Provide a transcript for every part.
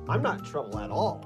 I'm not in trouble at all.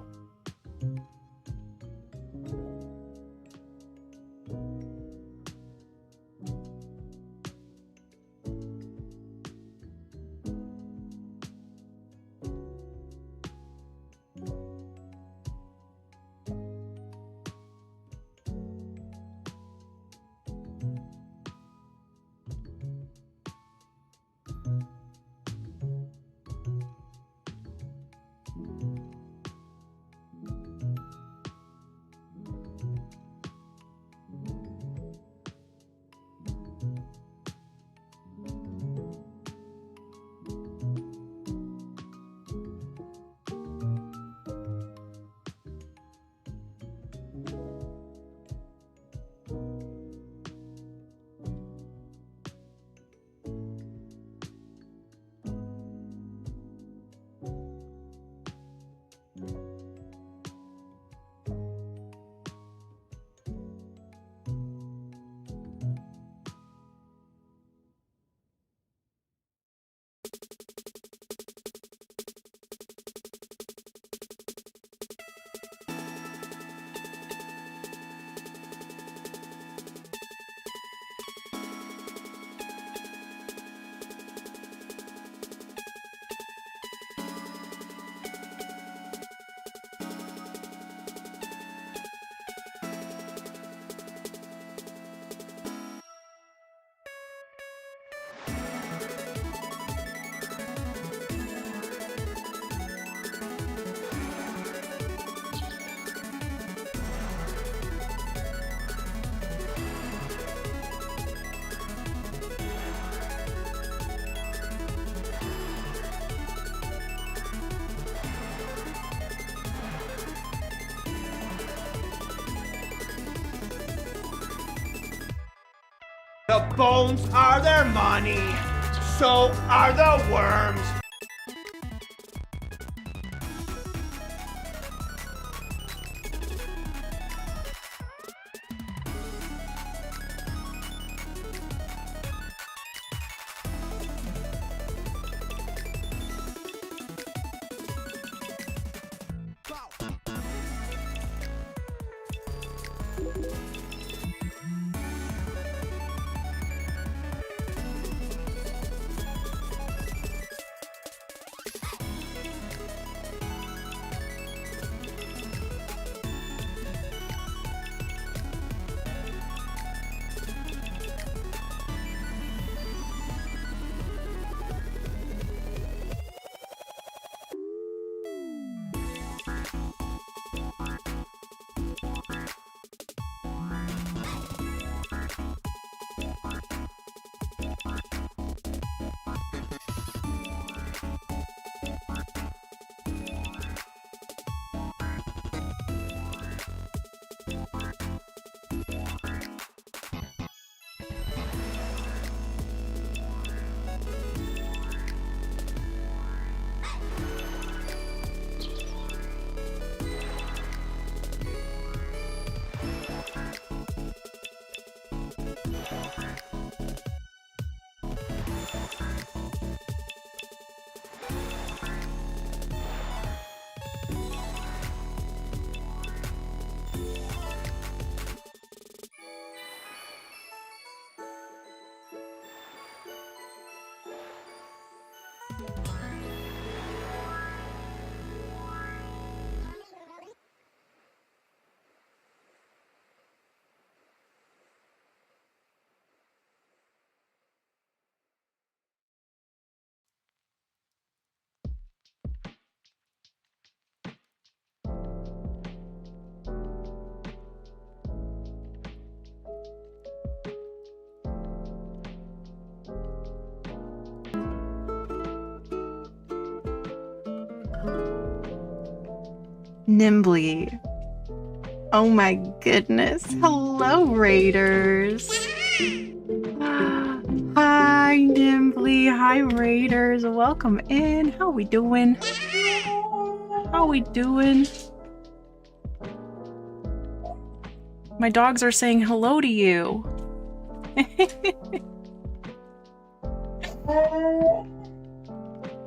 The bones are their money, so are the worms. Nimbly. Oh my goodness. Hello, Raiders. Hi, Nimbly. Hi, Raiders. Welcome in. How we doing? How we doing? My dogs are saying hello to you.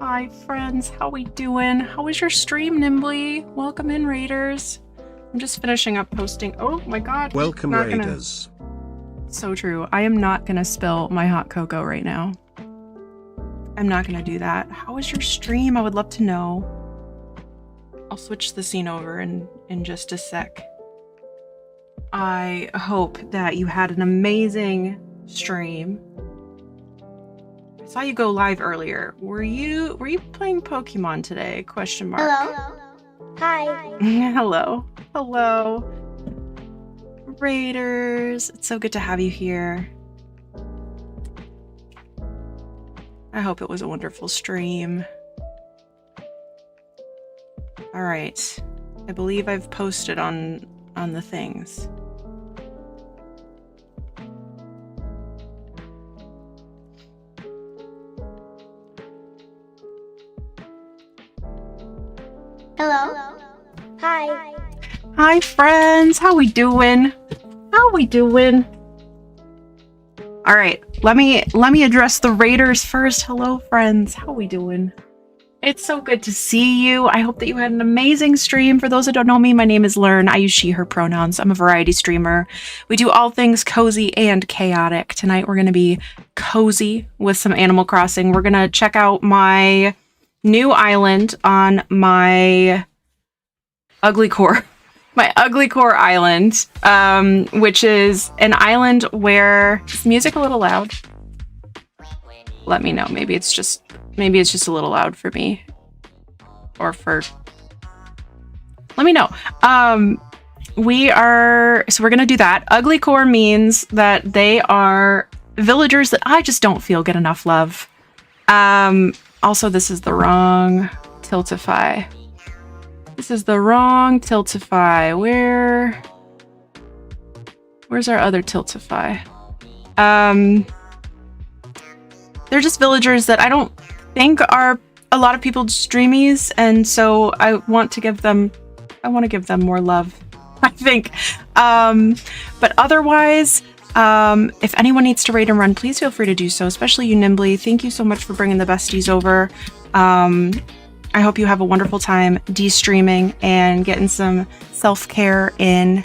Hi, friends. How we doing? How was your stream, Nimbly? Welcome in, Raiders. I'm just finishing up posting. Oh my god. Welcome, Raiders. So true. I am not gonna spill my hot cocoa right now. I'm not gonna do that. How was your stream? I would love to know. I'll switch the scene over in just a sec. I hope that you had an amazing stream. I saw you go live earlier. Were you playing Pokemon today? Question mark. Hello. Hi. Hello. Hello. Raiders. It's so good to have you here. I hope it was a wonderful stream. All right. I believe I've posted on the things. Hello. Hi. Hi, friends. How we doing? How we doing? All right. Let me address the Raiders first. Hello, friends. How we doing? It's so good to see you. I hope that you had an amazing stream. For those that don't know me, my name is Lurn. I use she, her pronouns. I'm a variety streamer. We do all things cozy and chaotic. Tonight we're going to be cozy with some Animal Crossing. We're going to check out my new island on my UGLYCORE. My UGLYCORE island, which is an island where... Is the music a little loud? Let me know. Maybe it's just a little loud for me. Or for... Let me know. We're gonna do that. UGLYCORE means that they are villagers that I just don't feel get enough love. Also, this is the wrong Tiltify. This is the wrong Tiltify. Where's our other Tiltify? They're just villagers that I don't think are a lot of people's streamies, and so I want to give them more love, I think. But otherwise, if anyone needs to raid and run, please feel free to do so, especially you, Nimbly. Thank you so much for bringing the besties over. I hope you have a wonderful time de-streaming and getting some self-care in.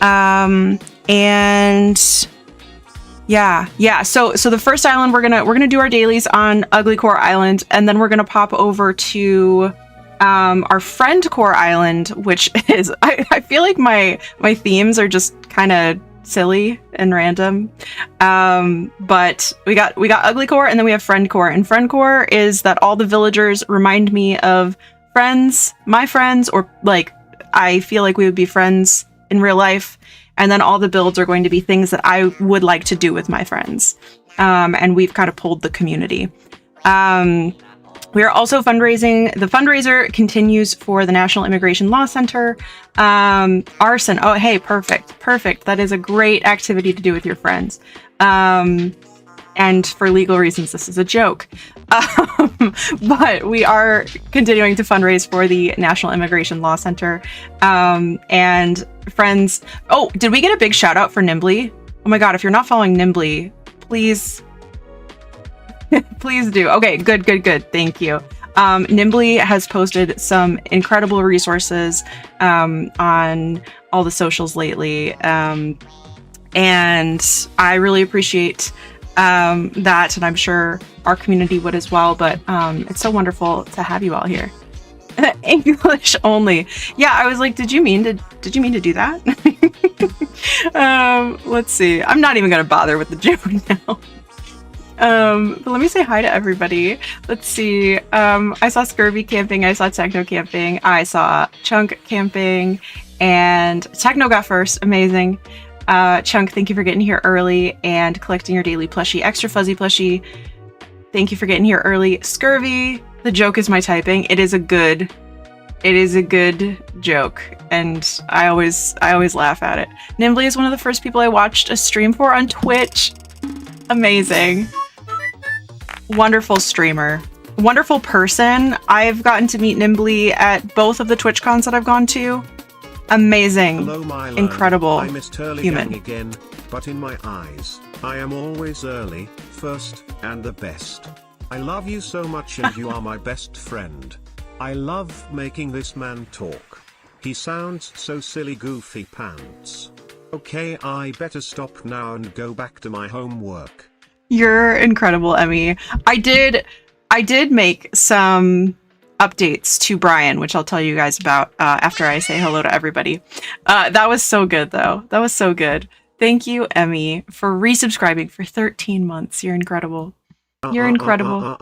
And yeah. So the first island we're gonna do our dailies on UGLYCORE Island, and then we're gonna pop over to our friend core island, which is I feel like my themes are just kind of silly and random. But we got UGLYCORE, and then we have friend core, and friend core is that all the villagers remind me of friends, my friends, or like I feel like we would be friends in real life. And then all the builds are going to be things that I would like to do with my friends. And we've kind of pulled the community. We are also fundraising. The fundraiser continues for the National Immigration Law Center. Arson. Oh, hey, perfect. That is a great activity to do with your friends. And for legal reasons, this is a joke. But we are continuing to fundraise for the National Immigration Law Center. And friends... Oh, did we get a big shout out for Nimbly? Oh my god, if you're not following Nimbly, please... please do. Okay, good. Thank you. Nimbly has posted some incredible resources on all the socials lately. And I really appreciate that, and I'm sure our community would as well, but it's so wonderful to have you all here. English only. Yeah, I was like, did you mean to do that? Let's see. I'm not even gonna bother with the joke now. But let me say hi to everybody. Let's see. I saw Scurvy camping, I saw Techno camping, I saw Chunk camping, and Techno got first. Amazing. Chunk, thank you for getting here early and collecting your daily plushie. Extra Fuzzy plushie, thank you for getting here early. Scurvy, the joke is my typing. It is a good joke, and I always laugh at it. Nimbly is one of the first people I watched a stream for on Twitch. Amazing. Wonderful streamer. Wonderful person. I've gotten to meet Nimbly at both of the Twitch cons that I've gone to. Amazing. Hello, my incredible I missed early human. Again, but in my eyes, I am always early, first, and the best. I love you so much and you are my best friend. I love making this man talk. He sounds so silly, goofy pants. Okay, I better stop now and go back to my homework. You're incredible, Emmy. I did make some updates to Brian, which I'll tell you guys about after I say hello to everybody. That was so good, though. That was so good. Thank you, Emmy, for resubscribing for 13 months. You're incredible. You're incredible.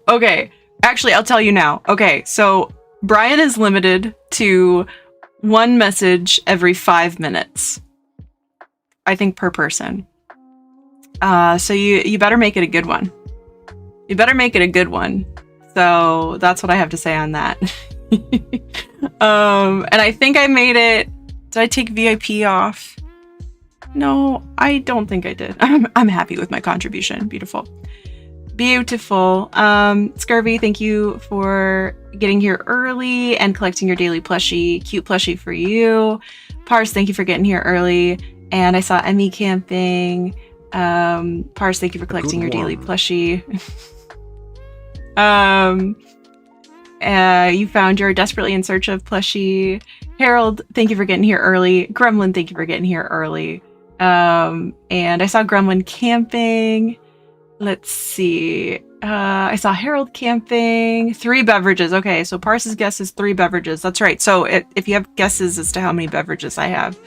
Okay, actually, I'll tell you now. Okay, so Brian is limited to one message every 5 minutes. I think per person. So you better make it a good one. You better make it a good one. So that's what I have to say on that. And I think I made it. Did I take VIP off? No, I don't think I did. I'm happy with my contribution. Beautiful. Beautiful. Scurvy, thank you for getting here early and collecting your daily plushie. Cute plushie for you. Pars, thank you for getting here early. And I saw Emmy camping. Pars, thank you for collecting your daily plushie. You found your desperately in search of plushie. Harold, thank you for getting here early. Gremlin, thank you for getting here early. And I saw Gremlin camping. Let's see. I saw Harold camping. 3 beverages. Okay, so Pars's guess is 3 beverages. That's right. So if you have guesses as to how many beverages I have,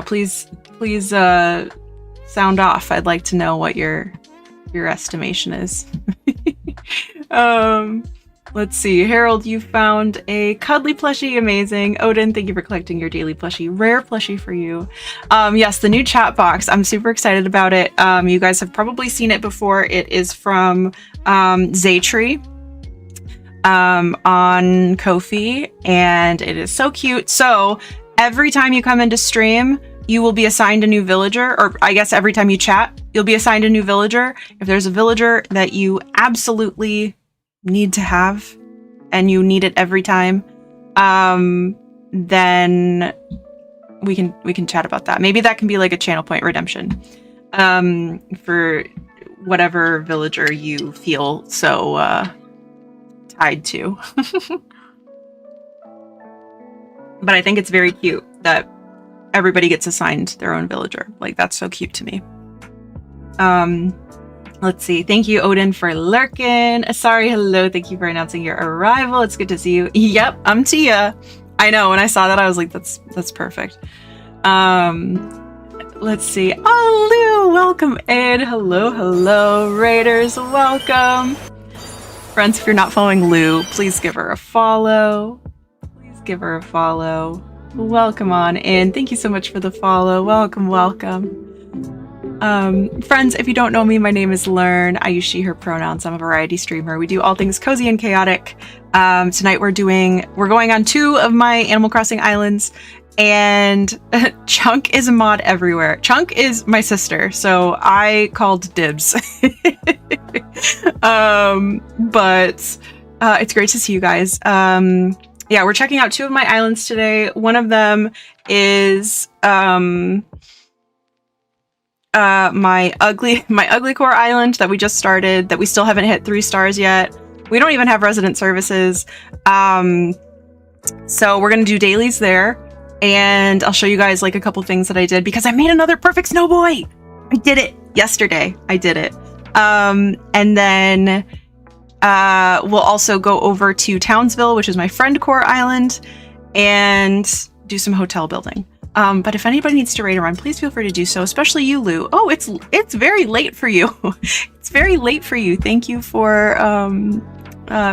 please sound off. I'd like to know what your estimation is. Let's see. Harold, you found a cuddly plushie. Amazing. Odin, thank you for collecting your daily plushie. Rare plushie for you. Yes, the new chat box. I'm super excited about it. You guys have probably seen it before. It is from Zaytree on Ko-fi, and it is so cute. So every time you come into stream, you will be assigned a new villager, or I guess every time you chat, you'll be assigned a new villager. If there's a villager that you absolutely need to have and you need it every time, then we can chat about that. Maybe that can be like a channel point redemption for whatever villager you feel so tied to. But I think it's very cute that everybody gets assigned their own villager. Like, that's so cute to me. Let's see. Thank you, Odin, for lurking. Asari, hello. Thank you for announcing your arrival. It's good to see you. Yep, I'm Tia. I know. When I saw that, I was like, that's perfect. Let's see. Oh, Lou, welcome in. Hello, Raiders. Welcome. Friends, if you're not following Lou, please give her a follow. Welcome on in. Thank you so much for the follow. Welcome. Friends, if you don't know me, my name is Lurn. I use she, her pronouns. I'm a variety streamer. We do all things cozy and chaotic. Tonight we're going on 2 of my Animal Crossing islands, and Chunk is a mod everywhere. Chunk is my sister, so I called dibs. But it's great to see you guys. Yeah, we're checking out 2 of my islands today. One of them is my UGLYCORE island that we just started, that we still haven't hit 3 stars yet. We don't even have resident services. So we're gonna do dailies there, and I'll show you guys like a couple things that I did, because I made another perfect snow boy. I did it yesterday. I did it. And then we'll also go over to Townsville, which is my friend core island, and do some hotel building. But if anybody needs to raid around, please feel free to do so, especially you, Lou. Oh, it's very late for you. It's very late for you. Thank you for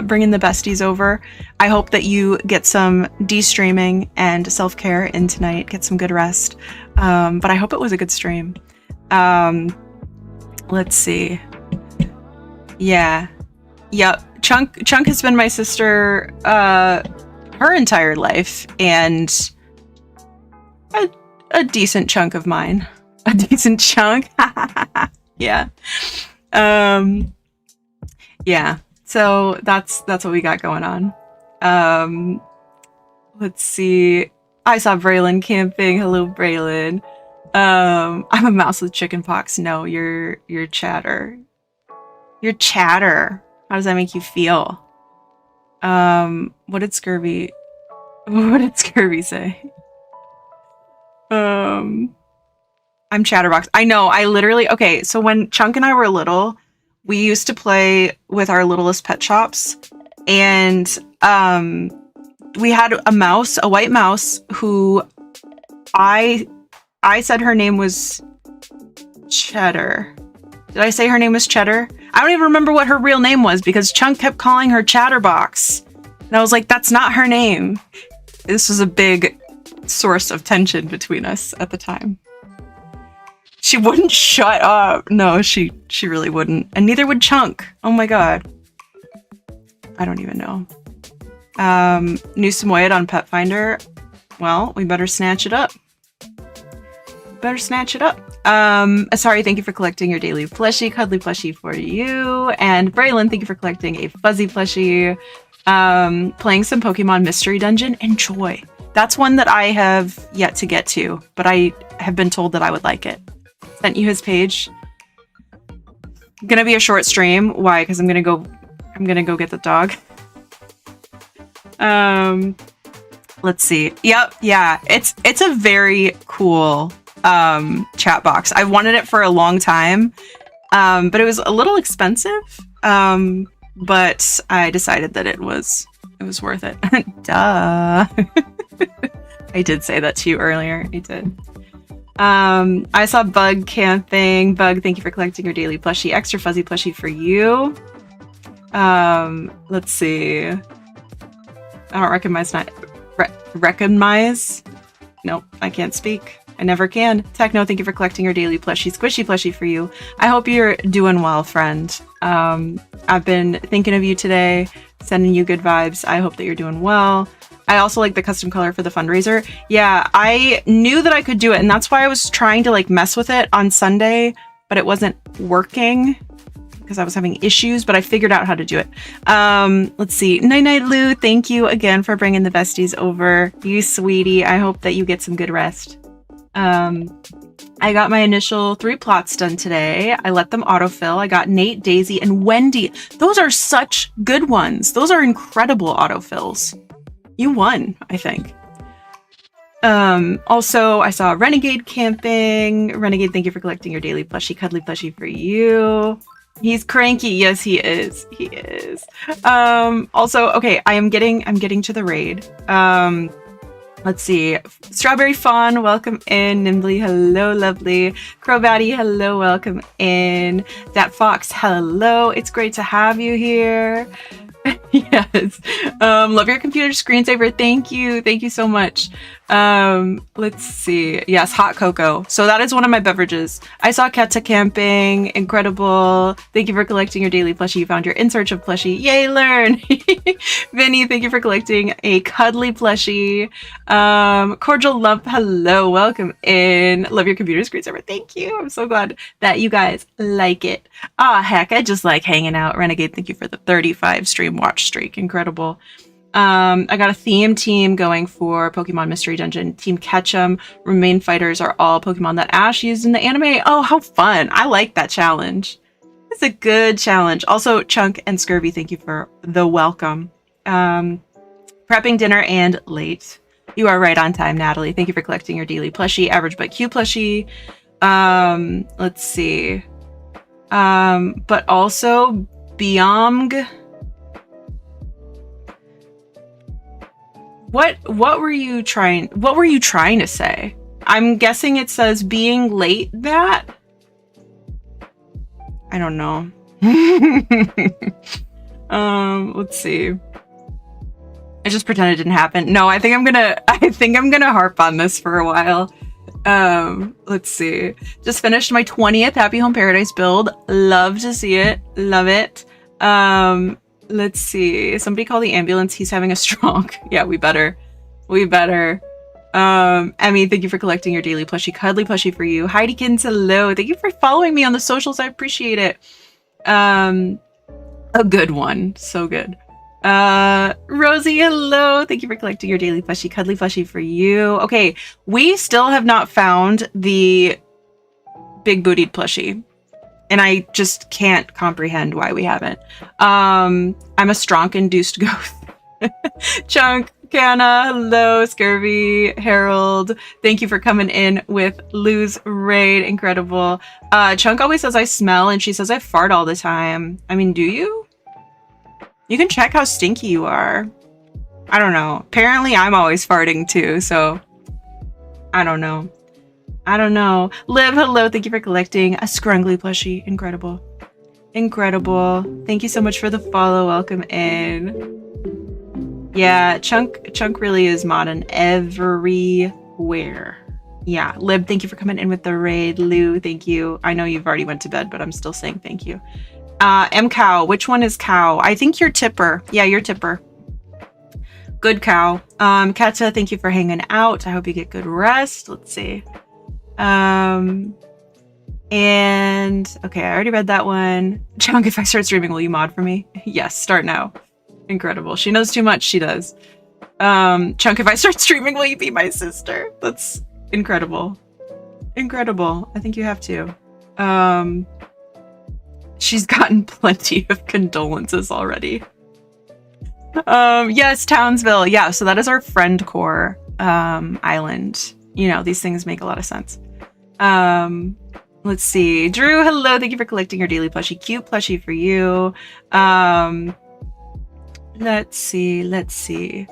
bringing the besties over. I hope that you get some de-streaming and self-care in tonight, get some good rest. But I hope it was a good stream. Let's see. Yeah. Yep. Chunk has been my sister her entire life, and a decent chunk of mine. A decent chunk. Yeah. Yeah. So that's what we got going on. Let's see. I saw Braylon camping. Hello, Braylon. I'm a mouse with chicken pox. No, you're chatter. You're chatter. How does that make you feel? What did Scurvy say? I'm Chatterbox. I know, I literally, okay, so when Chunk and I were little, we used to play with our littlest pet shops, and we had a mouse, a white mouse, who I said her name was Cheddar. Did I say her name was Cheddar? I don't even remember what her real name was because Chunk kept calling her Chatterbox. And I was like, that's not her name. This was a big source of tension between us at the time. She wouldn't shut up. No, she really wouldn't. And neither would Chunk. Oh my god. I don't even know. New Samoyed on Pet Finder. Well, we better snatch it up. Sorry, thank you for collecting your daily plushie. Cuddly plushie for you. And Braylon, thank you for collecting a fuzzy plushie. Playing some Pokemon Mystery Dungeon. Enjoy. That's one that I have yet to get to, but I have been told that I would like it. Sent you his page. Gonna be a short stream. Why? Because I'm gonna go get the dog. Let's see. Yep, yeah. It's a very cool chat box. I've wanted it for a long time. But it was a little expensive. But I decided that it was worth it. Duh. I did say that to you earlier. I did. I saw Bug camping. Bug, thank you for collecting your daily plushie. Extra fuzzy plushie for you. Let's see. I don't recognize. Nope, I can't speak. I never can. Techno, thank you for collecting your daily plushie. Squishy plushie for you. I hope you're doing well, friend. I've been thinking of you today, sending you good vibes. I hope that you're doing well. I also like the custom color for the fundraiser. Yeah, I knew that I could do it, and that's why I was trying to like mess with it on Sunday, but it wasn't working because I was having issues, but I figured out how to do it. Let's see. Night Night Lou, thank you again for bringing the besties over. You sweetie, I hope that you get some good rest. I got my initial 3 plots done today. I let them autofill. I got Nate, Daisy, and Wendy. Those are such good ones. Those are incredible autofills. You won, I think. Also, I saw Renegade camping. Renegade, thank you for collecting your daily plushie. Cuddly plushie for you. He's cranky. Yes, he is. He is. Also, okay, I'm getting to the raid. Let's see. Strawberry Fawn, welcome in. Nimbly, hello, lovely. Crowbatty, hello, welcome in. That Fox, hello. It's great to have you here. Yes. Love your computer screensaver. Thank you. Thank you so much. Let's see. Yes, hot cocoa. So that is one of my beverages. I saw Keta camping. Incredible. Thank you for collecting your daily plushie. You found your in search of plushie. Yay, Lurn. Vinny, thank you for collecting a cuddly plushie. Cordial love. Hello. Welcome in. Love your computer screensaver. Thank you. I'm so glad that you guys like it. Ah, heck. I just like hanging out. Renegade, thank you for the 35 stream watch streak. Incredible. I got a theme team going for Pokemon Mystery Dungeon. Team Ketchum. Remain fighters are all Pokemon that Ash used in the anime. Oh, how fun. I like that challenge. It's a good challenge. Also, Chunk and Scurvy, thank you for the welcome. Prepping dinner and late. You are right on time, Natalie. Thank you for collecting your daily plushie. Average but Q plushie. Let's see. But also Biomg. What were you trying to say? I'm guessing it says being late that? I don't know. Let's see. I just pretend it didn't happen. No, I think I'm gonna harp on this for a while. Let's see. Just finished my 20th Happy Home Paradise build. Love to see it. Love it. Let's see. Somebody call the ambulance. He's having a stroke. Yeah, we better. Emmy, thank you for collecting your daily plushie. Cuddly plushie for you. Heidikins, hello. Thank you for following me on the socials. I appreciate it. A good one. So good. Rosie, hello. Thank you for collecting your daily plushie. Cuddly plushie for you. Okay, we still have not found the big bootied plushie. And I just can't comprehend why we haven't. I'm a Stronk induced ghost. Chunk, Canna, hello, Scurvy, Harold. Thank you for coming in with Lou's raid. Incredible. Chunk always says I smell and she says I fart all the time. I mean, do you? You can check how stinky you are. I don't know. Apparently I'm always farting too, so I don't know. I don't know. Liv, hello. Thank you for collecting a scrungly plushie. Incredible. Incredible. Thank you so much for the follow. Welcome in. Yeah, Chunk really is modern everywhere. Yeah, Lib, thank you for coming in with the raid. Lou, thank you. I know you've already went to bed, but I'm still saying thank you. M Cow, which one is Cow? I think you're Tipper. Yeah, you're Tipper. Good Cow. Katja, thank you for hanging out. I hope you get good rest. Let's see. And okay, I already read that one. Chunk, if I start streaming, will you mod for me? Yes, start now. Incredible. She knows too much. She does. Chunk, if I start streaming, will you be my sister? That's incredible. Incredible. I think you have to. She's gotten plenty of condolences already. Yes, Townsville. Yeah, so that is our friend core island. You know, these things make a lot of sense. Let's see. Drew, hello. Thank you for collecting your daily plushie. Cute plushie for you. Let's see.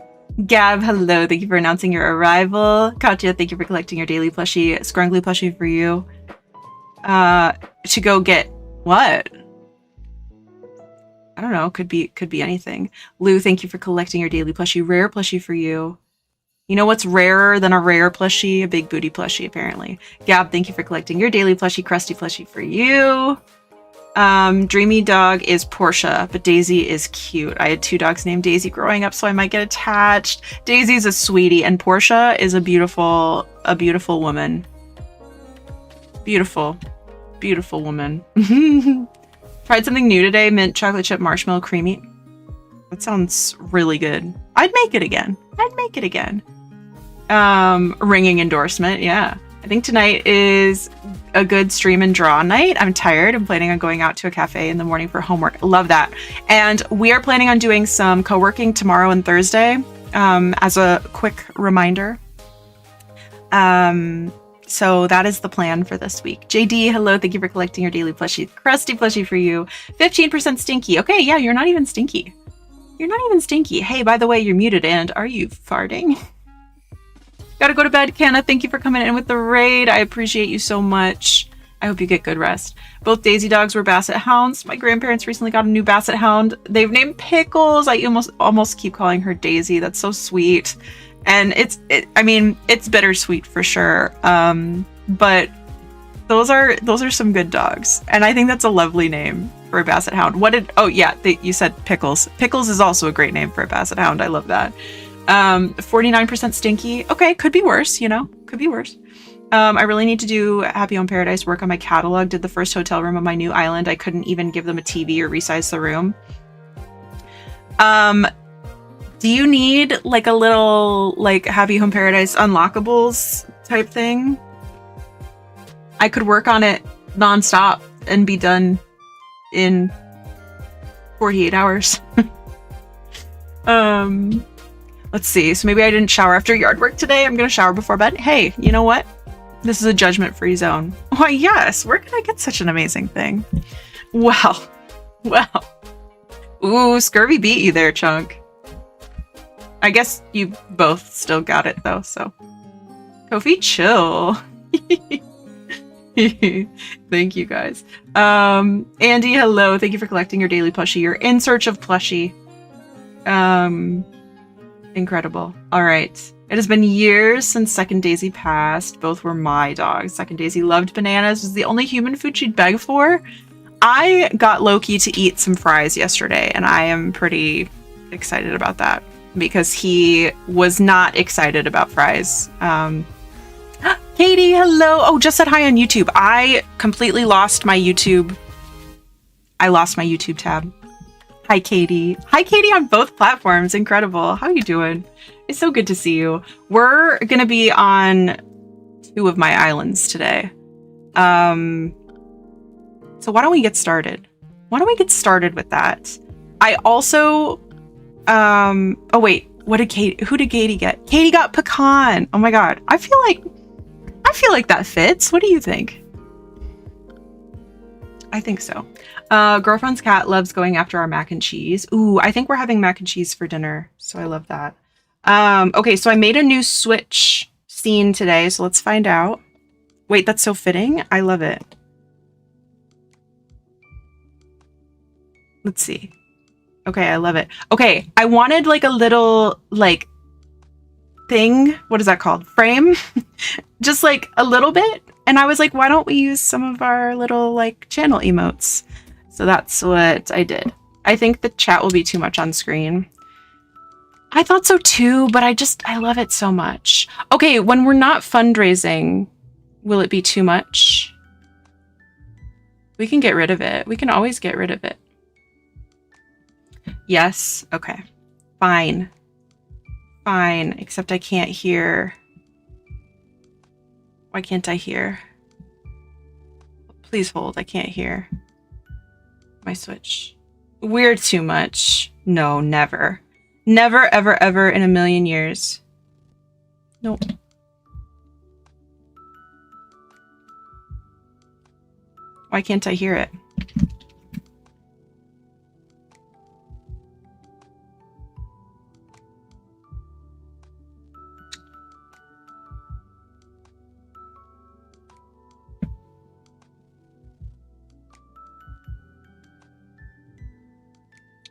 Gab, hello. Thank you for announcing your arrival. Katya, thank you for collecting your daily plushie. Scrungly plushie for you. To go get what? I don't know. Could be anything. Lou, thank you for collecting your daily plushie. Rare plushie for you. You know what's rarer than a rare plushie? A big booty plushie, apparently. Gab, thank you for collecting your daily plushie. Crusty plushie for you. Dreamy dog is Portia, but Daisy is cute. I had 2 dogs named Daisy growing up, so I might get attached. Daisy's a sweetie, and Portia is a beautiful woman. Beautiful woman. Tried something new today. Mint chocolate chip marshmallow creamy. That sounds really good. I'd make it again. Ringing endorsement. Yeah. I think tonight is a good stream and draw night. I'm tired. I'm planning on going out to a cafe in the morning for homework. Love that. And we are planning on doing some co-working tomorrow and Thursday, as a quick reminder. So that is the plan for this week. JD, hello. Thank you for collecting your daily plushie. Crusty plushie for you. 15% stinky. Okay, yeah, you're not even stinky. Hey, by the way, you're muted, and are you farting? Gotta go to bed, Canna. Thank you for coming in with the raid. I appreciate you so much. I hope you get good rest. Both Daisy dogs were Basset Hounds. My grandparents recently got a new Basset Hound. They've named Pickles. I almost keep calling her Daisy. That's so sweet. And it's bittersweet for sure. But those are some good dogs. And I think that's a lovely name for a Basset Hound. You said Pickles. Pickles is also a great name for a Basset Hound. I love that. 49% stinky. Okay, could be worse, could be worse. I really need to do Happy Home Paradise work on my catalog. Did the first hotel room on my new island. I couldn't even give them a TV or resize the room. Do you need like a little Happy Home Paradise unlockables type thing? I could work on it nonstop and be done in 48 hours. Let's see. So maybe I didn't shower after yard work today. I'm going to shower before bed. Hey, you know what? This is a judgment-free zone. Why, yes. Where can I get such an amazing thing? Well. Ooh, Scurvy beat you there, Chunk. I guess you both still got it, though, so. Kofi, chill. Thank you, guys. Andy, hello. Thank you for collecting your daily plushie. You're in search of plushie. Incredible. All right. It has been years since Second Daisy passed. Both were my dogs. Second Daisy loved bananas. It was the only human food she'd beg for. I got Loki to eat some fries yesterday, and I am pretty excited about that because he was not excited about fries. Katie, hello. Oh, just said hi on YouTube. I completely lost my YouTube. I lost my YouTube tab. Hi, Katie. Hi, Katie on both platforms. Incredible. How are you doing? It's so good to see you. We're going to be on 2 of my islands today. So why don't we get started? Why don't we get started with that? I also, oh wait, who did Katie get? Katie got pecan. Oh my God. I feel like that fits. What do you think? I think so. Girlfriend's cat loves going after our mac and cheese. Ooh, I think we're having mac and cheese for dinner. So I love that. Okay, so I made a new Switch scene today. So let's find out. Wait, that's so fitting. I love it. Let's see. Okay, I love it. Okay, I wanted like a little like thing. What is that called? Frame? Just like a little bit. And I was like, why don't we use some of our little like channel emotes? So that's what I did. I think the chat will be too much on screen. I thought so too, but I love it so much. Okay, when we're not fundraising, will it be too much? We can get rid of it. We can always get rid of it. Yes. Okay. Fine. Fine. Except I can't hear. Why can't I hear? Please hold. I can't hear my Switch. We're too much. No, never. Never, ever, ever in a million years. Nope. Why can't I hear it?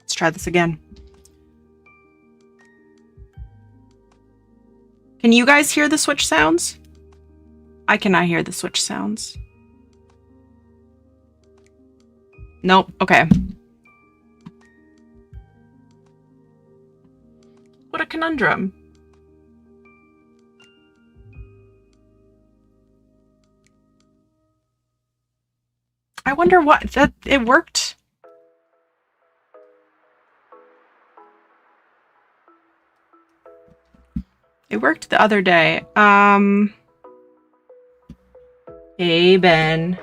Let's try this again. Can you guys hear the Switch sounds? I cannot hear the Switch sounds. Nope. Okay. What a conundrum. I wonder what that it worked. It worked the other day. Hey, Ben.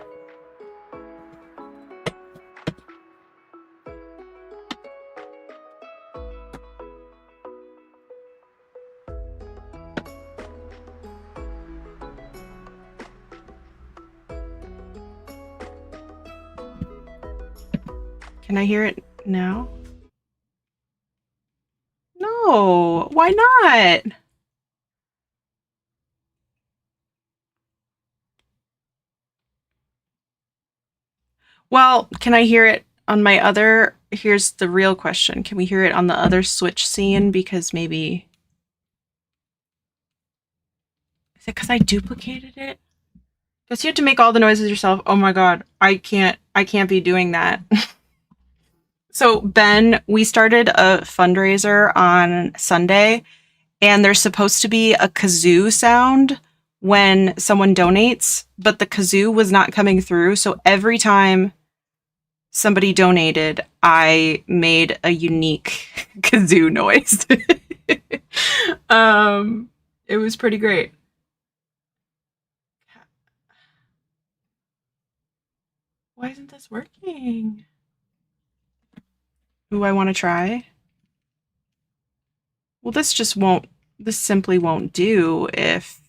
Can I hear it now? No, why not? Well, can I hear it on my other? Here's the real question. Can we hear it on the other Switch scene? Because maybe... Is it because I duplicated it? Because you have to make all the noises yourself. Oh my God, I can't be doing that. So Ben, we started a fundraiser on Sunday, and there's supposed to be a kazoo sound when someone donates, but the kazoo was not coming through. So every time somebody donated, I made a unique kazoo noise. It was pretty great. Why isn't this working? Ooh, I want to try. Well, this simply won't do if...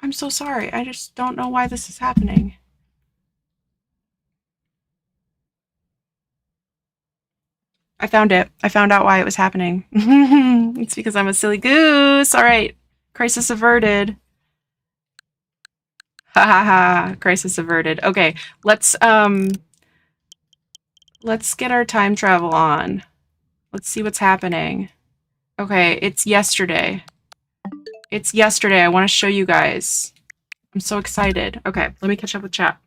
I'm so sorry. I just don't know why this is happening. I found it. I found out why it was happening. It's because I'm a silly goose. All right. Crisis averted. Ha ha ha. Crisis averted. Okay. Let's get our time travel on. Let's see what's happening. Okay. It's yesterday. It's yesterday. I want to show you guys. I'm so excited. Okay. Let me catch up with chat.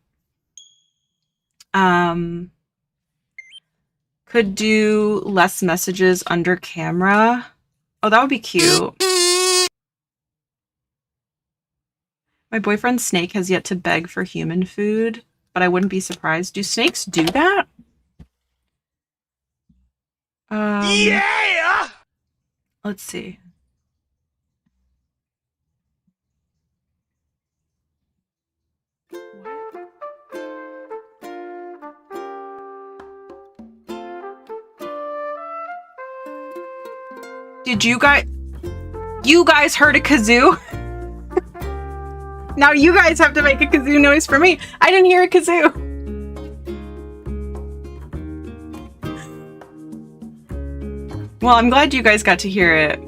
Could do less messages under camera. Oh, that would be cute. My boyfriend's snake has yet to beg for human food, but I wouldn't be surprised. Do snakes do that? Yeah! Let's see. Did you guys heard a kazoo? Now you guys have to make a kazoo noise for me. I didn't hear a kazoo. Well, I'm glad you guys got to hear it.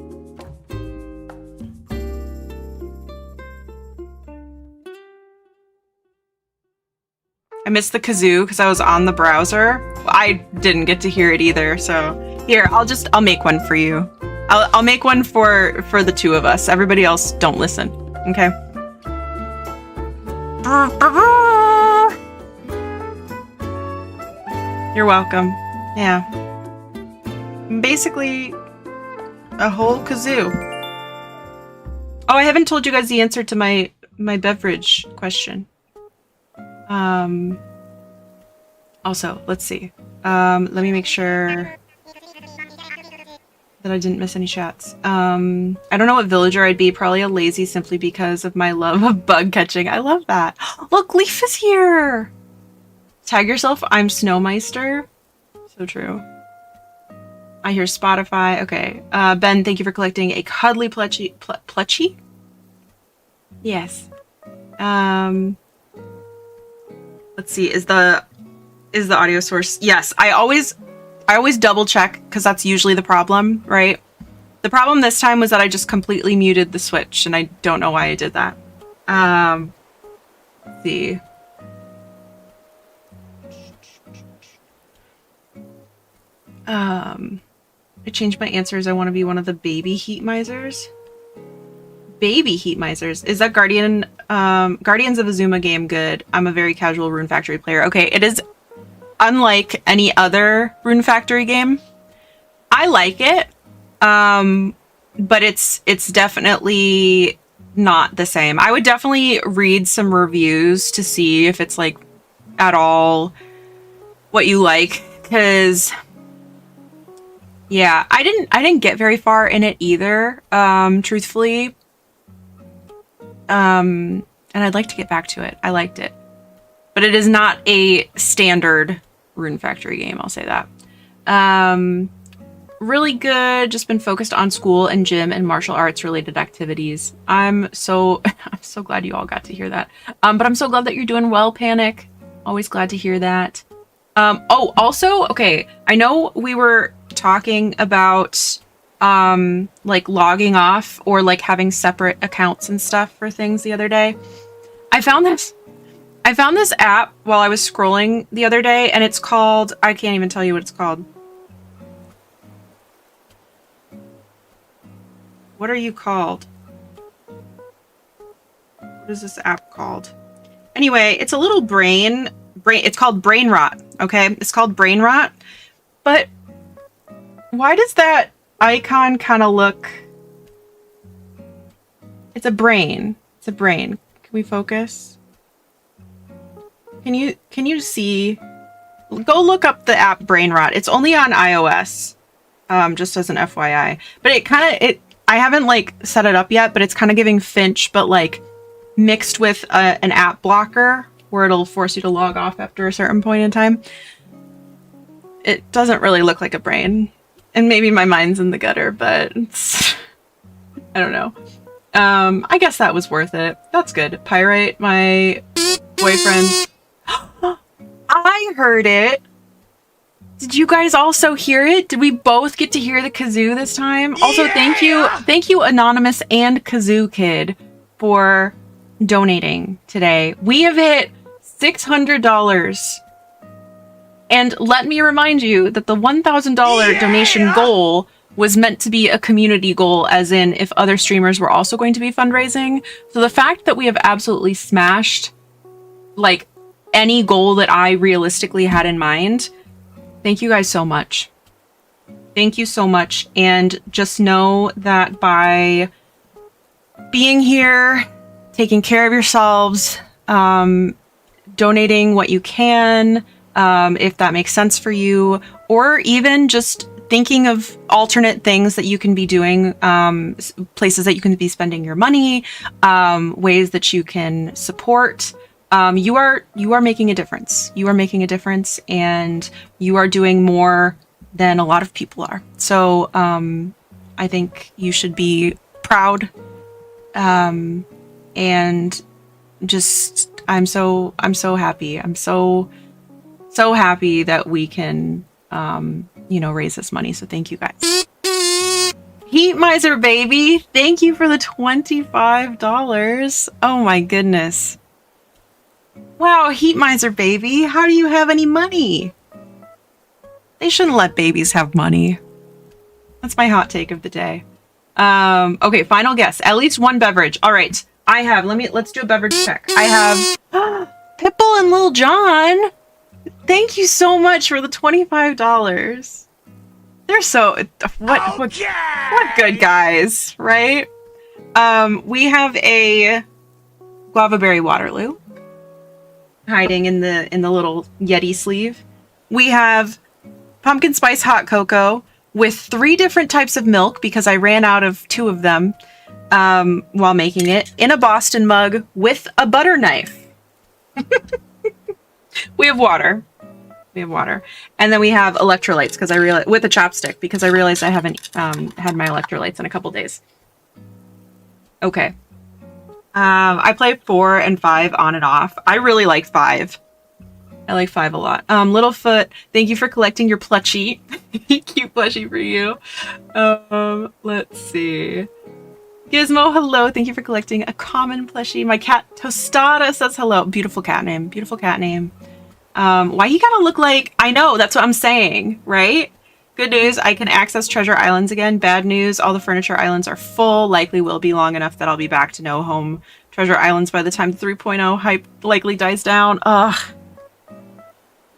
I missed the kazoo because I was on the browser. I didn't get to hear it either, so here, I'll make one for you. I'll make one for the two of us. Everybody else, don't listen. Okay. You're welcome. Yeah. Basically, a whole kazoo. Oh, I haven't told you guys the answer to my beverage question. Also, let's see. Let me make sure that I didn't miss any chats. I don't know what villager I'd be. Probably a lazy simply because of my love of bug catching. I love that. Look, Leaf is here. Tag yourself. I'm Snowmeister. So true. I hear Spotify. Okay. Ben, thank you for collecting a cuddly plushie. Yes. Let's see. Is the audio source? Yes. I always double check because that's usually the problem, right? The problem this time was that I just completely muted the Switch, and I don't know why I did that. Let's see. I changed my answers. I want to be one of the baby heat misers. Baby heat misers. Is that Guardians of Azuma game good? I'm a very casual Rune Factory player. Okay, it is unlike any other Rune Factory game. I like it, but it's definitely not the same. I would definitely read some reviews to see if it's like at all what you like, because yeah, I didn't get very far in it either, truthfully. And I'd like to get back to it. I liked it. But it is not a standard Rune Factory game, I'll say that. Really good, just been focused on school and gym and martial arts related activities. I'm so glad you all got to hear that. But I'm so glad that you're doing well, Panic. Always glad to hear that. Oh, also, okay, I know we were talking about like logging off or like having separate accounts and stuff for things the other day. I found this app while I was scrolling the other day, and it's called, I can't even tell you what it's called. What are you called? What is this app called? Anyway, it's a little brain, it's called Brain Rot, okay? It's called Brain Rot. But why does that icon kind of look... It's a brain. It's a brain. Can we focus? Can you see? Go look up the app Brain Rot. It's only on iOS, just as an FYI. But I haven't like set it up yet, but it's kind of giving Finch, but like mixed with an app blocker where it'll force you to log off after a certain point in time. It doesn't really look like a brain, and maybe my mind's in the gutter, but it's, I don't know. I guess that was worth it. That's good. Pyrite, my boyfriend. I heard it. Did you guys also hear it? Did we both get to hear the kazoo this time? Also, Yeah! thank you, Anonymous and Kazoo Kid, for donating today. We have hit $600. And let me remind you that the $1,000 donation goal was meant to be a community goal, as in if other streamers were also going to be fundraising. So the fact that we have absolutely smashed like any goal that I realistically had in mind, thank you guys so much. Thank you so much. And just know that by being here, taking care of yourselves, donating what you can, if that makes sense for you, or even just thinking of alternate things that you can be doing, places that you can be spending your money, ways that you can support. You are making a difference. You are making a difference, and you are doing more than a lot of people are. So I think you should be proud, and just I'm so happy. I'm so happy that we can raise this money. So thank you guys. Heat Miser baby, thank you for the $25. Oh my goodness. Wow, Heat Miser baby, how do you have any money? They shouldn't let babies have money. That's my hot take of the day. Okay, final guess. At least one beverage. All right. I have, let's do a beverage check. I have Pipple and Lil Jon. Thank you so much for the $25. They're so, what good guys, right? We have a Guava Berry Waterloo hiding in the little Yeti sleeve. We have Pumpkin Spice Hot Cocoa with 3 different types of milk because I ran out of 2 of them while making it, in a Boston mug with a butter knife. We have water. And then we have electrolytes because I realized, with a chopstick, because I realized I haven't had my electrolytes in a couple days. Okay. I play 4 and 5 on and off. I really like 5. I like 5 a lot. Littlefoot, thank you for collecting your plushie. Cute plushie for you. Let's see. Gizmo, hello. Thank you for collecting a common plushie. My cat Tostada says hello. Beautiful cat name. Beautiful cat name. Why you gotta look like... I know, that's what I'm saying, right? Good news, I can access Treasure Islands again. Bad news, all the furniture islands are full. Likely will be long enough that I'll be back to no home Treasure Islands by the time 3.0 hype likely dies down. Ugh.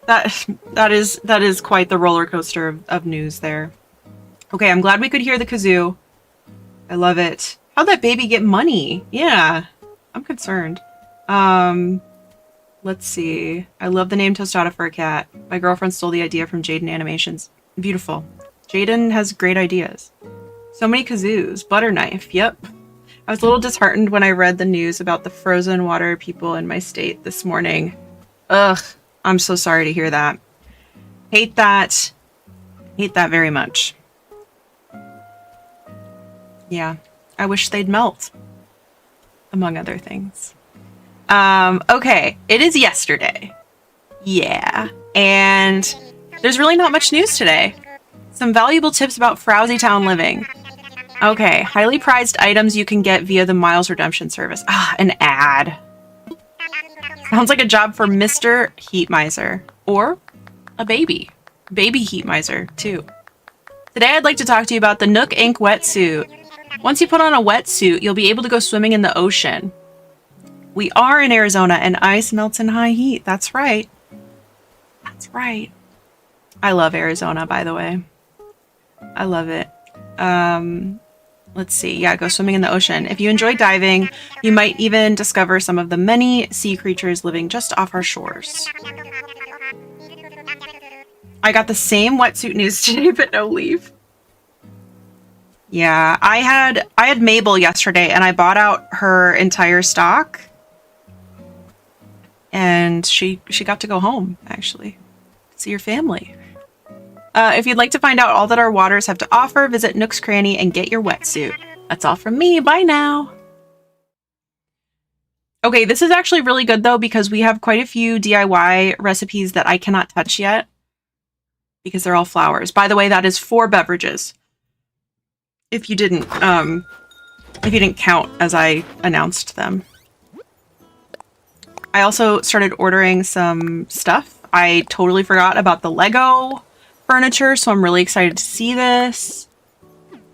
That is quite the roller coaster of news there. Okay, I'm glad we could hear the kazoo. I love it. How'd that baby get money? Yeah, I'm concerned. Let's see. I love the name Tostada for a cat. My girlfriend stole the idea from Jaden Animations. Beautiful. Jaden has great ideas. So many kazoos. Butter knife. Yep. I was a little disheartened when I read the news about the frozen water people in my state this morning. Ugh. I'm so sorry to hear that. Hate that. Hate that very much. Yeah. I wish they'd melt. Among other things. Okay, it is yesterday. Yeah, and there's really not much news today. Some valuable tips about Frowsy Town living. Okay, highly prized items you can get via the Miles Redemption service. Ah, an ad. Sounds like a job for Mr. Heat Miser. Or a baby. Baby Heat Miser, too. Today I'd like to talk to you about the Nook Ink wetsuit. Once you put on a wetsuit, you'll be able to go swimming in the ocean. We are in Arizona, and ice melts in high heat. That's right. That's right. I love Arizona, by the way. I love it. Let's see. Yeah, go swimming in the ocean. If you enjoy diving, you might even discover some of the many sea creatures living just off our shores. I got the same wetsuit news today, but no leave. Yeah, I had Mabel yesterday, and I bought out her entire stock. And she got to go home, actually. See your family. If you'd like to find out all that our waters have to offer, visit Nook's Cranny and get your wetsuit. That's all from me. Bye now. Okay, this is actually really good, though, because we have quite a few DIY recipes that I cannot touch yet. Because they're all flowers. By the way, that is 4 beverages. If you didn't count as I announced them. I also started ordering some stuff. I totally forgot about the Lego furniture, so I'm really excited to see this.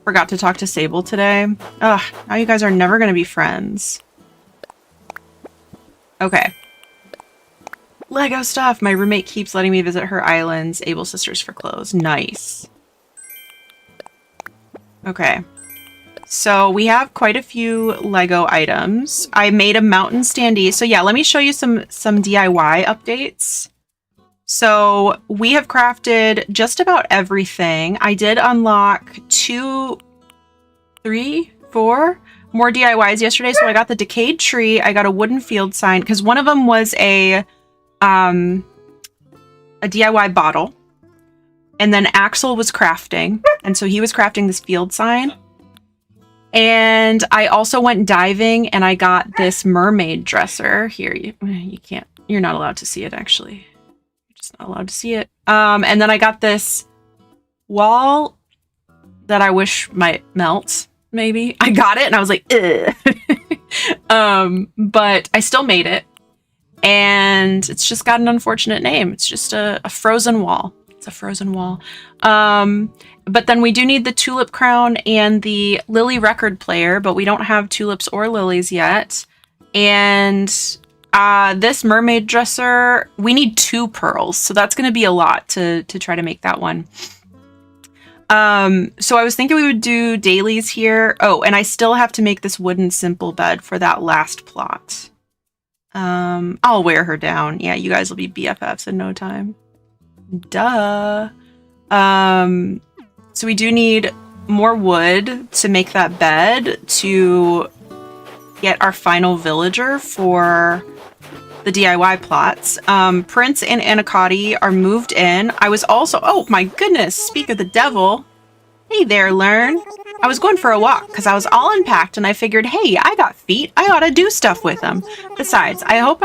Forgot to talk to Sable today. Ugh, now you guys are never going to be friends. Okay. Lego stuff. My roommate keeps letting me visit her islands. Able Sisters for clothes. Nice. Okay. So we have quite a few Lego items. I made a mountain standee. So yeah, let me show you some DIY updates. So we have crafted just about everything. I did unlock 2, 3, 4 more DIYs yesterday. So I got the decayed tree. I got a wooden field sign because one of them was a DIY bottle. And then Axel was crafting. And so he was crafting this field sign. And I also went diving and I got this mermaid dresser. Here, you can't, you're not allowed to see it actually. You're just not allowed to see it. And then I got this wall that I wish might melt, maybe. I got it and I was like, ugh. But I still made it. And it's just got an unfortunate name. It's just a frozen wall. It's a frozen wall. But then we do need the tulip crown and the lily record player, but we don't have tulips or lilies yet. And this mermaid dresser, we need 2 pearls. So that's going to be a lot to try to make that one. So I was thinking we would do dailies here. Oh, and I still have to make this wooden simple bed for that last plot. I'll wear her down. Yeah, you guys will be BFFs in no time. Duh. So we do need more wood to make that bed to get our final villager for the DIY plots. Prince and Anacotti are moved in. I was also, oh my goodness, speak of the devil. Hey there, Lurn. I was going for a walk because I was all unpacked and I figured, hey, I got feet. I ought to do stuff with them. Besides, I hoped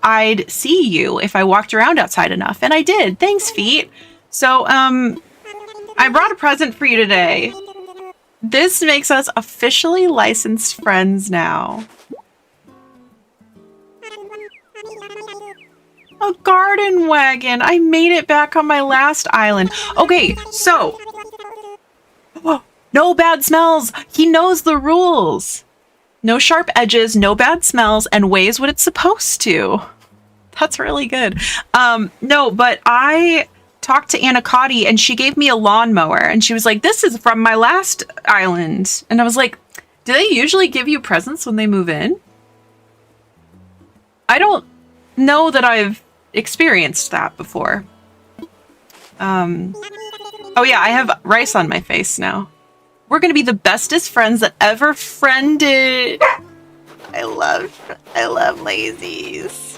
I'd see you if I walked around outside enough. And I did. Thanks, feet. So, I brought a present for you today. This makes us officially licensed friends now. A garden wagon. I made it back on my last island. Okay, so. No bad smells. He knows the rules. No sharp edges, no bad smells, and weighs what it's supposed to. That's really good. No, but I talked to Anacotti and she gave me a lawnmower and she was like, this is from my last island. And I was like, do they usually give you presents when they move in? I don't know that I've experienced that before. Oh yeah, I have rice on my face now. We're gonna be the bestest friends that ever friended. I love lazies.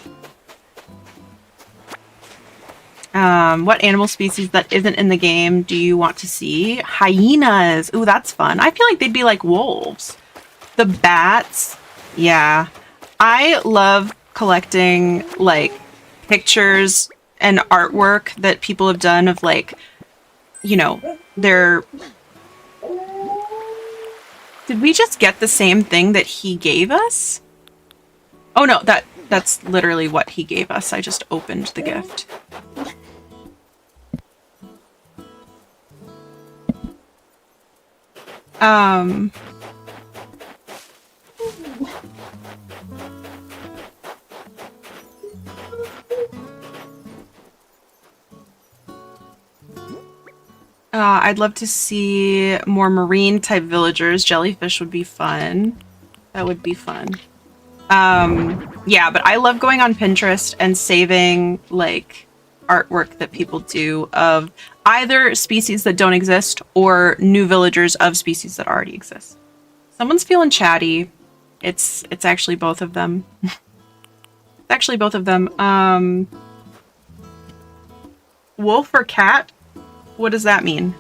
What animal species that isn't in the game do you want to see? Hyenas. Ooh, that's fun. I feel like they'd be like wolves. The bats. Yeah. I love collecting like pictures and artwork that people have done of like, you know, their... Did we just get the same thing that he gave us? Oh no, that's literally what he gave us. I just opened the gift. I'd love to see more marine type villagers. Jellyfish would be fun. That would be fun. Yeah, but I love going on Pinterest and saving like artwork that people do of either species that don't exist or new villagers of species that already exist. Someone's feeling chatty. It's actually both of them. It's actually both of them. Wolf or cat? What does that mean?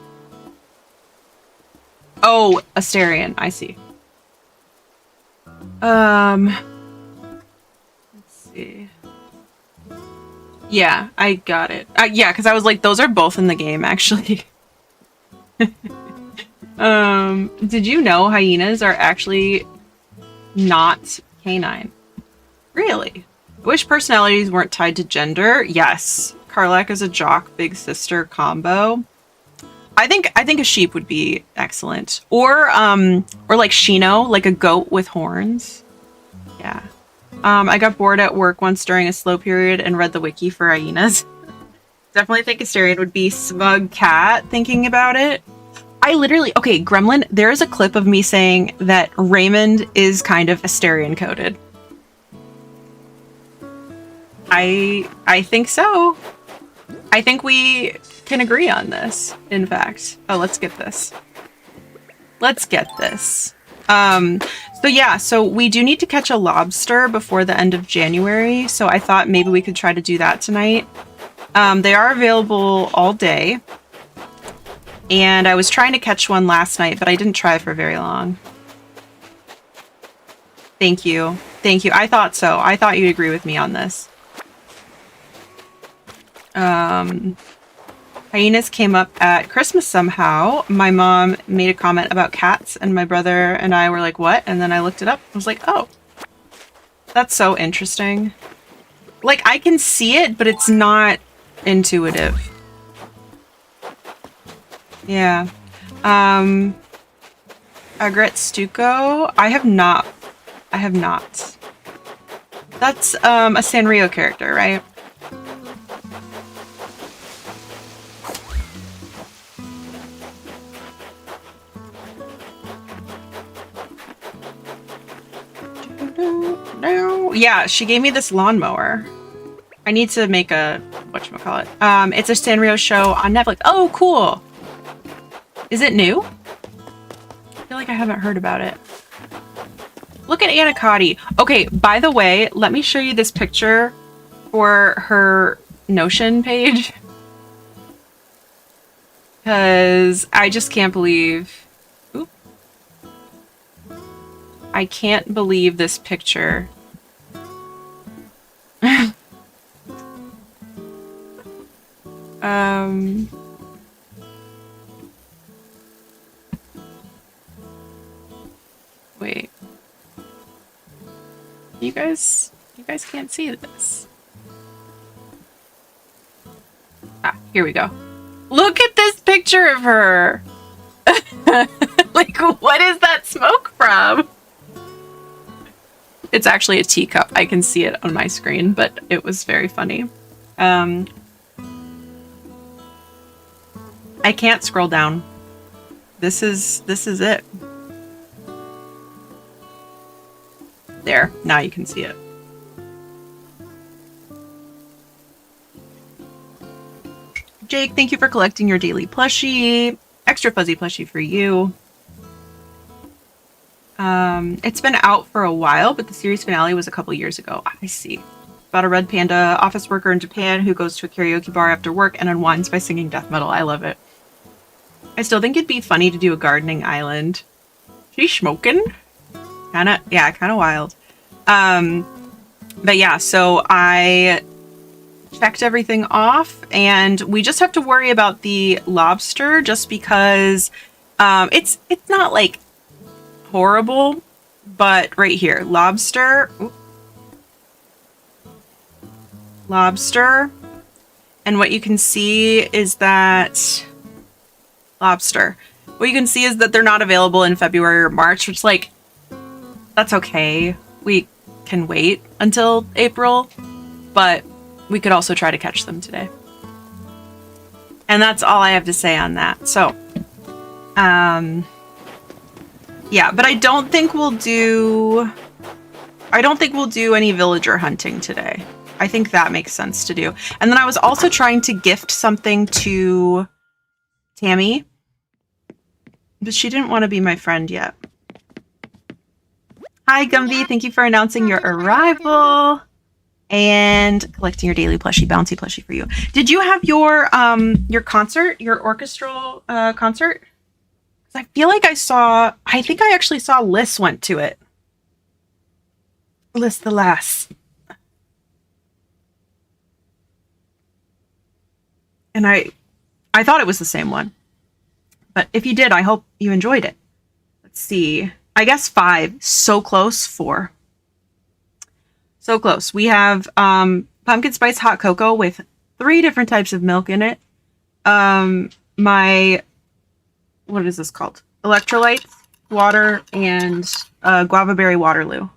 Oh, Asterian. I see. Let's see. Yeah, I got it. Yeah, because I was like, those are both in the game, actually. Did you know hyenas are actually not canine? Really? I wish personalities weren't tied to gender. Yes. Karlak is a jock, big sister combo. I think a sheep would be excellent. Or like Shino, like a goat with horns. Yeah. I got bored at work once during a slow period and read the wiki for hyenas. Definitely think Asterian would be smug cat thinking about it. I literally, okay, Gremlin, there is a clip of me saying that Raymond is kind of Asterion coded. I think so. I think we can agree on this, in fact. Oh, let's get this. Let's get this. So yeah, so we do need to catch a lobster before the end of January, so I thought maybe we could try to do that tonight. They are available all day. And I was trying to catch one last night, but I didn't try for very long. Thank you. Thank you. I thought so. I thought you'd agree with me on this. Hyenas came up at Christmas somehow. My mom made a comment about cats, and my brother and I were like, what? And then I looked it up. I was like, oh, that's so interesting. Like, I can see it, but it's not intuitive. Yeah. Agret Stuco. I have not. That's a Sanrio character, right? No. Yeah, she gave me this lawnmower. I need to make a whatchamacallit. It's a Sanrio show on Netflix. Oh, cool. Is it new? I feel like I haven't heard about it. Look at Anacotti. Okay, by the way, let me show you this picture for her Notion page. Because I just can't believe... Oop. I can't believe this picture. Wait. You guys can't see this. Ah, here we go. Look at this picture of her. Like, what is that smoke from? It's actually a teacup. I can see it on my screen, but it was very funny. I can't scroll down. This is it. There, now you can see it. Jake, thank you for collecting your daily plushie. Extra fuzzy plushie for you. It's been out for a while, but the series finale was a couple years ago. I see. About a red panda office worker in Japan who goes to a karaoke bar after work and unwinds by singing death metal. I love it. I still think it'd be funny to do a gardening island. She's smoking. Kind of wild. But yeah, so I checked everything off, and we just have to worry about the lobster just because it's not like horrible, but right here, lobster, and what you can see is that what you can see is that they're not available in February or March, which, like, that's okay. We can wait until April, but we could also try to catch them today. And that's all I have to say on that. So, yeah, but I don't think we'll do any villager hunting today. I think that makes sense to do. And then I was also trying to gift something to Tammy, but she didn't want to be my friend yet. Hi, Gumby. Thank you for announcing your arrival and collecting your daily plushie, bouncy plushie for you. Did you have your concert, your orchestral concert? I feel like I think I actually saw Liz went to it. Liz the Lass. And I thought it was the same one. But if you did, I hope you enjoyed it. Let's see. I guess 5. So close. 4. So close. We have pumpkin spice hot cocoa with 3 different types of milk in it. What is this called? Electrolytes, water, and guava berry Waterloo.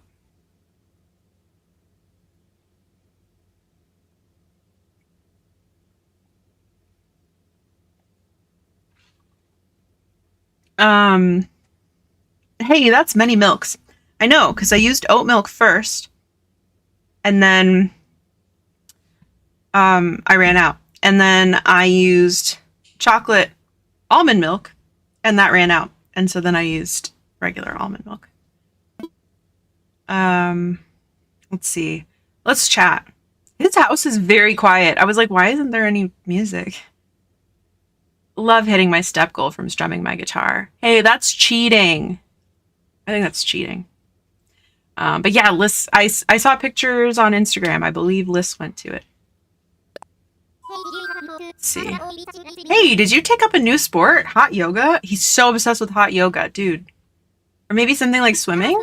Hey, that's many milks. I know, because I used oat milk first, and then I ran out. And then I used chocolate almond milk, and that ran out. And so then I used regular almond milk. Let's see. Let's chat. His house is very quiet. I was like, why isn't there any music? Love hitting my step goal from strumming my guitar. Hey, that's cheating. I think that's cheating. But yeah, Liz, I saw pictures on Instagram. I believe Liz went to it. Let's see. Hey, did you take up a new sport? Hot yoga? He's so obsessed with hot yoga, dude. Or maybe something like swimming?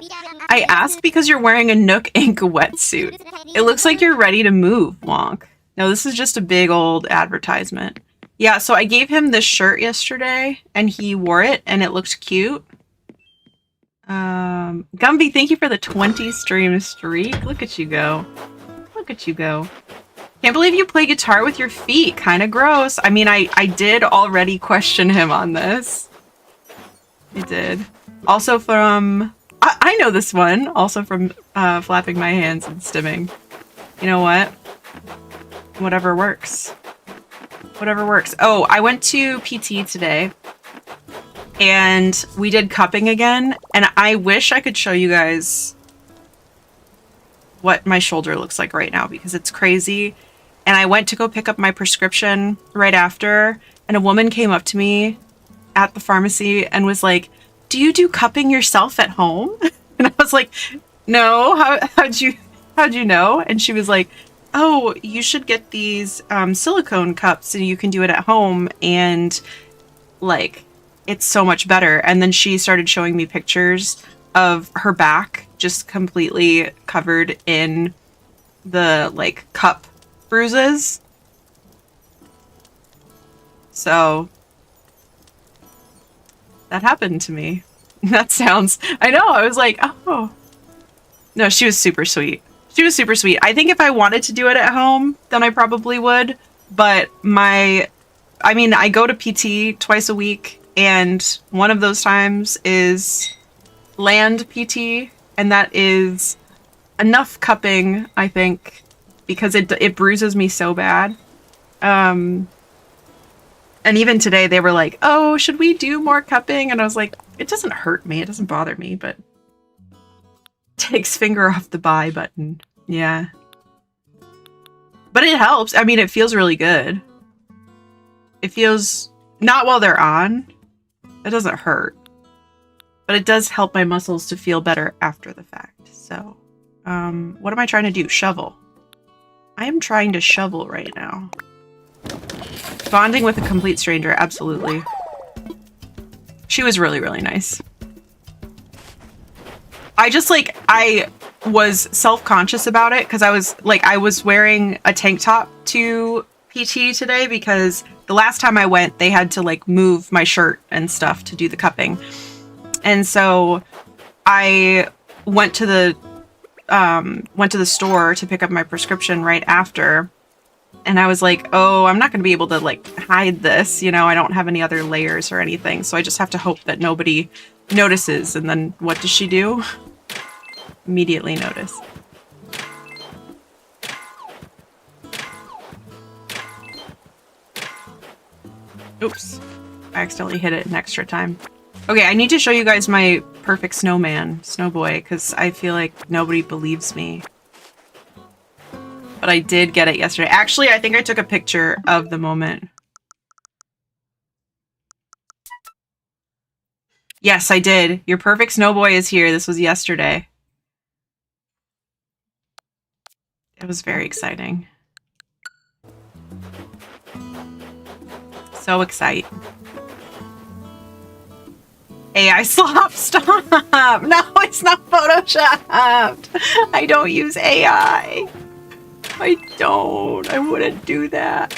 I asked because you're wearing a Nook Ink wetsuit. It looks like you're ready to move, Wonk. No, this is just a big old advertisement. Yeah, so I gave him this shirt yesterday, and he wore it, and it looked cute. Gumby, thank you for the 20 stream streak. Look at you go. Look at you go. Can't believe you play guitar with your feet. Kind of gross. I mean, I did already question him on this. I did. Also from... I know this one. Also from flapping my hands and stimming. You know what? Whatever works. Whatever works. Oh, I went to PT today. And we did cupping again. And I wish I could show you guys what my shoulder looks like right now, because it's crazy. And I went to go pick up my prescription right after, and a woman came up to me at the pharmacy and was like, do you do cupping yourself at home? And I was like, no, how'd you know? And she was like, oh, you should get these silicone cups and you can do it at home, and like, it's so much better. And then she started showing me pictures of her back just completely covered in the like cup bruises. So that happened to me. That sounds, I know, I was like, oh. No, she was super sweet. She was super sweet. I think if I wanted to do it at home, then I probably would. But I go to PT twice a week, and one of those times is land PT, and that is enough cupping, I think, because it bruises me so bad. And even today they were like, oh, should we do more cupping? And I was like, it doesn't hurt me. It doesn't bother me, but takes finger off the buy button. Yeah. But it helps. I mean, it feels really good. It feels not while they're on. It doesn't hurt. But it does help my muscles to feel better after the fact. So, what am I trying to do? Shovel. I am trying to shovel right now. Bonding with a complete stranger, absolutely. She was really, really nice. I was self-conscious about it because I was wearing a tank top to PT today because the last time I went, they had to like move my shirt and stuff to do the cupping. And so I went to the store to pick up my prescription right after. And I was like, oh, I'm not going to be able to like hide this. You know, I don't have any other layers or anything. So I just have to hope that nobody notices. And then what does she do? Immediately notice. Oops. I accidentally hit it an extra time. Okay, I need to show you guys my perfect snowboy, because I feel like nobody believes me. But I did get it yesterday. Actually, I think I took a picture of the moment. Yes, I did. Your perfect snowboy is here. This was yesterday. It was very exciting. So excited. AI slop, stop! No, it's not photoshopped! I don't use AI. I don't. I wouldn't do that.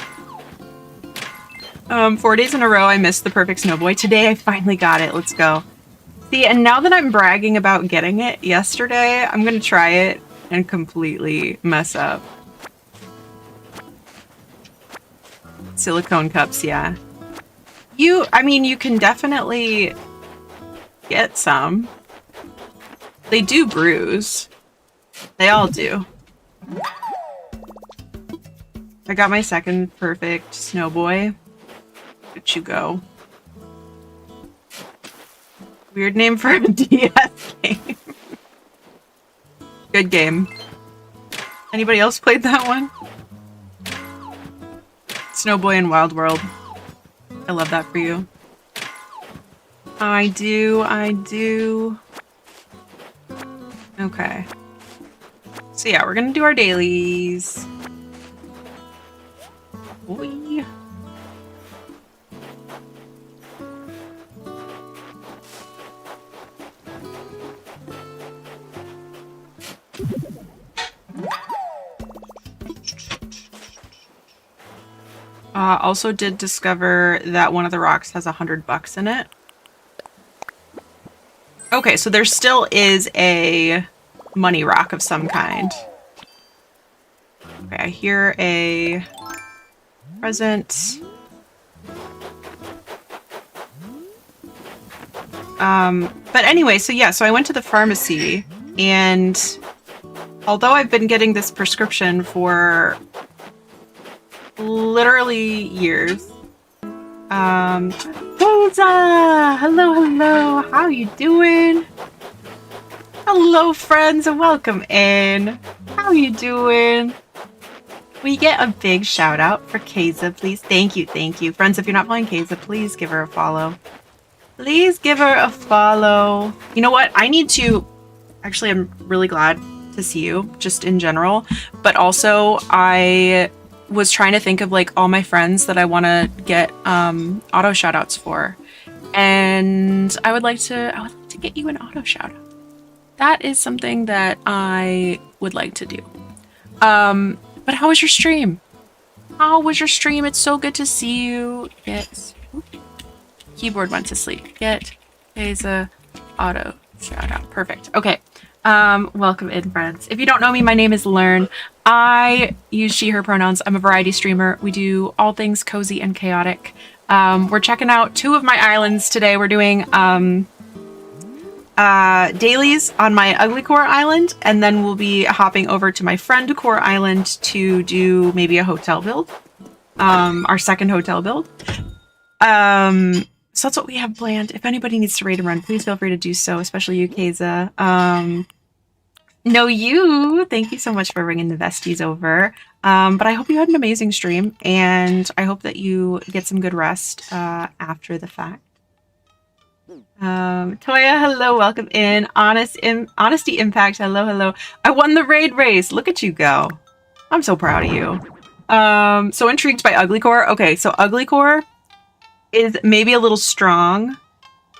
4 days in a row, I missed the perfect snowboy. Today, I finally got it. Let's go. See, and now that I'm bragging about getting it yesterday, I'm gonna try it and completely mess up. Silicone cups, yeah. I mean, you can definitely get some. They do bruise. They all do. I got my second perfect snow boy. Where'd you go? Weird name for a DS game. Good game. Anybody else played that one? Snowboy in Wild World. I love that for you. I do. Okay. So yeah, we're gonna do our dailies. Boy. Also did discover that one of the rocks has $100 in it. Okay, so there still is a money rock of some kind. Okay, I hear a present. But anyway, so yeah, so I went to the pharmacy, and although I've been getting this prescription for literally years. Rosa! Hello, how you doing? Hello, friends, and welcome in. How you doing? We get a big shout out for Keza, please. Thank you. Friends, if you're not playing Keza, please give her a follow. Please give her a follow. You know what? I need to... Actually, I'm really glad to see you, just in general. But also, I was trying to think of like all my friends that I want to get auto shoutouts for, and I would like to get you an auto shoutout. That is something that I would like to do. But how was your stream? How was your stream? It's so good to see you. Yes. Keyboard went to sleep. Get is a auto shoutout. Perfect. Okay. Welcome in, friends. If you don't know me, my name is Lurn. I use she, her pronouns. I'm a variety streamer. We do all things cozy and chaotic. We're checking out 2 of my islands today. We're doing dailies on my UGLYCORE island, and then we'll be hopping over to my friend core island to do maybe a hotel build. Our second hotel build. So that's what we have planned. If anybody needs to raid and run, please feel free to do so, especially you, Keza. Thank you so much for bringing the vesties over. But I hope you had an amazing stream, and I hope that you get some good rest after the fact. Toya, hello, welcome in. Honesty Impact, hello. I won the raid race. Look at you go. I'm so proud of you. So intrigued by UGLYCORE. Okay, so UGLYCORE is maybe a little strong,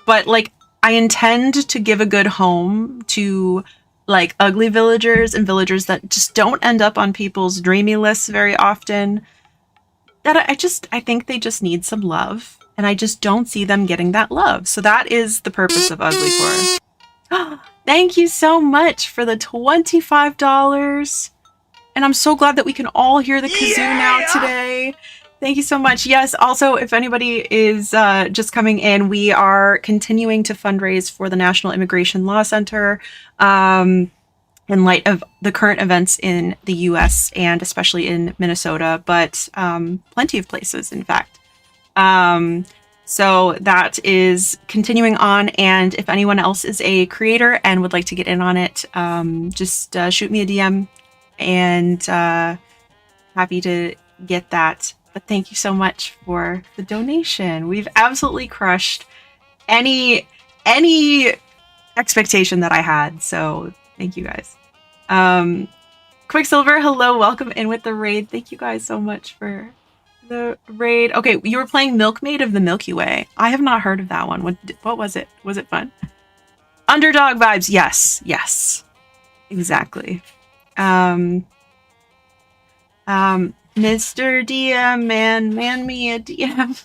but like I intend to give a good home to like ugly villagers and villagers that just don't end up on people's dreamy lists very often. That I think they just need some love, and I just don't see them getting that love. So that is the purpose of UGLYCORE. Thank you so much for the $25. And I'm so glad that we can all hear the kazoo now today. Thank you so much. Yes, also, if anybody is just coming in, we are continuing to fundraise for the National Immigration Law Center in light of the current events in the US and especially in Minnesota, but plenty of places, in fact. So that is continuing on, and if anyone else is a creator and would like to get in on it, just shoot me a DM, and happy to get that. But thank you so much for the donation. We've absolutely crushed any expectation that I had. So thank you guys. Quicksilver, hello, welcome in with the raid. Thank you guys so much for the raid. Okay, you were playing Milkmaid of the Milky Way. I have not heard of that one. What was it? Was it fun? Underdog vibes. Yes. Exactly. Mr. DM, man me a DM.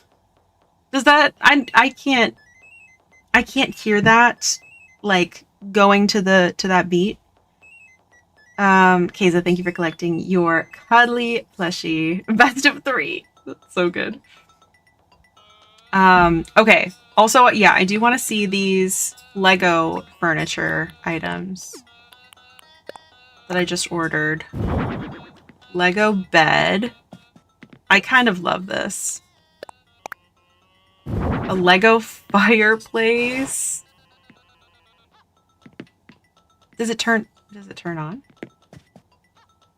Does that I can't hear that like going to that beat. Keza, thank you for collecting your cuddly plushie. Best of 3. That's so good. Okay. Also, yeah, I do want to see these Lego furniture items that I just ordered. Lego bed. I kind of love this. A Lego fireplace. Does it turn on?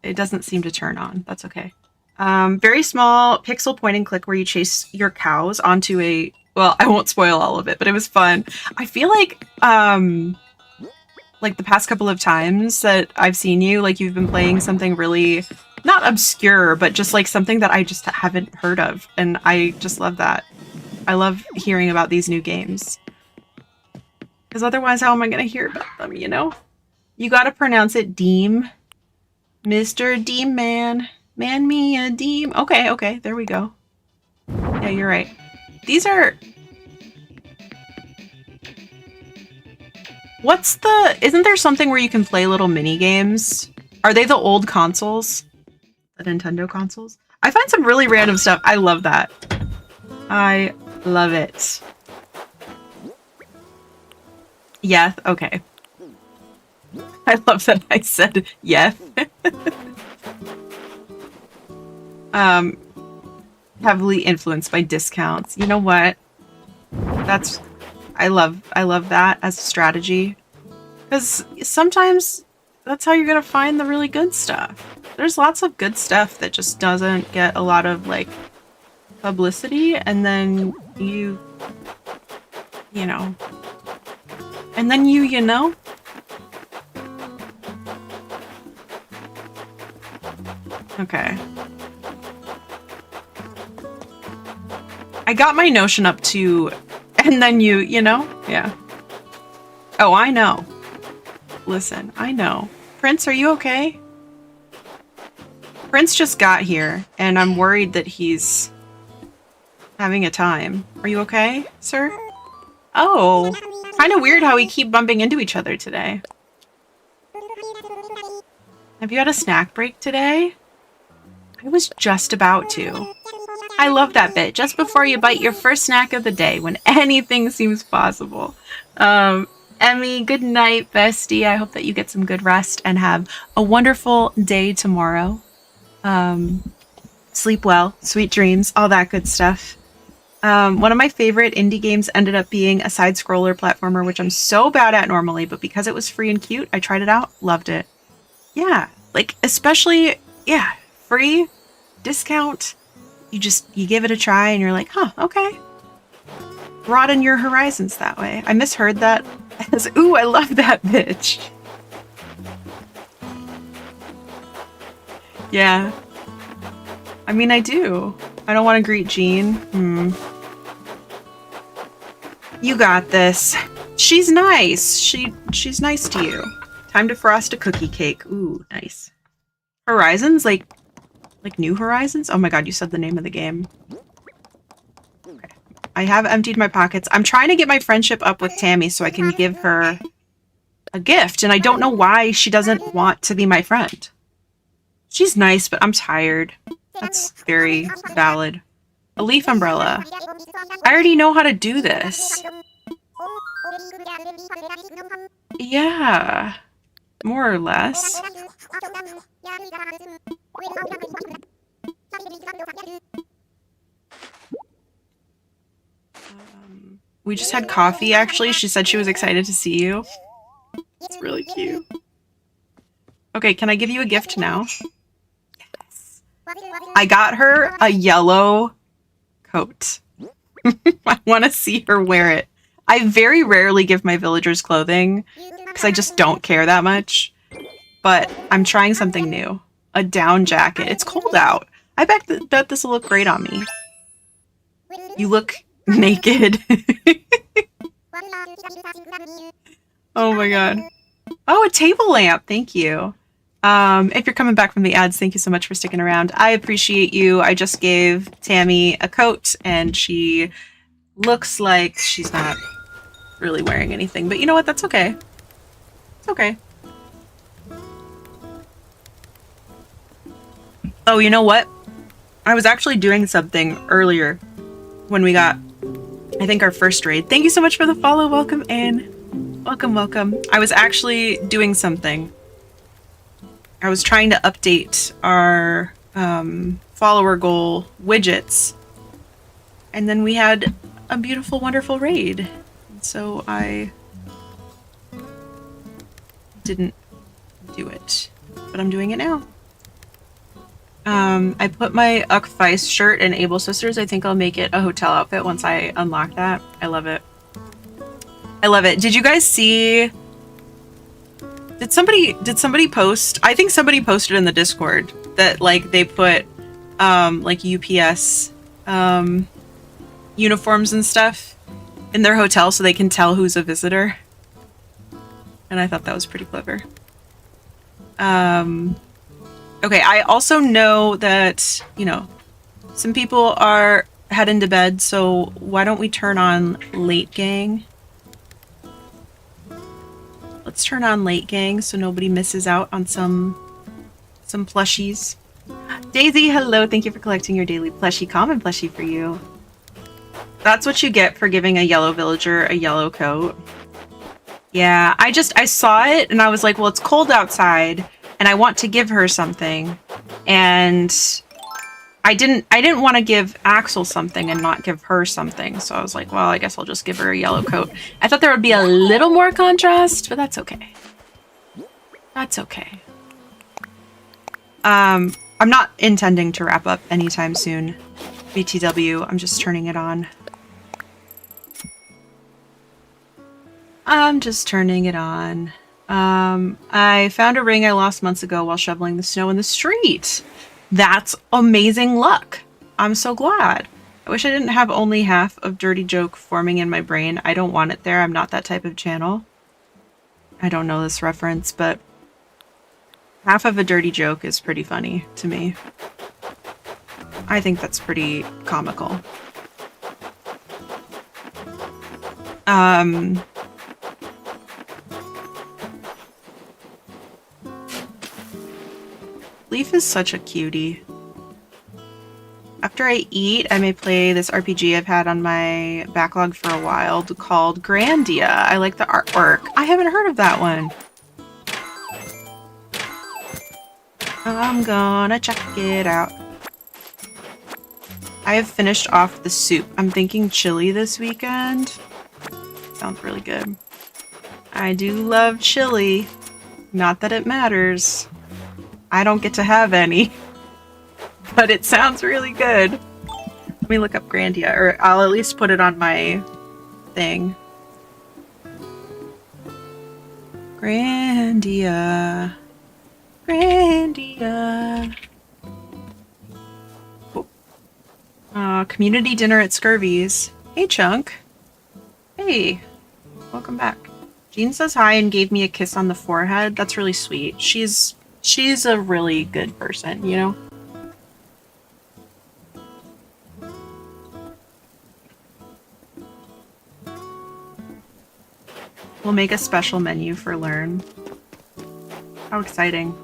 It doesn't seem to turn on. That's okay. Very small pixel point and click where you chase your cows onto a, well, I won't spoil all of it, but it was fun. I feel like the past couple of times that I've seen you, like you've been playing something really not obscure, but just like something that I just haven't heard of. And I just love that. I love hearing about these new games. Because otherwise, how am I going to hear about them, you know? You got to pronounce it Deem. Mr. Deem Man. Man me a Deem. Okay, okay, there we go. Yeah, you're right. These are... What's the... Isn't there something where you can play little mini games? Are they the old consoles? The Nintendo consoles? I find some really random stuff. I love that. I love it. Yeah, okay. I love that I said yeah. Heavily influenced by discounts. You know what? I love that as a strategy. Because sometimes that's how you're gonna find the really good stuff. There's lots of good stuff that just doesn't get a lot of like publicity, and then you know. And then you know. Okay. I got my Notion up to, and then you know? Yeah. Oh, I know. Listen, I know. Prince, are you okay? Prince just got here, and I'm worried that he's having a time. Are you okay, sir? Oh, kind of weird how we keep bumping into each other today. Have you had a snack break today? I was just about to. I love that bit. Just before you bite your first snack of the day, when anything seems possible. Emmy, good night, bestie. I hope that you get some good rest and have a wonderful day tomorrow. Sleep well, sweet dreams, all that good stuff. One of my favorite indie games ended up being a side-scroller platformer, which I'm so bad at normally, but because it was free and cute, I tried it out, loved it. Yeah, like, especially, yeah, free, discount, you give it a try and you're like, huh, okay. Broaden your horizons that way. I misheard that as, ooh, I love that bitch. Yeah. I mean, I do. I don't want to greet Jean. You got this. She's nice. She's nice to you. Time to frost a cookie cake. Ooh, nice. Horizons? Like New Horizons? Oh my god, you said the name of the game. Okay. I have emptied my pockets. I'm trying to get my friendship up with Tammy so I can give her a gift, and I don't know why she doesn't want to be my friend. She's nice, but I'm tired. That's very valid. A leaf umbrella. I already know how to do this. Yeah. More or less. We just had coffee, actually. She said she was excited to see you. It's really cute. Okay, can I give you a gift now? Yes. I got her a yellow coat. I want to see her wear it. I very rarely give my villagers clothing because I just don't care that much. But I'm trying something new. A down jacket. It's cold out. I bet this will look great on me. You look naked. Oh my god. Oh, a table lamp. Thank you. If you're coming back from the ads, thank you so much for sticking around. I appreciate you. I just gave Tammy a coat and she looks like she's not really wearing anything. But you know what? That's okay. It's okay. Oh, you know what? I was actually doing something earlier when we got I think our first raid. Thank you so much for the follow. Welcome in. Welcome, welcome. I was actually doing something. I was trying to update our follower goal widgets. And then we had a beautiful, wonderful raid. So I didn't do it, but I'm doing it now. I put my Uck Feist shirt in Able Sisters. I think I'll make it a hotel outfit once I unlock that. I love it. I love it. Did you guys see? Did somebody post? I think somebody posted in the Discord that like they put like UPS uniforms and stuff in their hotel so they can tell who's a visitor. And I thought that was pretty clever. Okay, I also know that, you know, some people are heading to bed, so why don't we turn on Late Gang? Let's turn on Late Gang so nobody misses out on some plushies. Daisy, hello, thank you for collecting your daily plushie. Common plushie for you. That's what you get for giving a yellow villager a yellow coat. Yeah, I saw it and I was like, well, it's cold outside and I want to give her something. And I didn't want to give Axel something and not give her something. So I was like, well, I guess I'll just give her a yellow coat. I thought there would be a little more contrast, but that's okay. That's okay. I'm not intending to wrap up anytime soon. BTW, I'm just turning it on. I'm just turning it on. I found a ring I lost months ago while shoveling the snow in the street. That's amazing luck. I'm so glad. I wish I didn't have only half of Dirty Joke forming in my brain. I don't want it there. I'm not that type of channel. I don't know this reference, but half of a dirty joke is pretty funny to me. I think that's pretty comical. Leaf is such a cutie. After I eat, I may play this RPG I've had on my backlog for a while called Grandia. I like the artwork. I haven't heard of that one. I'm gonna check it out. I have finished off the soup. I'm thinking chili this weekend. Sounds really good. I do love chili. Not that it matters. I don't get to have any. But it sounds really good. Let me look up Grandia, or I'll at least put it on my thing. Grandia. Grandia. Oh. Community dinner at Scurvy's. Hey, Chunk. Hey. Welcome back. Jean says hi and gave me a kiss on the forehead. That's really sweet. She's a really good person, you know? We'll make a special menu for Lurn. How exciting.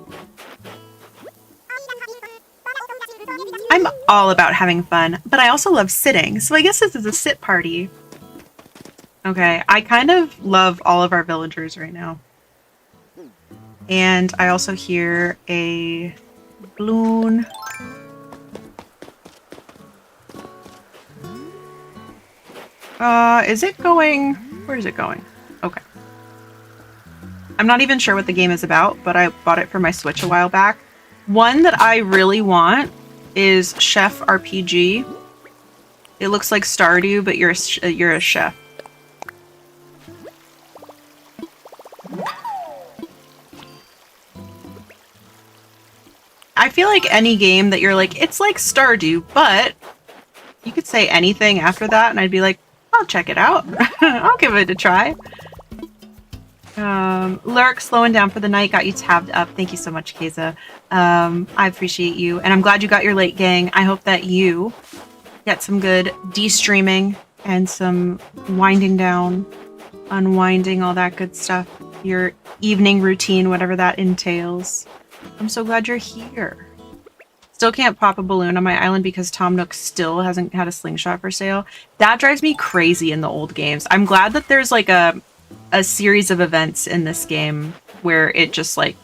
I'm all about having fun, but I also love sitting, so I guess this is a sit party. Okay, I kind of love all of our villagers right now. And I also hear a balloon. Is it going? Where is it going? Okay. I'm not even sure what the game is about, but I bought it for my Switch a while back. One that I really want is Chef RPG. It looks like Stardew, but you're a chef. I feel like any game that you're like, it's like Stardew, but you could say anything after that and I'd be like, I'll check it out. I'll give it a try. Lurk, slowing down for the night, got you tabbed up. Thank you so much, Keza. I appreciate you. And I'm glad you got your late gang. I hope that you get some good de-streaming and some winding down, unwinding, all that good stuff. Your evening routine, whatever that entails. I'm so glad you're here. still can't pop a balloon on my island because Tom Nook still hasn't had a slingshot for sale. That drives me crazy in the old games. I'm glad that there's like a series of events in this game where it just like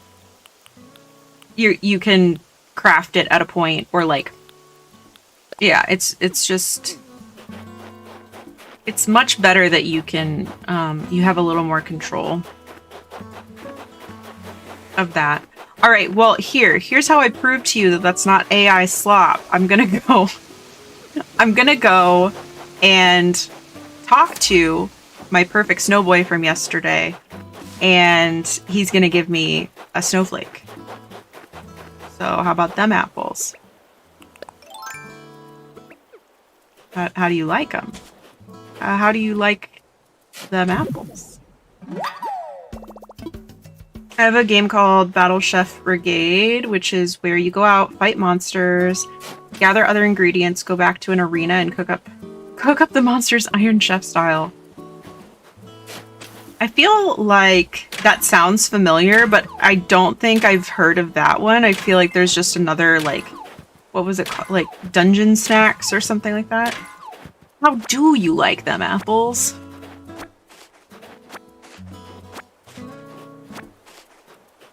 you can craft it at a point, or like, yeah, it's just, it's much better that you can you have a little more control of that. All right, well, here's how I prove to you that that's not AI slop. I'm gonna go and talk to my perfect snow boy from yesterday, and he's gonna give me a snowflake. So how about them apples? How do you like them? How do you like them apples? I have a game called Battle Chef Brigade, which is where you go out, fight monsters, gather other ingredients, go back to an arena, and cook up the monsters Iron Chef style. I feel like that sounds familiar, but I don't think I've heard of that one. I feel like there's just another, like, what was it called? Like Dungeon Snacks or something like that. How do you like them apples?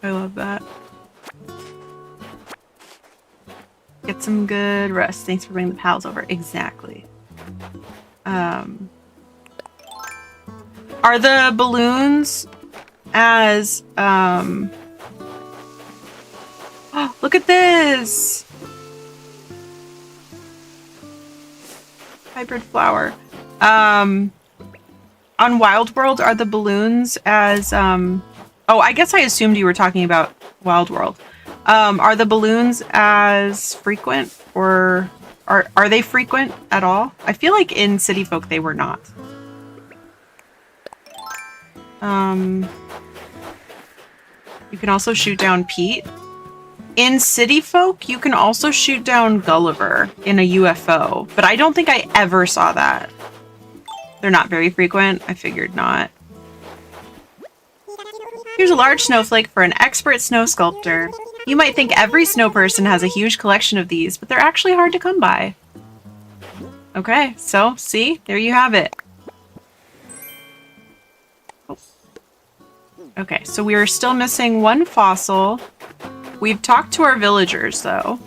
I love that. Get some good rest. Thanks for bringing the pals over. Exactly. Are the balloons as oh, look at this! Hybrid flower. On Wild World, are the balloons as oh, I guess I assumed you were talking about Wild World. Are the balloons as frequent, or are they frequent at all? I feel like in City Folk they were not. You can also shoot down Pete. In City Folk, you can also shoot down Gulliver in a UFO, but I don't think I ever saw that. They're not very frequent. I figured not. Here's a large snowflake for an expert snow sculptor. You might think every snow person has a huge collection of these, but they're actually hard to come by. Okay, so, see? There you have it. Okay, so we are still missing one fossil. We've talked to our villagers, though.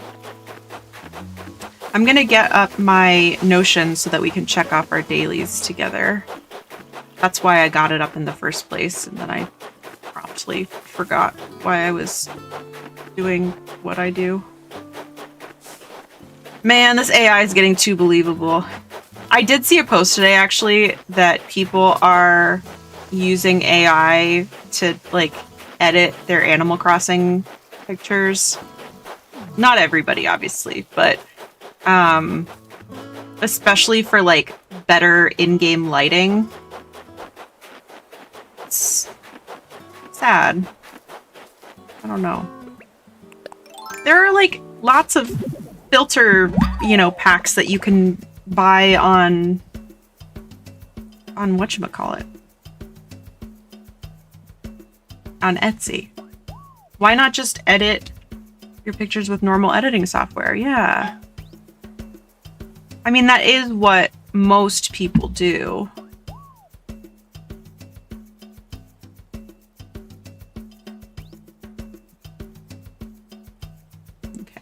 I'm gonna get up my Notion so that we can check off our dailies together. That's why I got it up in the first place, and then I promptly forgot why I was doing what I do. Man, this AI is getting too believable. I did see a post today, actually, that people are using AI to, like, edit their Animal Crossing pictures. Not everybody, obviously, but especially for, like, better in-game lighting. It's sad. I don't know. There are, like, lots of filter, you know, packs that you can buy on whatchamacallit? On Etsy. Why not just edit your pictures with normal editing software? Yeah. I mean, that is what most people do. Okay.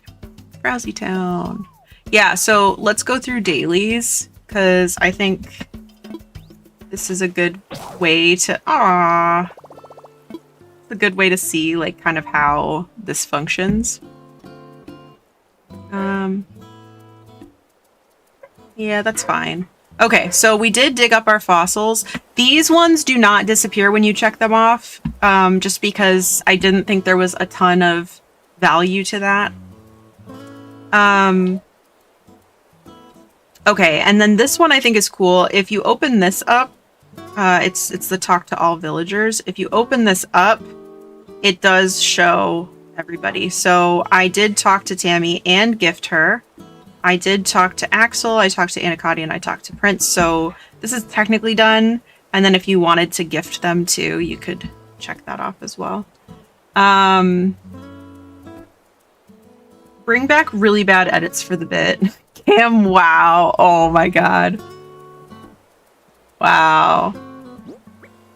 Frowsy Town. Yeah, so let's go through dailies, because I think this is a good way to... a good way to see, like, kind of how this functions. Yeah, that's fine. Okay, so we did dig up our fossils. These ones do not disappear when you check them off, just because I didn't think there was a ton of value to that. Okay, and then this one I think is cool. If you open this up, it's the talk to all villagers. If you open this up, it does show everybody. So I did talk to Tammy and gift her. I did talk to Axel, I talked to Anacotti, and I talked to Prince. So this is technically done. And then if you wanted to gift them too, you could check that off as well. Bring back really bad edits for the bit. Cam, wow. Oh my god. Wow.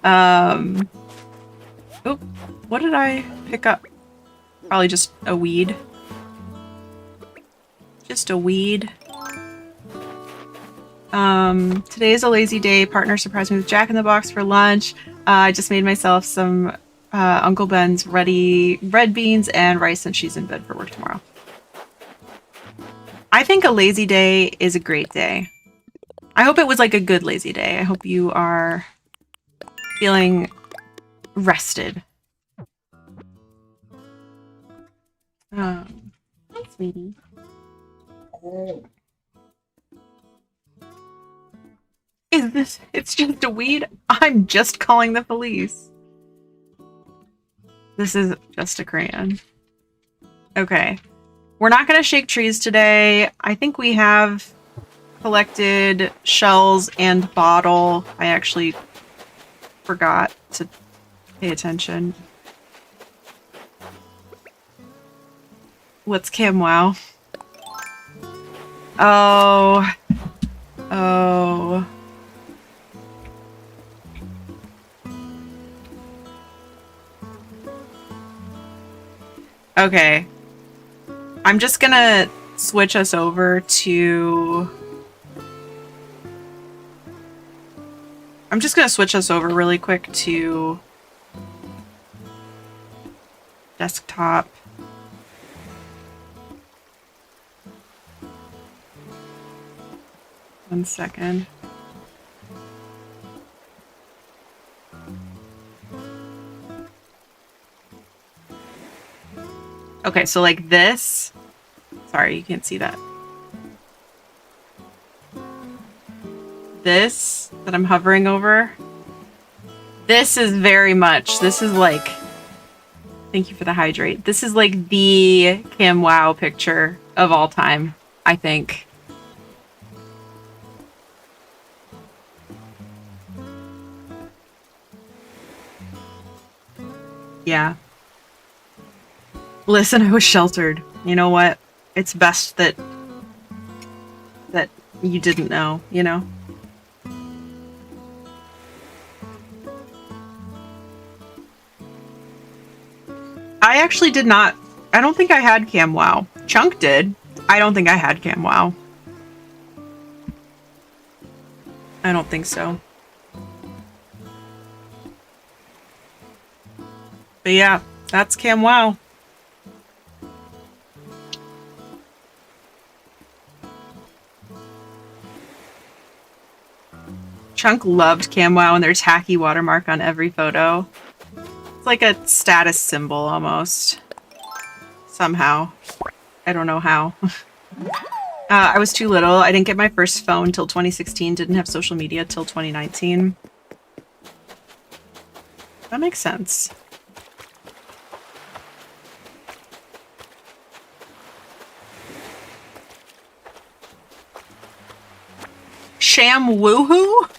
Oh, what did I pick up? Probably just a weed. Just a weed. Today is a lazy day. Partner surprised me with Jack in the Box for lunch. I just made myself some Uncle Ben's red beans and rice since she's in bed for work tomorrow. I think a lazy day is a great day. I hope it was like a good lazy day. I hope you are feeling rested. Hi, sweetie. Is this? It's just a weed? I'm just calling the police. This is just a crayon. Okay. We're not going to shake trees today. I think we have collected shells and bottle. I actually forgot to pay attention. What's Cam Wow? Oh. Oh. Okay. I'm just gonna switch us over to... I'm just gonna switch us over really quick to... desktop. One second. Okay, so like this. Sorry, you can't see that. This that I'm hovering over. This is very much, this is like, thank you for the hydrate. This is like the Cam Wow picture of all time, I think. Yeah. Listen, I was sheltered. You know what? It's best that you didn't know, you know? I actually did not... I don't think I had Cam Wow. Chunk did. I don't think I had Cam Wow. I don't think so. But yeah, that's Cam Wow. Chunk loved Cam Wow and their tacky watermark on every photo. It's like a status symbol almost. Somehow. I don't know how. I was too little. I didn't get my first phone till 2016. Didn't have social media till 2019. That makes sense. Sham woohoo?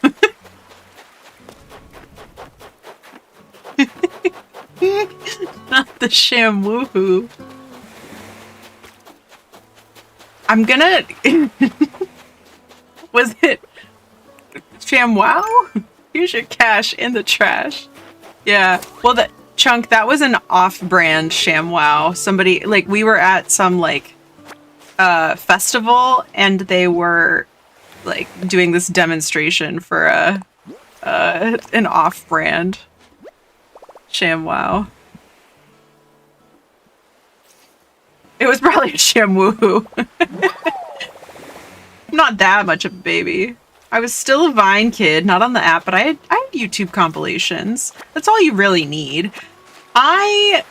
Not the sham woohoo. I'm gonna... Was it Sham Wow? Here's your cash in the trash. Yeah. Well, that Chunk, that was an off-brand Sham Wow. Somebody, like, we were at some, like, festival, and they were, like, doing this demonstration for an off-brand Sham Wow. It was probably a Sham Woohoo. Not that much of a baby. I was still a Vine kid, not on the app, but I had YouTube compilations. That's all you really need. I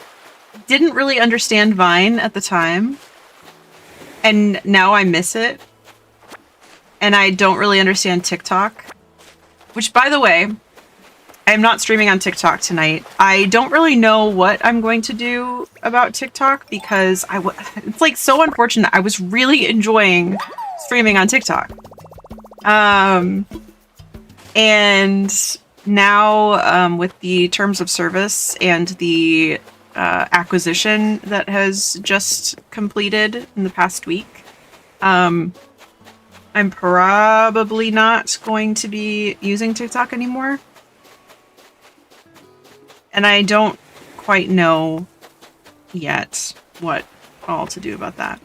didn't really understand Vine at the time, and now I miss it. And I don't really understand TikTok, which, by the way, I am not streaming on TikTok tonight. I don't really know what I'm going to do about TikTok because it's like so unfortunate. I was really enjoying streaming on TikTok. And now with the terms of service and the acquisition that has just completed in the past week. I'm probably not going to be using TikTok anymore. And I don't quite know yet what all to do about that.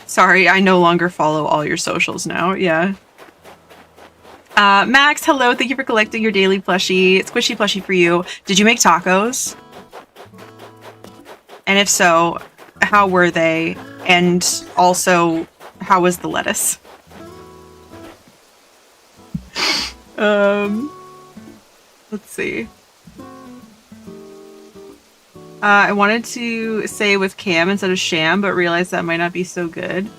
Sorry, I no longer follow all your socials now. Yeah. Max, hello. Thank you for collecting your daily plushie. Squishy plushie for you. Did you make tacos? And if so, how were they? And also, how was the lettuce? Let's see. I wanted to say with Cam instead of Sham, but realized that might not be so good.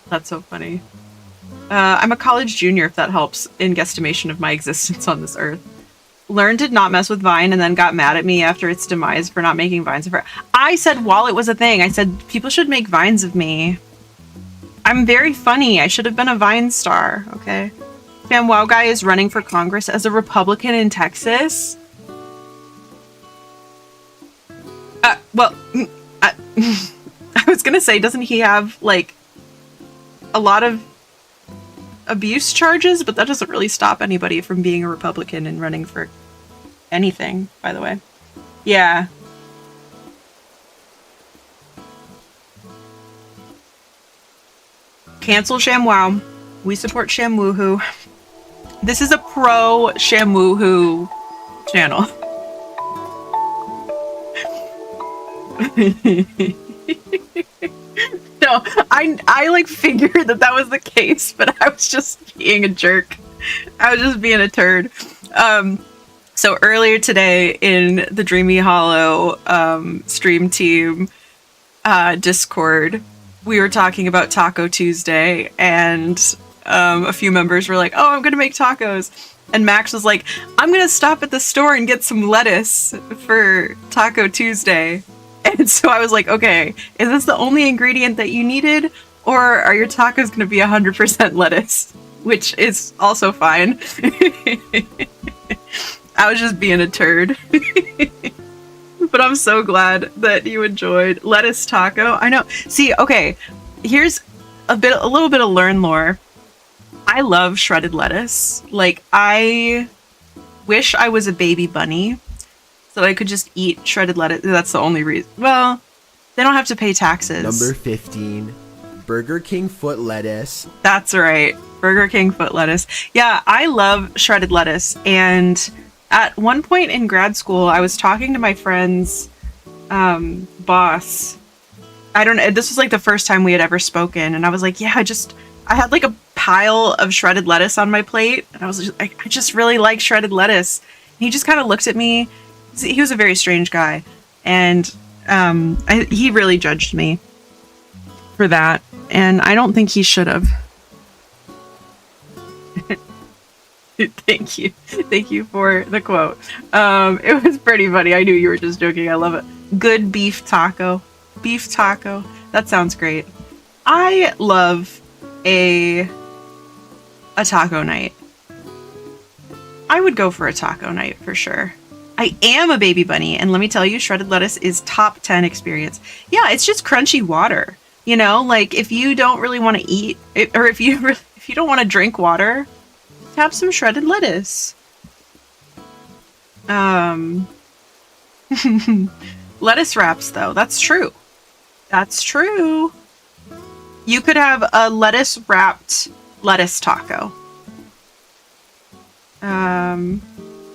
That's so funny. I'm a college junior, if that helps, in guesstimation of my existence on this earth. Lurn did not mess with Vine and then got mad at me after its demise for not making Vines of her. I said while it was a thing, I said people should make Vines of me. I'm very funny. I should have been a Vine star, okay? Fam Wow Guy is running for Congress as a Republican in Texas. Well, I was gonna say, doesn't he have, like, a lot of abuse charges? But that doesn't really stop anybody from being a Republican and running for anything, by the way. Yeah. Cancel ShamWow. We support ShamWoohoo. This is a pro ShamWoohoo channel. No, I like figured that was the case, but I was just being a jerk. I was just being a turd. So earlier today in the Dreamy Hollow stream team Discord, we were talking about Taco Tuesday, and a few members were like, "Oh, I'm gonna make tacos," and Max was like, "I'm gonna stop at the store and get some lettuce for Taco Tuesday." And so I was like, "Okay, is this the only ingredient that you needed, or are your tacos gonna be 100% lettuce?" Which is also fine. I was just being a turd. But I'm so glad that you enjoyed lettuce taco. I know. See, okay, here's a little bit of Lurn lore. I love shredded lettuce. Like, I wish I was a baby bunny so that I could just eat shredded lettuce. That's the only reason. Well, they don't have to pay taxes. Number 15, Burger King foot lettuce. That's right. Burger King foot lettuce. Yeah, I love shredded lettuce. And at one point in grad school, I was talking to my friend's boss. I don't know. This was like the first time we had ever spoken. And I was like, yeah, I had like a pile of shredded lettuce on my plate. And I was just, I just really like shredded lettuce. And he just kind of looked at me. He was a very strange guy. And he really judged me for that. And I don't think he should have. Thank you. Thank you for the quote. It was pretty funny. I knew you were just joking. I love it. Good beef taco. Beef taco. That sounds great. I love a taco night. I would go for a taco night for sure. I am a baby bunny, and let me tell you, shredded lettuce is top 10 experience. Yeah, it's just crunchy water. You know, like if you don't really want to eat, or if you don't want to drink water, have some shredded lettuce. Lettuce wraps, though. That's true. That's true. You could have a lettuce wrapped lettuce taco.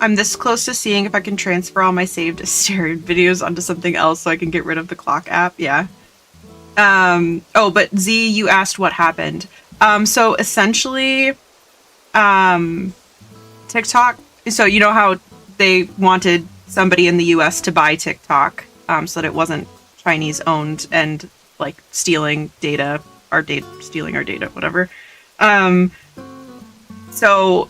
I'm this close to seeing if I can transfer all my saved Asterion videos onto something else so I can get rid of the clock app. Yeah. Oh, but Z, you asked what happened. So essentially, TikTok. So you know how they wanted somebody in the US to buy TikTok, so that it wasn't Chinese owned and like stealing our data, whatever. So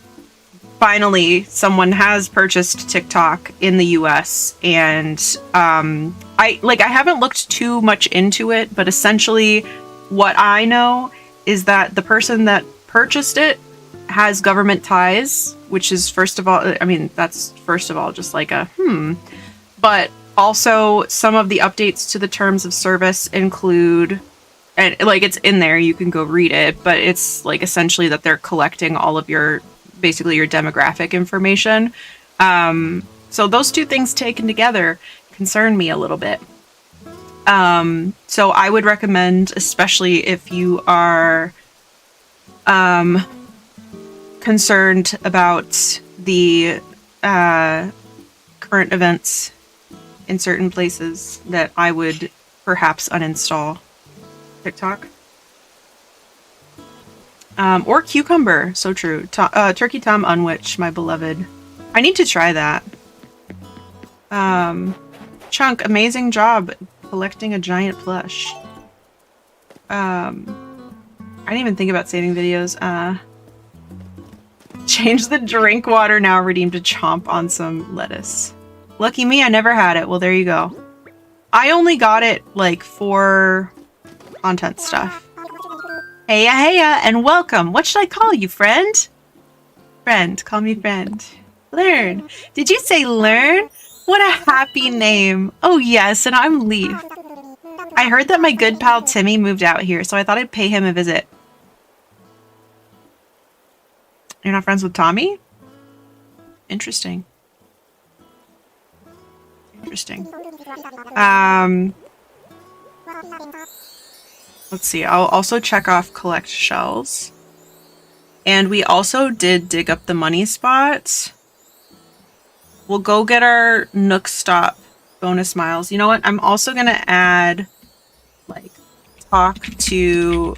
finally, someone has purchased TikTok in the US, and I haven't looked too much into it, but essentially what I know is that the person that purchased it has government ties, which is first of all, I mean, that's first of all just like a but also some of the updates to the terms of service include, and like it's in there, you can go read it, but it's like essentially that they're collecting all of your, basically your demographic information. So those two things taken together concern me a little bit. So I would recommend, especially if you are concerned about the current events in certain places, that I would perhaps uninstall TikTok. Or Cucumber, so true. Turkey Tom Unwitch, my beloved. I need to try that. Chunk, amazing job collecting a giant plush. I didn't even think about saving videos. Change the drink water now, redeemed to chomp on some lettuce. Lucky me, I never had it. Well, there you go. I only got it, like, for content stuff. Heya, heya, and welcome. What should I call you, friend? Friend. Call me friend. Lurn. Did you say Lurn? What a happy name. Oh, yes, and I'm Leaf. I heard that my good pal Timmy moved out here, so I thought I'd pay him a visit. You're not friends with Tommy? Interesting. Interesting. Let's see. I'll also check off collect shells. And we also did dig up the money spot. We'll go get our Nook Stop bonus miles. You know what? I'm also going to add, like, talk to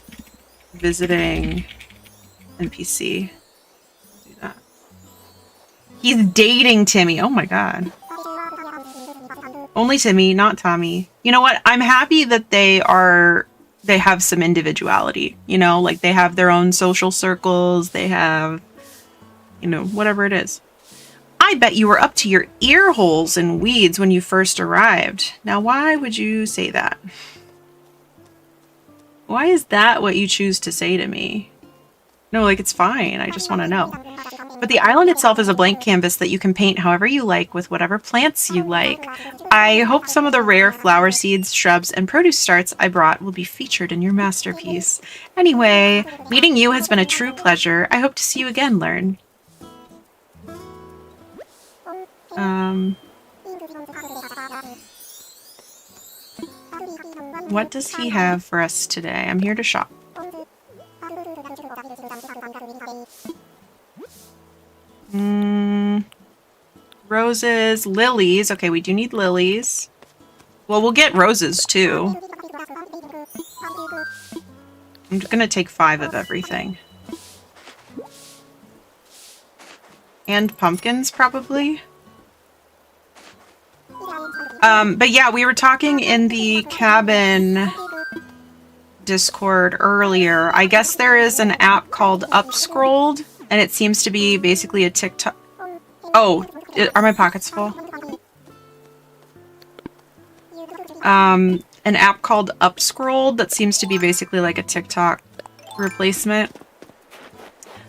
visiting NPC. Do that. He's dating Timmy. Oh my god. Only Timmy, not Tommy. You know what? I'm happy that they have some individuality, you know, like they have their own social circles. They have, you know, whatever it is. I bet you were up to your ear holes in weeds when you first arrived. Now, why would you say that? Why is that what you choose to say to me? No, like, it's fine. I just want to know. But the island itself is a blank canvas that you can paint however you like with whatever plants you like. I hope some of the rare flower seeds, shrubs, and produce starts I brought will be featured in your masterpiece. Anyway, meeting you has been a true pleasure. I hope to see you again, Lurn. What does he have for us today? I'm here to shop. Roses, lilies. Okay, we do need lilies. Well, we'll get roses too. I'm just gonna take 5 of everything. And pumpkins, probably. But yeah, we were talking in the cabin Discord earlier. I guess there is an app called Upscrolled, and it seems to be basically a TikTok. Oh, are my pockets full? An app called Upscrolled that seems to be basically like a TikTok replacement.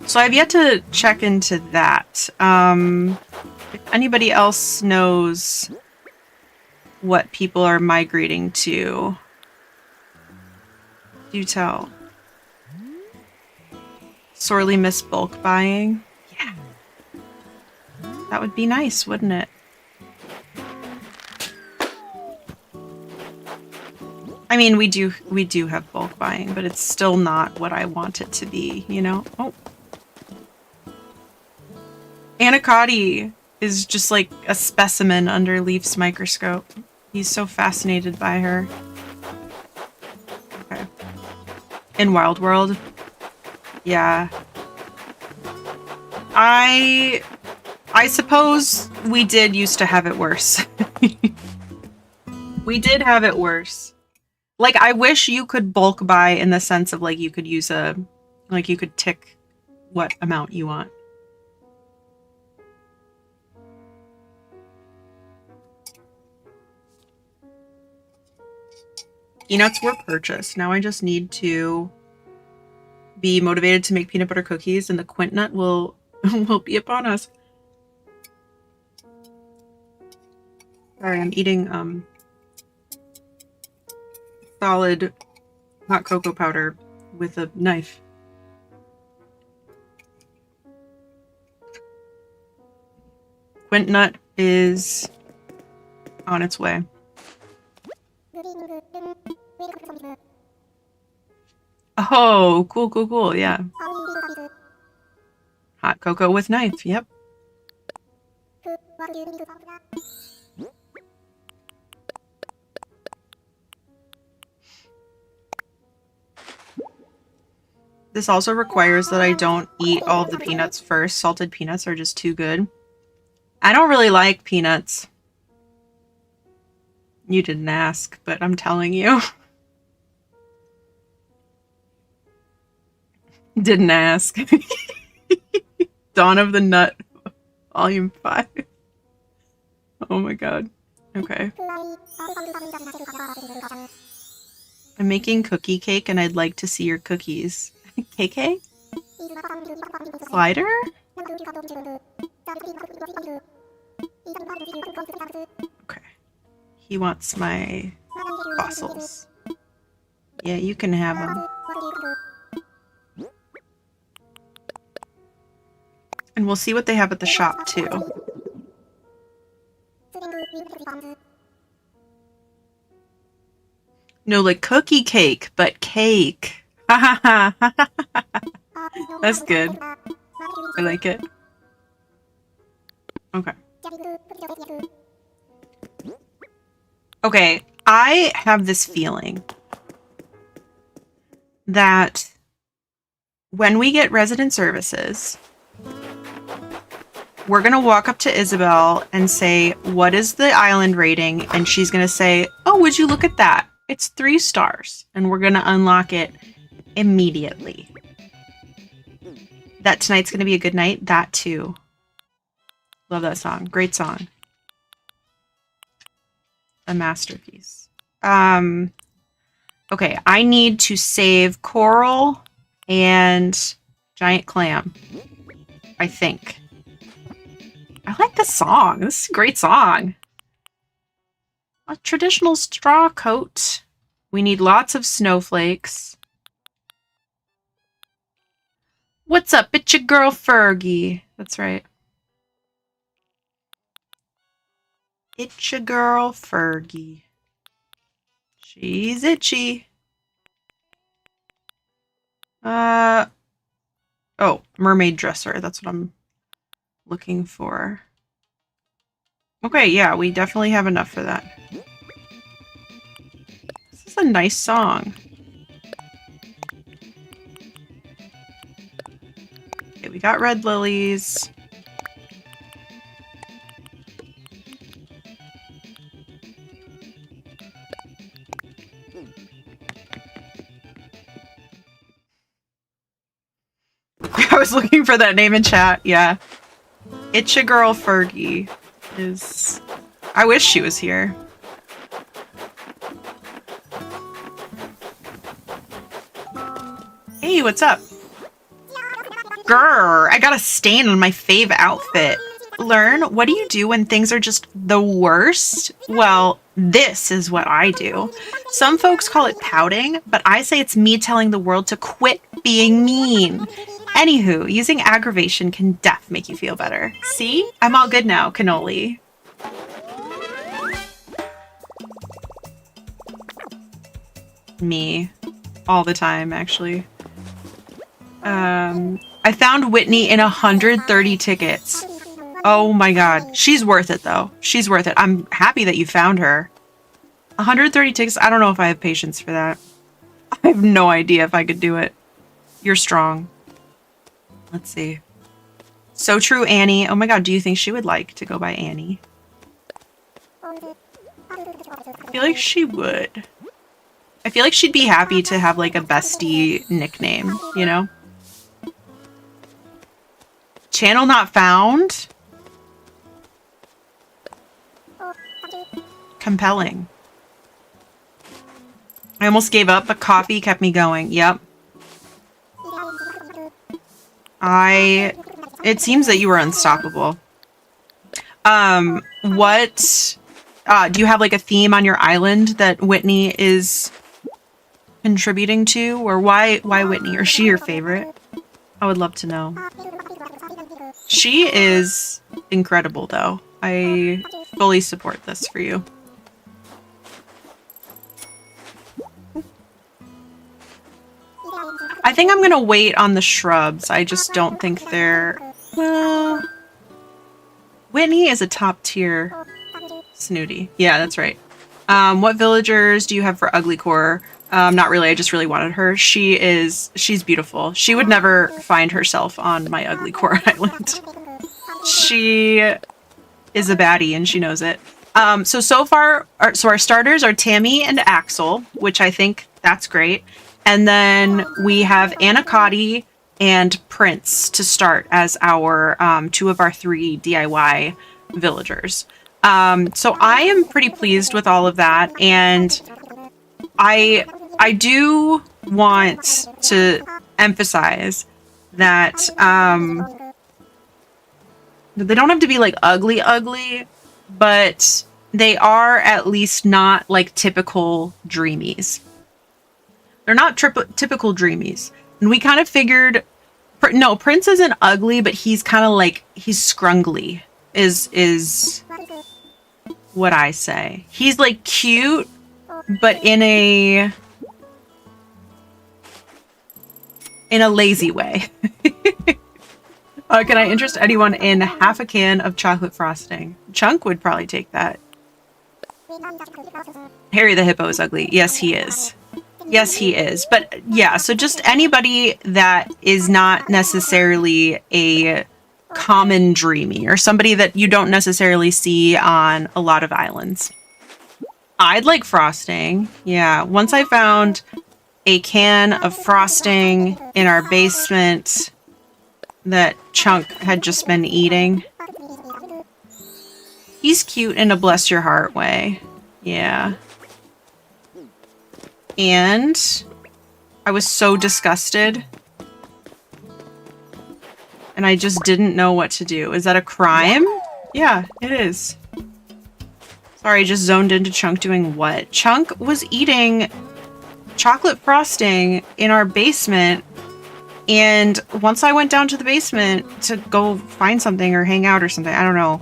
So I've yet to check into that. If anybody else knows what people are migrating to, do tell. Sorely miss bulk buying. Yeah. That would be nice, wouldn't it? I mean, we do have bulk buying, but it's still not what I want it to be, you know? Oh. Anacotti is just like a specimen under Leaf's microscope. He's so fascinated by her. Okay. In Wild World. Yeah. I suppose we did used to have it worse. We did have it worse. Like, I wish you could bulk buy in the sense of, like, you could use like, you could tick what amount you want. Peanuts were purchased. Now I just need to be motivated to make peanut butter cookies, and the quint nut will will be upon us. Sorry, I'm eating solid hot cocoa powder with a knife. Quint nut is on its way. Oh, cool, cool, cool, yeah. Hot cocoa with knife, yep. This also requires that I don't eat all of the peanuts first. Salted peanuts are just too good. I don't really like peanuts. You didn't ask, but I'm telling you. Didn't ask. Dawn of the Nut, Volume 5. Oh my god. Okay. I'm making cookie cake and I'd like to see your cookies. KK? Slider? Okay. He wants my fossils. Yeah, you can have them. And we'll see what they have at the shop, too. No, like cookie cake, but cake. Ha ha ha. That's good. I like it. Okay. Okay, I have this feeling that when we get resident services, we're going to walk up to Isabel and say, what is the island rating? And she's going to say, oh, would you look at that? It's 3 stars. And we're going to unlock it immediately. That tonight's going to be a good night. That too. Love that song. Great song. A masterpiece. Okay, I need to save Coral and Giant Clam. I think. I like this song. This is a great song. A traditional straw coat. We need lots of snowflakes. What's up? It's your girl Fergie. That's right. It's your girl Fergie. She's itchy. Oh, mermaid dresser. That's what I'm looking for. Okay, yeah, we definitely have enough for that. This is a nice song. Okay, we got red lilies. I was looking for that name in chat, yeah. It's your girl Fergie is... I wish she was here. Hey, what's up? Grr, I got a stain on my fave outfit. Lurn, what do you do when things are just the worst? Well, this is what I do. Some folks call it pouting, but I say it's me telling the world to quit being mean. Anywho, using aggravation can def make you feel better. See? I'm all good now, cannoli. Me. All the time, actually. I found Whitney in 130 tickets. Oh my god. She's worth it, though. She's worth it. I'm happy that you found her. 130 tickets? I don't know if I have patience for that. I have no idea if I could do it. You're strong. Let's see. So true, Annie. Oh my god, do you think she would like to go by Annie? I feel like she would. I feel like she'd be happy to have like a bestie nickname, you know? Channel not found? Compelling. I almost gave up, but coffee kept me going. Yep. It seems that you are unstoppable. What, do you have like a theme on your island that Whitney is contributing to? Or why Whitney? Or is she your favorite? I would love to know. She is incredible though. I fully support this for you. I think I'm gonna wait on the shrubs. I just don't think they're... Well... Whitney is a top tier snooty. Yeah, that's right. What villagers do you have for UGLYCORE? Not really, I just really wanted her. She's beautiful. She would never find herself on my UGLYCORE island. She is a baddie and she knows it. So far, our starters are Tammy and Axel, which I think that's great. And then we have Anacotti and Prince to start as our 2 of our 3 DIY villagers. So I am pretty pleased with all of that, and I do want to emphasize that they don't have to be like ugly, but they are at least not like typical dreamies. They're not typical dreamies. And we kind of figured, no, Prince isn't ugly, but he's kind of like, he's scrungly is what I say. He's like cute, but in a lazy way. Can I interest anyone in half a can of chocolate frosting? Chunk would probably take that. Harry the Hippo is ugly. Yes, he is. Yes, he is. But yeah, so just anybody that is not necessarily a common dreamy or somebody that you don't necessarily see on a lot of islands. I'd like frosting. Yeah, once I found a can of frosting in our basement that Chunk had just been eating. He's cute in a bless your heart way. Yeah. And I was so disgusted. And I just didn't know what to do. Is that a crime? Yeah, it is. Sorry, I just zoned into Chunk doing what? Chunk was eating chocolate frosting in our basement. And once I went down to the basement to go find something or hang out or something, I don't know.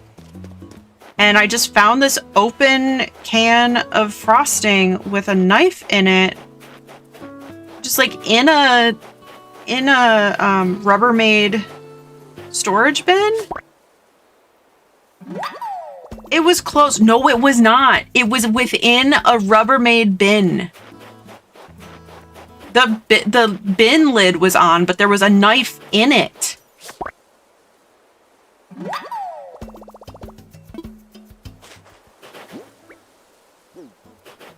And I just found this open can of frosting with a knife in it. Just like in a Rubbermaid storage bin. It was closed. No, it was not. It was within a Rubbermaid bin. The bin lid was on, but there was a knife in it.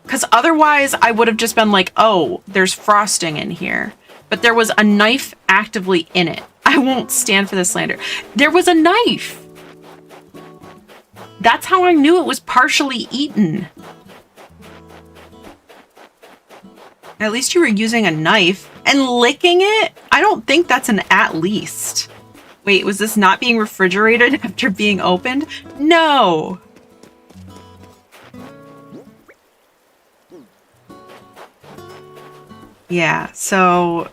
Because otherwise, I would have just been like, oh, there's frosting in here. But there was a knife actively in it. I won't stand for the slander. There was a knife. That's how I knew it was partially eaten. At least you were using a knife and licking it? I don't think that's an at least. Wait, was this not being refrigerated after being opened? No. Yeah, so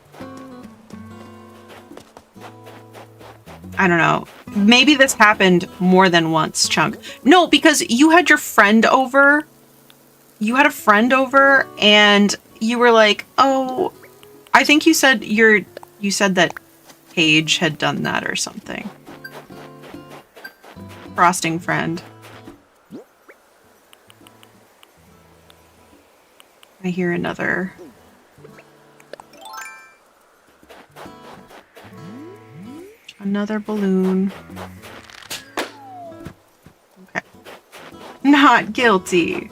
I don't know. Maybe this happened more than once, Chunk. No, because you had your friend over. You had a friend over and you were like, oh, I think you said you said that Paige had done that or something. Frosting friend. I hear another. Another balloon. Okay. Not guilty.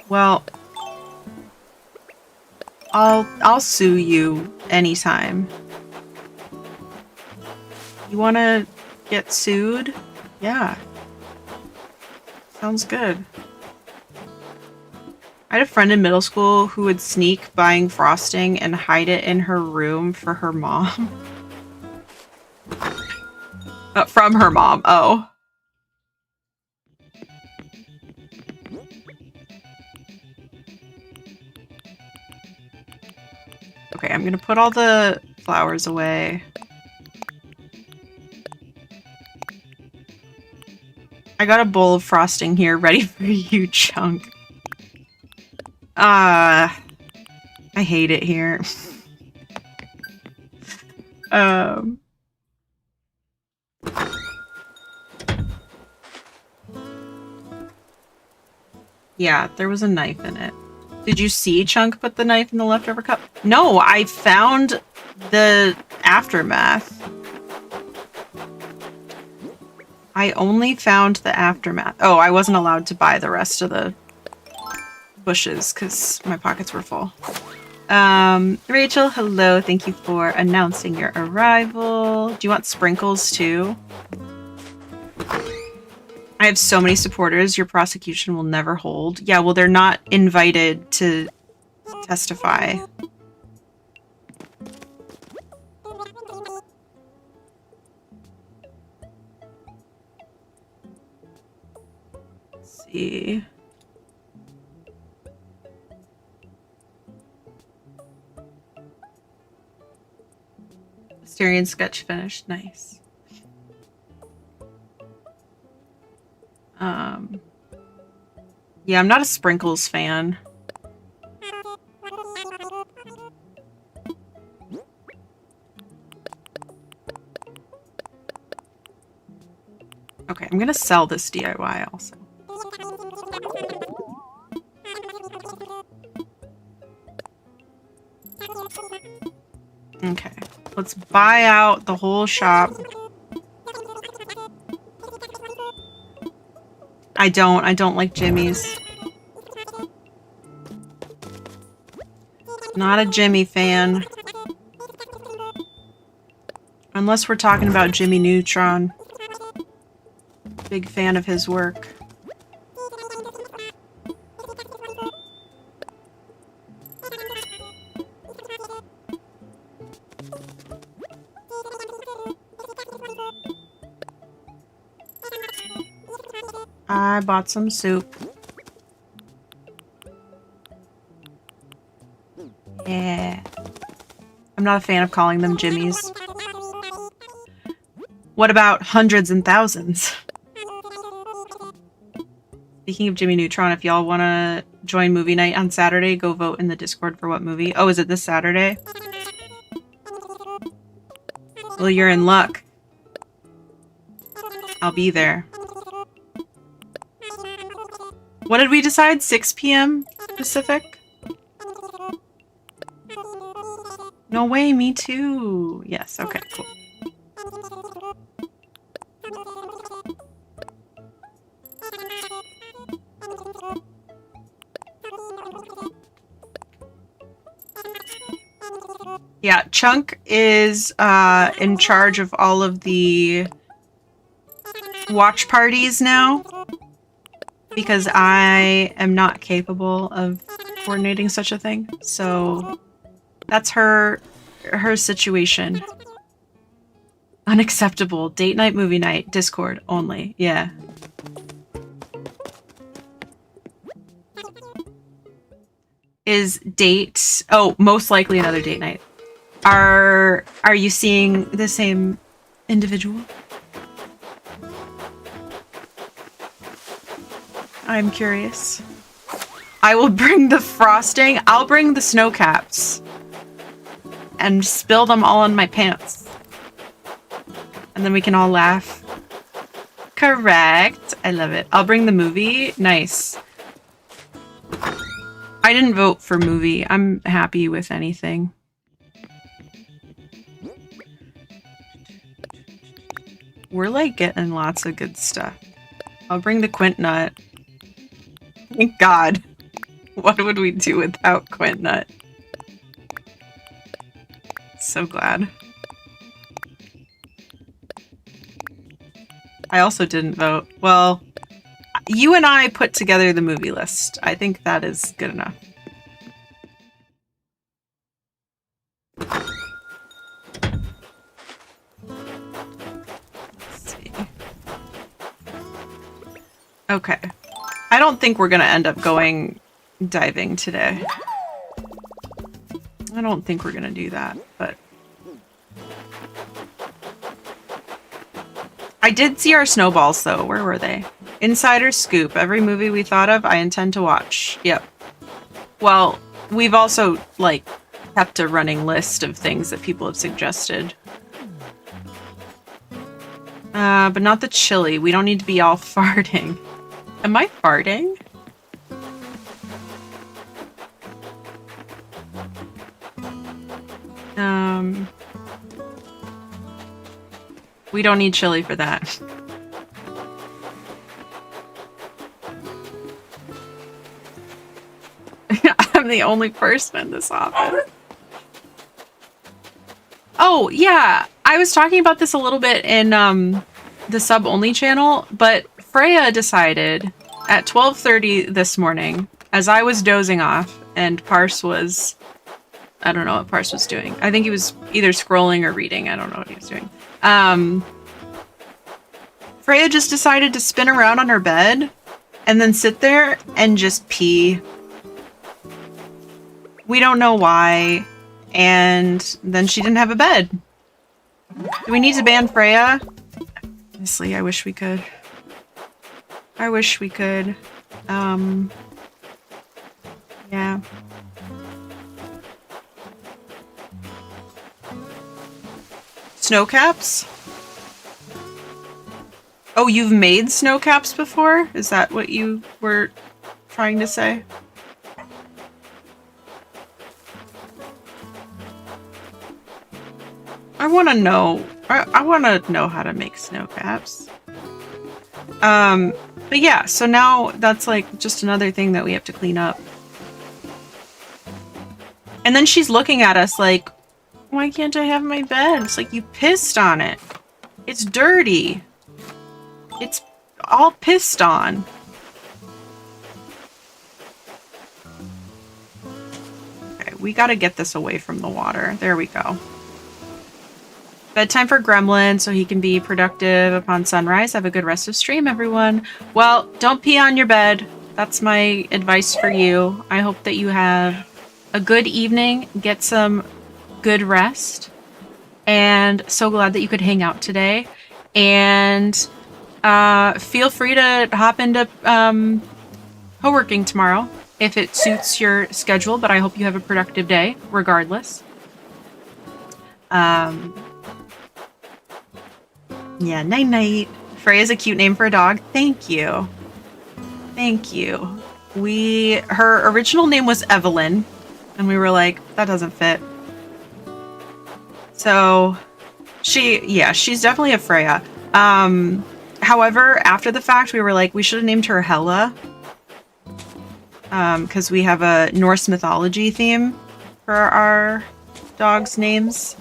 Well, I'll sue you anytime. You want to get sued? Yeah. Sounds good. I had a friend in middle school who would sneak buying frosting and hide it in her room for her mom. From her mom. Oh. Okay, I'm gonna put all the flowers away. I got a bowl of frosting here ready for you, Chunk. I hate it here. Yeah, there was a knife in it. Did you see Chunk put the knife in the leftover cup? No, I found the aftermath. I only found the aftermath. Oh, I wasn't allowed to buy the rest of the bushes because my pockets were full. Rachel, hello. Thank you for announcing your arrival. Do you want sprinkles too? I have so many supporters, your prosecution will never hold. Yeah, well, they're not invited to testify. Let's see. Styrian sketch finished. Nice. Yeah, I'm not a sprinkles fan. Okay, I'm gonna sell this DIY also. Okay, let's buy out the whole shop. I don't like Jimmy's. Not a Jimmy fan. Unless we're talking about Jimmy Neutron. Big fan of his work. I bought some soup. Yeah. I'm not a fan of calling them Jimmys. What about hundreds and thousands? Speaking of Jimmy Neutron, if y'all want to join movie night on Saturday, go vote in the Discord for what movie. Oh, is it this Saturday? Well, you're in luck. I'll be there. What did we decide? 6 p.m. Pacific? No way, me too. Yes, okay, cool. Yeah, Chunk is in charge of all of the watch parties now because I am not capable of coordinating such a thing. So that's her situation. Unacceptable. Date night, movie night, Discord only. Yeah. Is date... Oh, most likely another date night. Are you seeing the same individual? I'm curious. I will bring the frosting. I'll bring the snow caps. And spill them all on my pants. And then we can all laugh. Correct. I love it. I'll bring the movie. Nice. I didn't vote for movie. I'm happy with anything. We're like getting lots of good stuff. I'll bring the quint nut. Thank God. What would we do without quint nut? So glad. I also didn't vote. Well, you and I put together the movie list. I think that is good enough. Let's see. Okay. I don't think we're gonna end up going diving today. I don't think we're gonna do that, but I did see our snowballs though. Where were they? Insider scoop. Every movie we thought of, I intend to watch. Yep. Well, we've also like kept a running list of things that people have suggested. But not the chili. We don't need to be all farting. Am I farting? We don't need chili for that. I'm the only person in this office. Oh, yeah. I was talking about this a little bit in the sub-only channel, but Freya decided at 12:30 this morning, as I was dozing off, and Parse was... I don't know what Parse was doing. I think he was either scrolling or reading. I don't know what he was doing. Freya just decided to spin around on her bed and then sit there and just pee. We don't know why. And then she didn't have a bed. Do we need to ban Freya? Honestly, I wish we could. I wish we could. Yeah. Snow caps? Oh, you've made snow caps before? Is that what you were trying to say? I want to know. I want to know how to make snow caps. But yeah, so now that's like just another thing that we have to clean up. And then she's looking at us like, why can't I have my bed? It's like, you pissed on it. It's dirty. It's all pissed on. Okay, we gotta get this away from the water. There we go. Bedtime for Gremlin so he can be productive upon sunrise. Have a good rest of stream, everyone. Well, don't pee on your bed. That's my advice for you. I hope that you have a good evening. Get some good rest. And so glad that you could hang out today. And feel free to hop into co-working tomorrow if it suits your schedule, but I hope you have a productive day regardless. Yeah, night-night. Freya's a cute name for a dog. Thank you. Thank you. Her original name was Evelyn, and we were like, that doesn't fit. So, she's definitely a Freya. However, after the fact, we were like, we should have named her Hela. Because we have a Norse mythology theme for our dogs' names.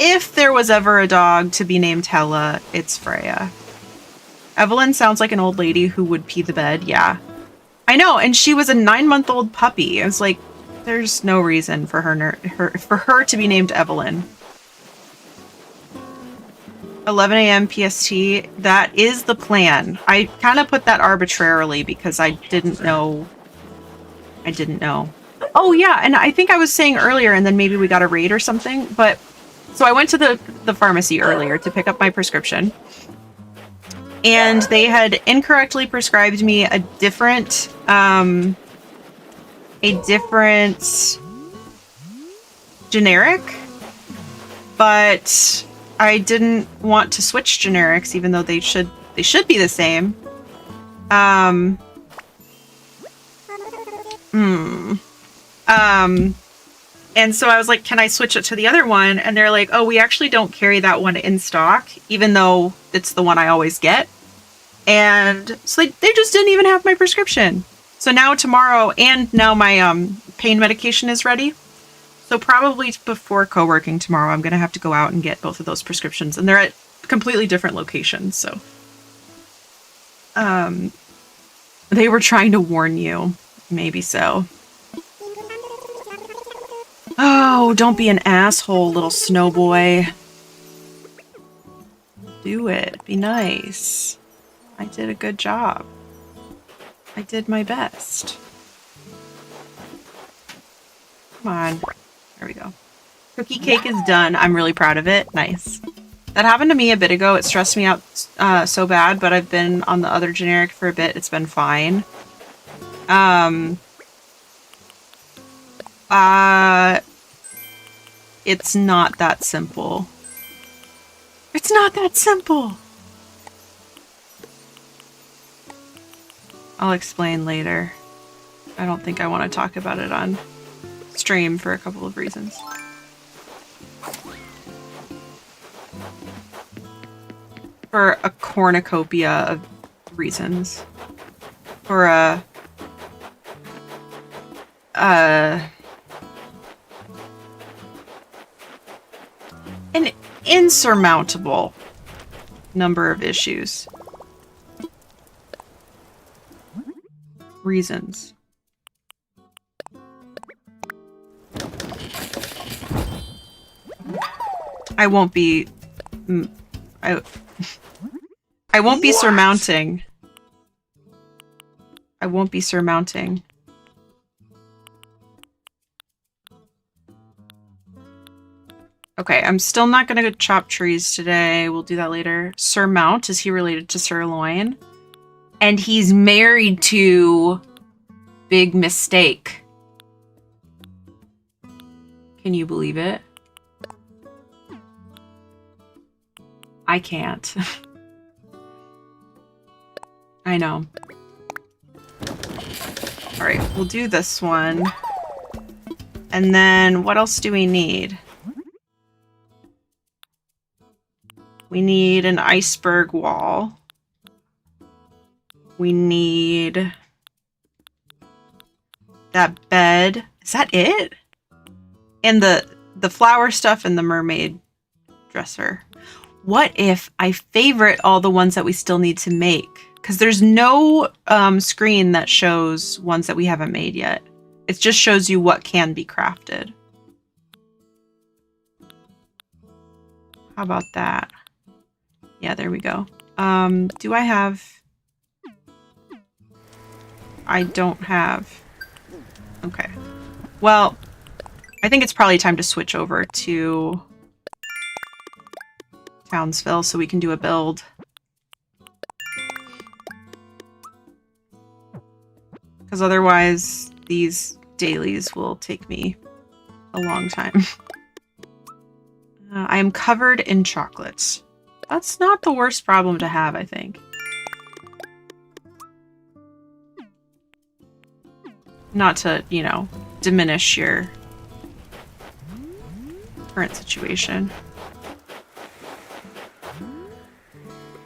If there was ever a dog to be named Hela, it's Freya. Evelyn sounds like an old lady who would pee the bed. Yeah. I know, and she was a 9-month-old puppy. I was like, there's no reason for her to be named Evelyn. 11 a.m. PST. That is the plan. I kind of put that arbitrarily because I didn't know. Oh, yeah, and I think I was saying earlier, and then maybe we got a raid or something, but... So I went to the pharmacy earlier to pick up my prescription. And they had incorrectly prescribed me a different generic. But I didn't want to switch generics, even though they should be the same. And so I was like, can I switch it to the other one? And they're like, oh, we actually don't carry that one in stock, even though it's the one I always get. And so they just didn't even have my prescription. So now tomorrow, and now my pain medication is ready. So probably before co-working tomorrow, I'm going to have to go out and get both of those prescriptions. And they're at completely different locations, so. They were trying to warn you. Maybe so. Oh, don't be an asshole, little snow boy. Do it. Be nice. I did a good job. I did my best. Come on. There we go. Cookie cake is done. I'm really proud of it. Nice. That happened to me a bit ago. It stressed me out so bad, but I've been on the other generic for a bit. It's been fine. It's not that simple. It's not that simple. I'll explain later. I don't think I want to talk about it on stream for a couple of reasons. For a cornucopia of reasons. For an insurmountable number of issues. Reasons. I won't be... I won't be surmounting. I won't be surmounting. Okay, I'm still not gonna go chop trees today. We'll do that later. Surmount, is he related to Sirloin? And he's married to Big Mistake. Can you believe it? I can't. I know. Alright, we'll do this one. And then what else do we need? We need an iceberg wall. We need that bed. Is that it? And the flower stuff and the mermaid dresser. What if I favorite all the ones that we still need to make? Because there's no screen that shows ones that we haven't made yet. It just shows you what can be crafted. How about that? Yeah, there we go. Do I have... I don't have... Okay. Well, I think it's probably time to switch over to Townsville so we can do a build. Because otherwise, these dailies will take me a long time. I am covered in chocolates. That's not the worst problem to have, I think. Not to, you know, diminish your current situation.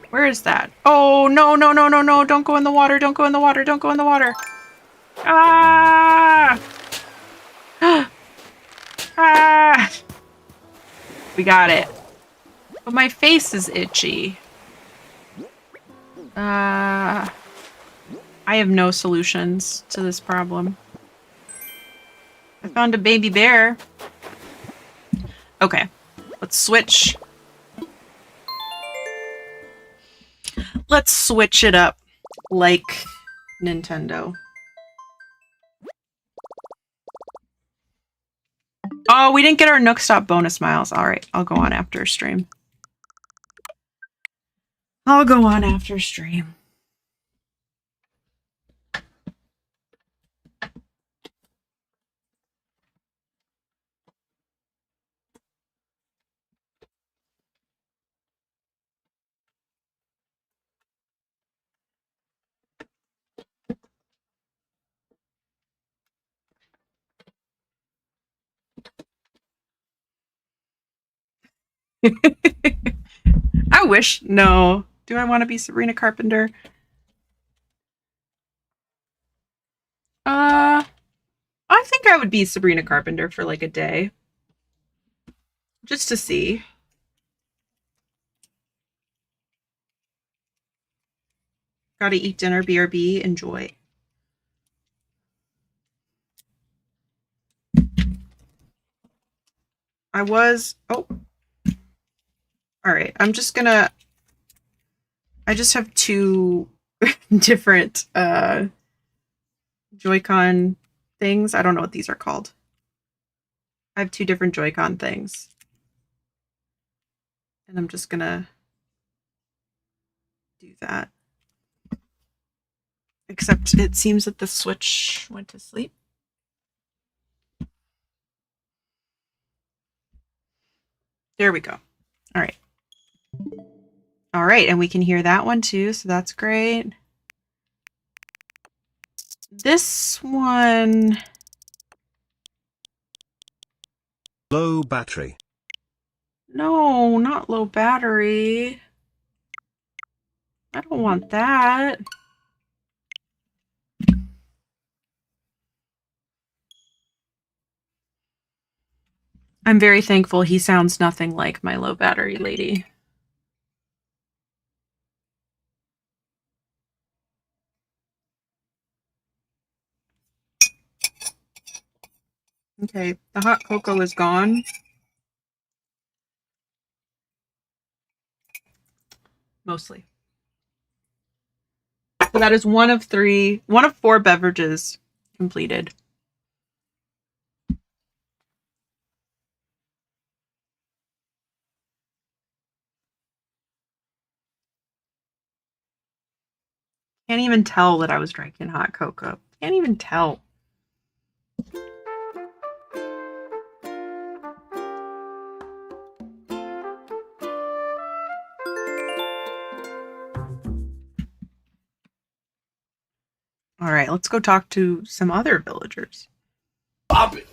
Where is that? Oh, no, no, no, no, no. Don't go in the water. Don't go in the water. Don't go in the water. Ah! Ah! We got it. But my face is itchy. I have no solutions to this problem. I found a baby bear. Okay, let's switch. Let's switch it up like Nintendo. Oh, we didn't get our Nook Stop bonus miles. All right, I'll go on after stream. I'll go on after stream. I wish. No. Do I want to be Sabrina Carpenter? I think I would be Sabrina Carpenter for like a day. Just to see. Gotta eat dinner, BRB, enjoy. Oh. Alright, I just have two different Joy-Con things. I don't know what these are called. I have two different Joy-Con things. And I'm just gonna do that. Except it seems that the Switch went to sleep. There we go. All right. All right, and we can hear that one too, so that's great. This one... Low battery. No, not low battery. I don't want that. I'm very thankful he sounds nothing like my low battery lady. Okay, the hot cocoa is gone. Mostly. So that is one of four beverages completed. Can't even tell that I was drinking hot cocoa. Can't even tell. All right, let's go talk to some other villagers. Pop it.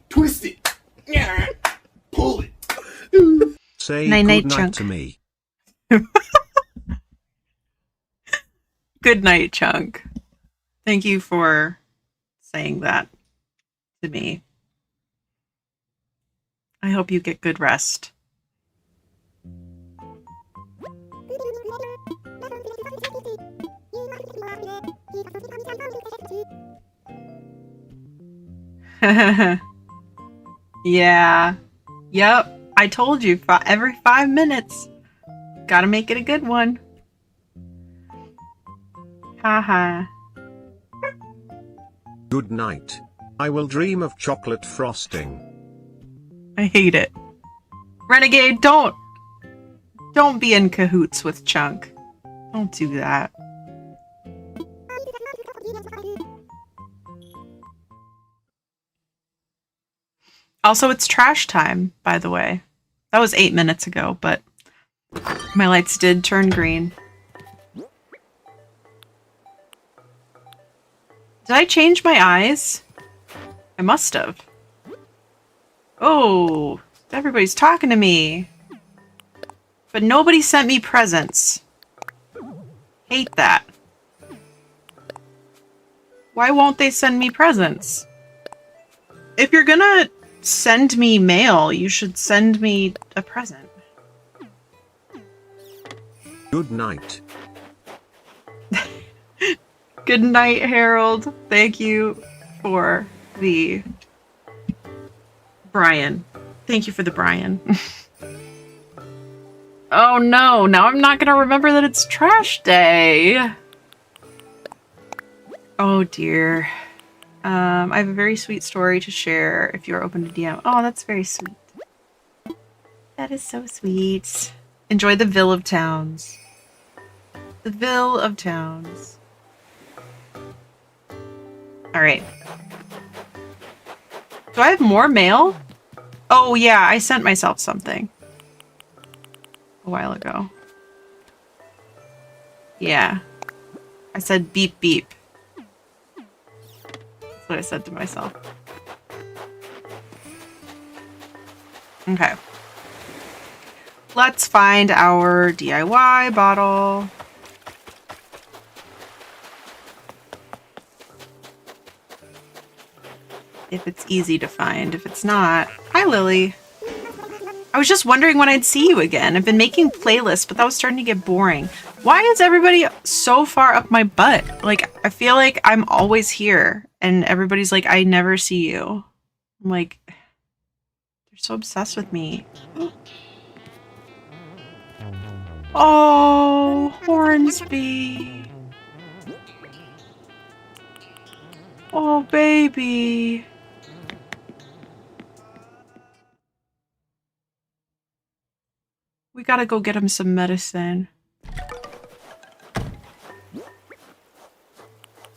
Twist it. Yeah. Pull it. Say Night, good night, night Chunk. to me. Good night, Chunk. Thank you for saying that to me. I hope you get good rest. Yeah. Yep. I told you, every 5 minutes. Gotta make it a good one. Haha. Good night. I will dream of chocolate frosting. I hate it. Renegade, don't be in cahoots with Chunk. Don't do that. Also, it's trash time, by the way. That was 8 minutes ago, but my lights did turn green. Did I change my eyes? I must have. Oh, everybody's talking to me. But nobody sent me presents. Hate that. Why won't they send me presents? If you're gonna send me mail, you should send me a present. Good night. Good night, Harold. Thank you for the Brian. Thank you for the Brian. Oh no, now I'm not gonna remember that it's trash day. Oh dear. I have a very sweet story to share if you're open to DM. Oh, that's very sweet. That is so sweet. Enjoy the Ville of Towns. The Ville of Towns. Alright. Do I have more mail? Oh yeah, I sent myself something. A while ago. Yeah. I said beep beep. That's what I said to myself. Okay. Let's find our DIY bottle. If it's easy to find. If it's not... Hi, Lily. I was just wondering when I'd see you again. I've been making playlists, but that was starting to get boring. Why is everybody so far up my butt? Like, I feel like I'm always here, and everybody's like, I never see you. I'm like, they're so obsessed with me. Oh, Hornsby. Oh, baby. We gotta go get him some medicine.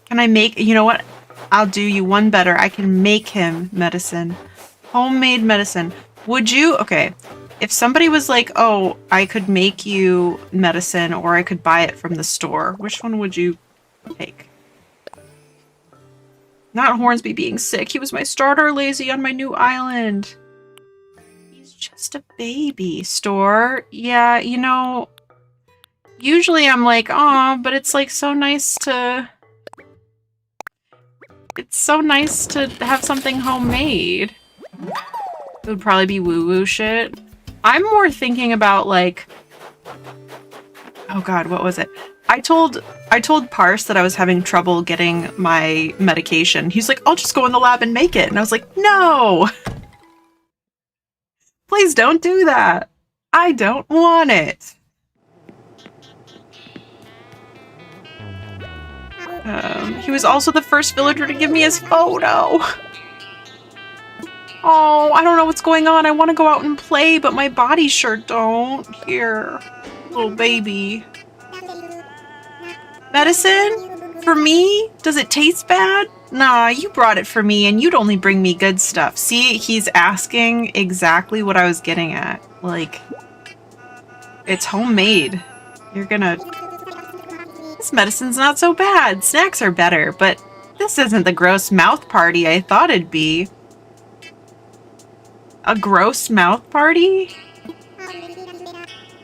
Can I make, you know what? I'll do you one better. I can make him medicine. Homemade medicine. Would you? Okay. If somebody was like, oh, I could make you medicine or I could buy it from the store, which one would you take? Not Hornsby being sick. He was my starter lazy on my new island. He's just a baby. Store? Yeah, you know, usually I'm like, oh, but it's like so nice to... It's so nice to have something homemade. It would probably be woo-woo shit. I'm more thinking about like... Oh god, what was it? I told Parse that I was having trouble getting my medication. He's like, I'll just go in the lab and make it. And I was like, no! Please don't do that. I don't want it. He was also the first villager to give me his photo. Oh, I don't know what's going on. I want to go out and play, but my body sure don't. Here, little baby. Medicine? For me? Does it taste bad? Nah, you brought it for me, and you'd only bring me good stuff. See, he's asking exactly what I was getting at. Like, it's homemade. You're gonna... This medicine's not so bad. Snacks are better, but this isn't the gross mouth party I thought it'd be. A gross mouth party?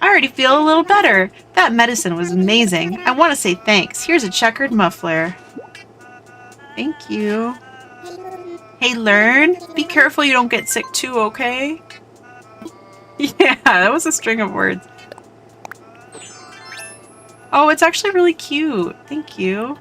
I already feel a little better. That medicine was amazing. I want to say thanks. Here's a checkered muffler. Thank you. Hey, Lurn. Be careful you don't get sick too, okay? Yeah, that was a string of words. Oh, it's actually really cute. Thank you.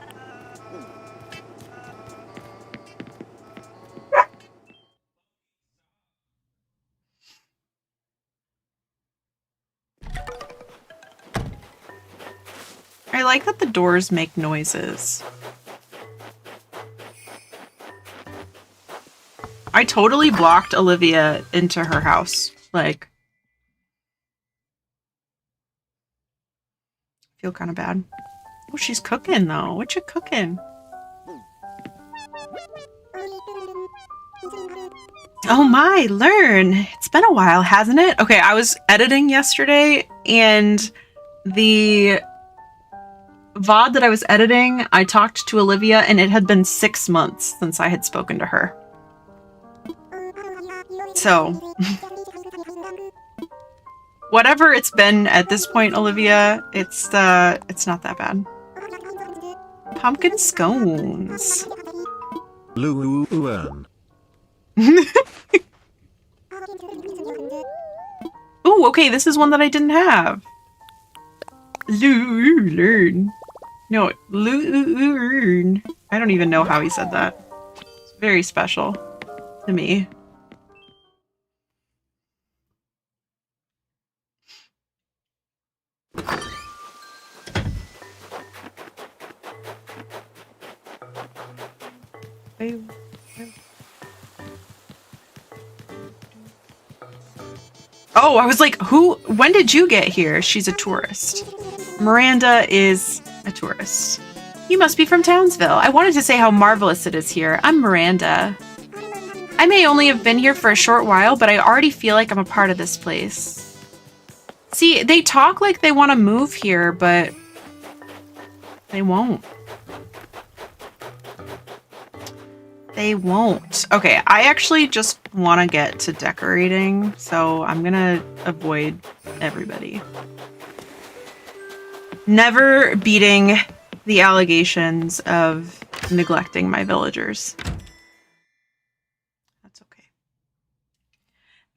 I like that the doors make noises. I totally blocked Olivia into her house. Like, feel kind of bad. Oh, she's cooking though. What you cooking? Oh my, Lurn. It's been a while, hasn't it? Okay, I was editing yesterday and the VOD that I was editing, I talked to Olivia and it had been 6 months since I had spoken to her. So, whatever it's been at this point, Olivia, it's not that bad. Pumpkin scones. Lurn. Ooh, okay, this is one that I didn't have. Lurn. No, Lurn. I don't even know how he said that. It's very special to me. Oh, I was like, when did you get here? She's a tourist. Miranda is a tourist. You must be from Townsville. I wanted to say how marvelous it is here. I'm Miranda. I may only have been here for a short while, but I already feel like I'm a part of this place. See, they talk like they want to move here, but they won't. They won't. Okay, I actually just want to get to decorating, so I'm gonna avoid everybody. Never beating the allegations of neglecting my villagers. That's okay.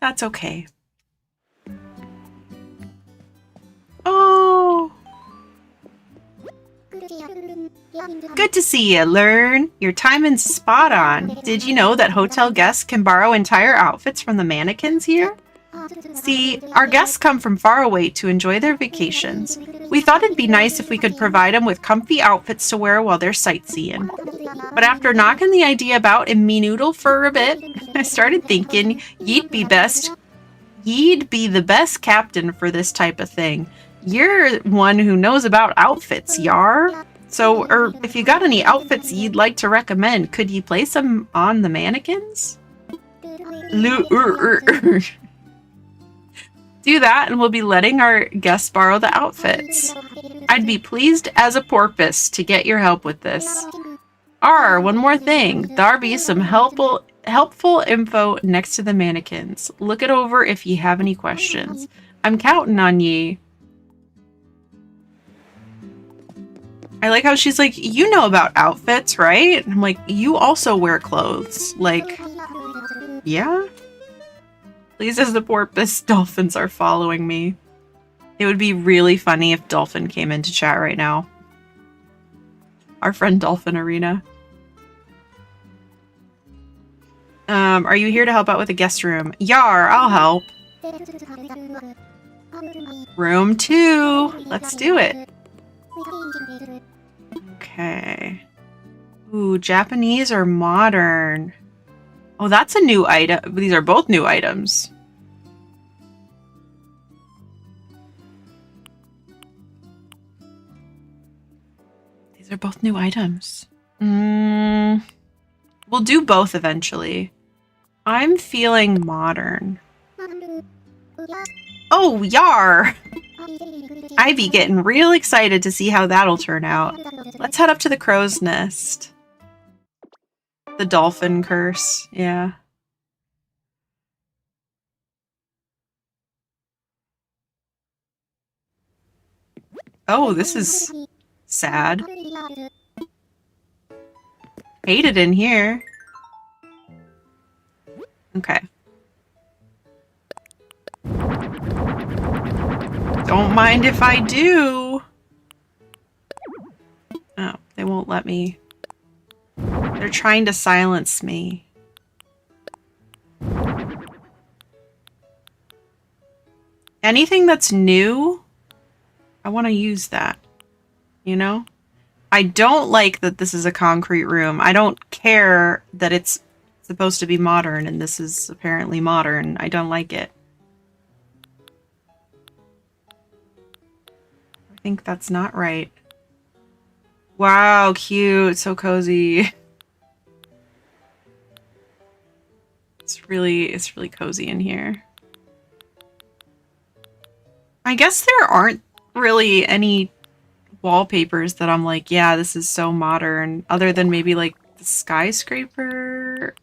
That's okay. Oh! Good to see you, Lurn. Your timing's spot on. Did you know that hotel guests can borrow entire outfits from the mannequins here? See, our guests come from far away to enjoy their vacations. We thought it'd be nice if we could provide them with comfy outfits to wear while they're sightseeing. But after knocking the idea about in me noodle for a bit, I started thinking you'd be the best captain for this type of thing. You're one who knows about outfits, yar. So, if you got any outfits you'd like to recommend, could you place them on the mannequins? Do that and we'll be letting our guests borrow the outfits. I'd be pleased as a porpoise to get your help with this. One more thing. There'll be some helpful info next to the mannequins. Look it over if you have any questions. I'm counting on ye. I like how she's like, you know about outfits, right? I'm like, you also wear clothes. Like, yeah? Please, as the porpoise, dolphins are following me. It would be really funny if Dolphin came into chat right now. Our friend Dolphin Arena. Are you here to help out with the guest room? Yar, I'll help. Room 2. Let's do it. Okay. Ooh, Japanese or modern? Oh, that's a new item. These are both new items. These are both new items. We'll do both eventually. I'm feeling modern. Oh, yar! I'd be getting real excited to see how that'll turn out. Let's head up to the crow's nest. The dolphin curse, yeah. Oh, this is sad. Hate it in here. Okay. Don't mind if I do. Oh, they won't let me. They're trying to silence me. Anything that's new, I want to use that. You know? I don't like that this is a concrete room. I don't care that it's supposed to be modern and this is apparently modern. I don't like it. I think that's not right. Wow, cute. So cozy. It's really cozy in here. I guess there aren't really any wallpapers that I'm like, yeah, this is so modern, other than maybe like the skyscraper.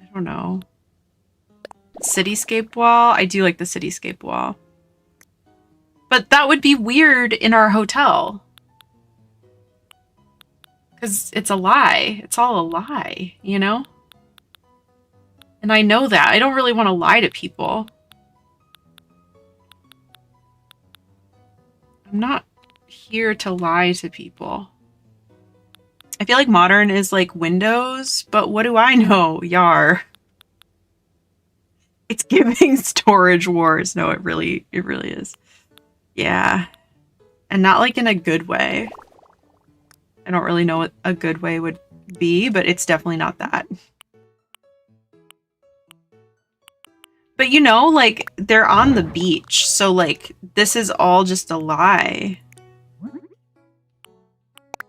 I don't know. Cityscape wall. I do like the cityscape wall. But that would be weird in our hotel. Because it's a lie. It's all a lie, you know? And I know that. I don't really want to lie to people. I'm not here to lie to people. I feel like modern is like Windows, but what do I know? Yar. It's giving storage wars. No, it really is. Yeah. And not like in a good way. I don't really know what a good way would be, but it's definitely not that. But you know, like, they're on the beach, so like, this is all just a lie.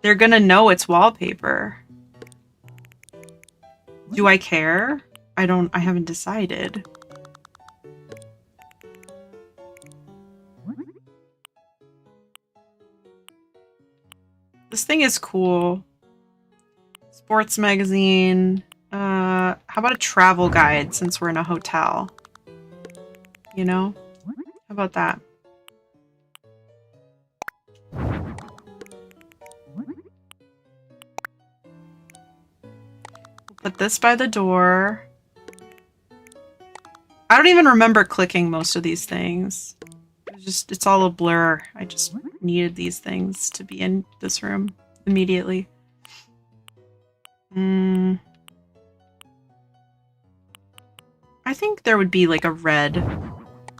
They're gonna know it's wallpaper. Do I care? I haven't decided. This thing is cool. Sports magazine. How about a travel guide since we're in a hotel? You know? How about that? Put this by the door. I don't even remember clicking most of these things. It's all a blur. I just needed these things to be in this room immediately. I think there would be like a red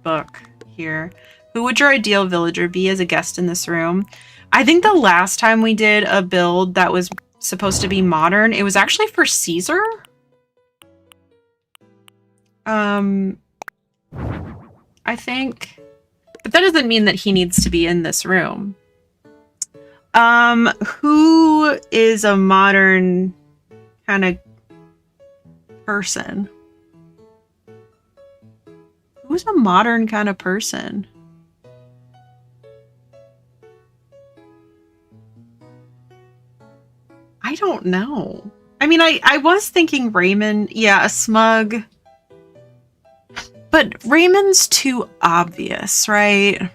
book here. Who would your ideal villager be as a guest in this room? I think the last time we did a build that was supposed to be modern, it was actually for Caesar. I think, but that doesn't mean that he needs to be in this room. Who is a modern kind of person? Who's a modern kind of person? I don't know. I mean, I was thinking Raymond. Yeah, a smug. But Raymond's too obvious, right?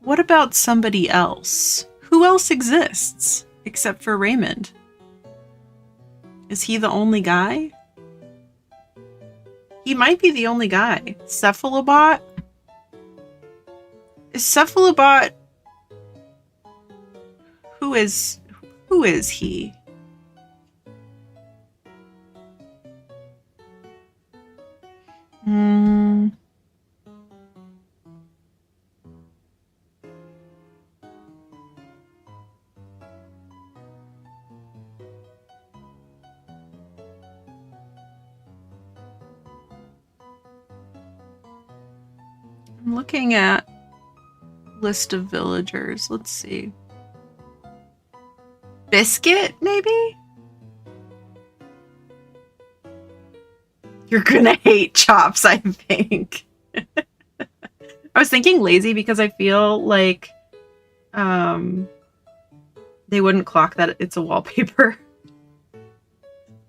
What about somebody else? Who else exists except for Raymond? Is he the only guy? He might be the only guy. Cephalobot? Is Cephalobot... Who is he? I'm looking at list of villagers. Let's see. Biscuit, maybe? You're gonna hate Chops, I think. I was thinking lazy because I feel like they wouldn't clock that it's a wallpaper.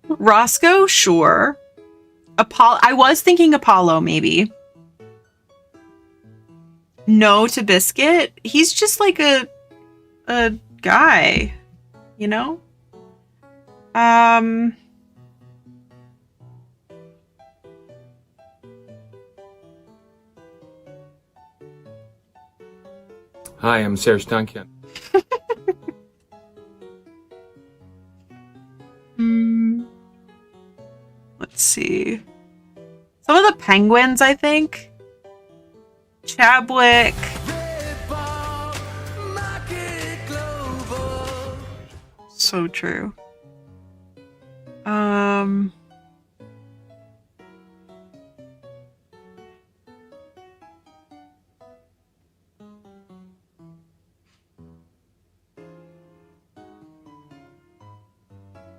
Roscoe, sure. Apollo, I was thinking Apollo, maybe. No to Biscuit. He's just like a guy, you know? Hi, I'm Serge Duncan. Let's see. Some of the penguins, I think. Chadwick. So true.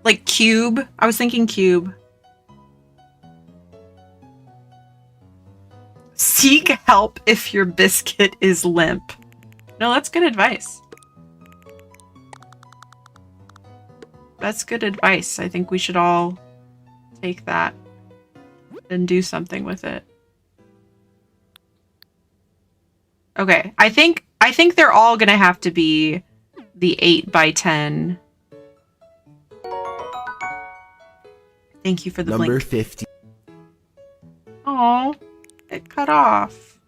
Like Cube. I was thinking Cube. Seek help if your biscuit is limp. No, that's good advice. That's good advice. I think we should all take that and do something with it. Okay, I think they're all gonna have to be the 8x10. Thank you for the Number link. 50. Oh, it cut off.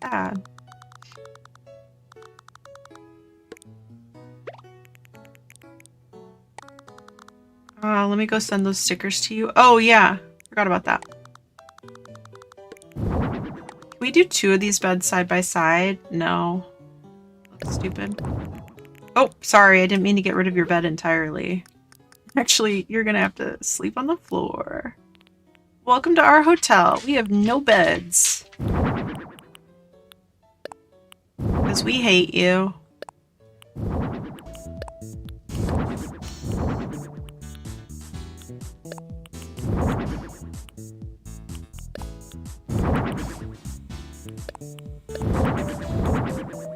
Sad. Let me go send those stickers to you. Oh yeah, forgot about that. Can we do 2 of these beds side by side? No. That's stupid. Oh, sorry, I didn't mean to get rid of your bed entirely. Actually, you're gonna have to sleep on the floor. Welcome to our hotel. We have no beds. Because we hate you.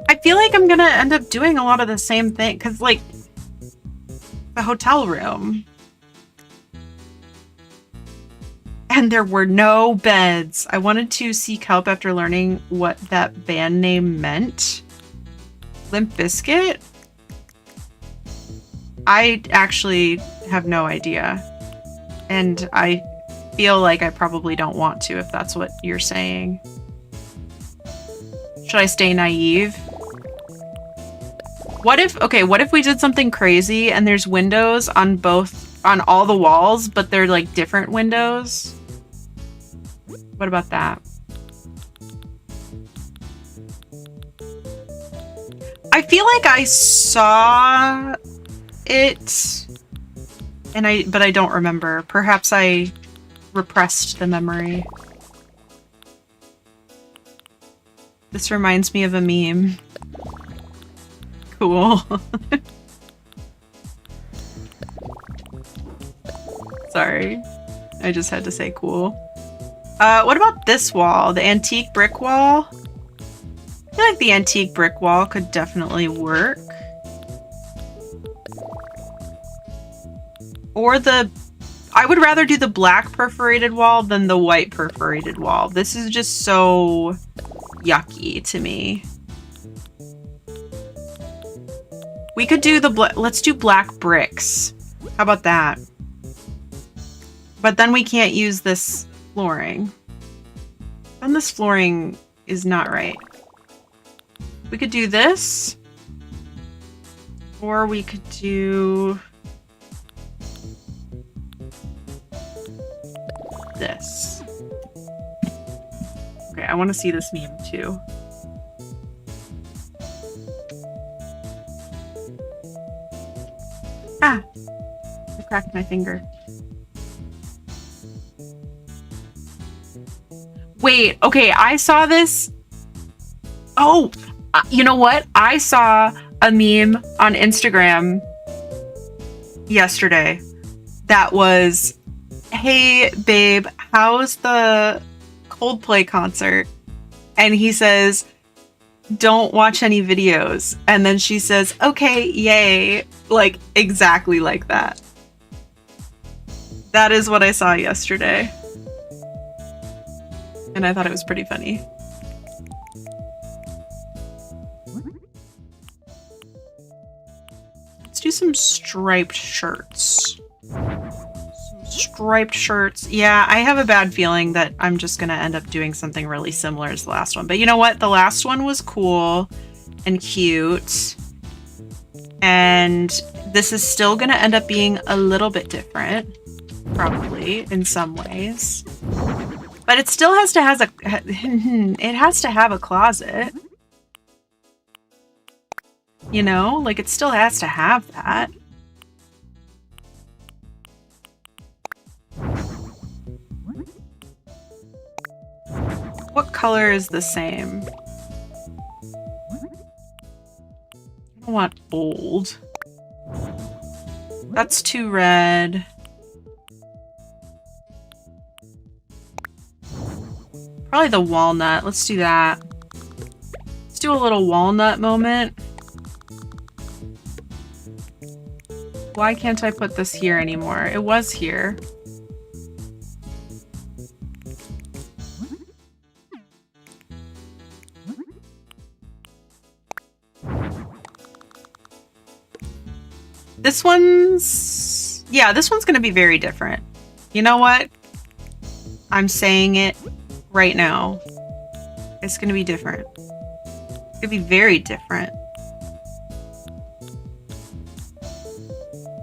I feel like I'm gonna end up doing a lot of the same thing, because, like, the hotel room. And there were no beds. I wanted to seek help after learning what that band name meant. Limp Bizkit? I actually have no idea. And I feel like I probably don't want to, if that's what you're saying. Should I stay naive? What if we did something crazy and there's windows on all the walls, but they're like different windows? What about that? I feel like I saw it, but I don't remember. Perhaps I repressed the memory. This reminds me of a meme. Cool. Sorry. I just had to say cool. What about this wall? The antique brick wall? I feel like the antique brick wall could definitely work. Or I would rather do the black perforated wall than the white perforated wall. This is just so yucky to me. We could do let's do black bricks. How about that? But then we can't use this flooring. And this flooring is not right. We could do this. Or we could do this. Okay, I want to see this meme too. Ah! I cracked my finger. Wait, okay, I saw this. Oh, you know what? I saw a meme on Instagram yesterday that was, hey, babe, how's the Coldplay concert? And he says, don't watch any videos. And then she says, okay, yay. Like, exactly like that. That is what I saw yesterday. And I thought it was pretty funny. Let's do some striped shirts. Striped shirts. Yeah, I have a bad feeling that I'm just gonna end up doing something really similar as the last one. But you know what? The last one was cool and cute. And this is still gonna end up being a little bit different. Probably, in some ways. But it still has to have a closet. You know? Like, it still has to have that. What color is the same? I don't want old. That's too red. Probably the walnut. Let's do that. Let's do a little walnut moment. Why can't I put this here anymore? It was here. This one's... yeah, this one's gonna be very different. You know what? I'm saying it right now. It's gonna be different. It's gonna be very different.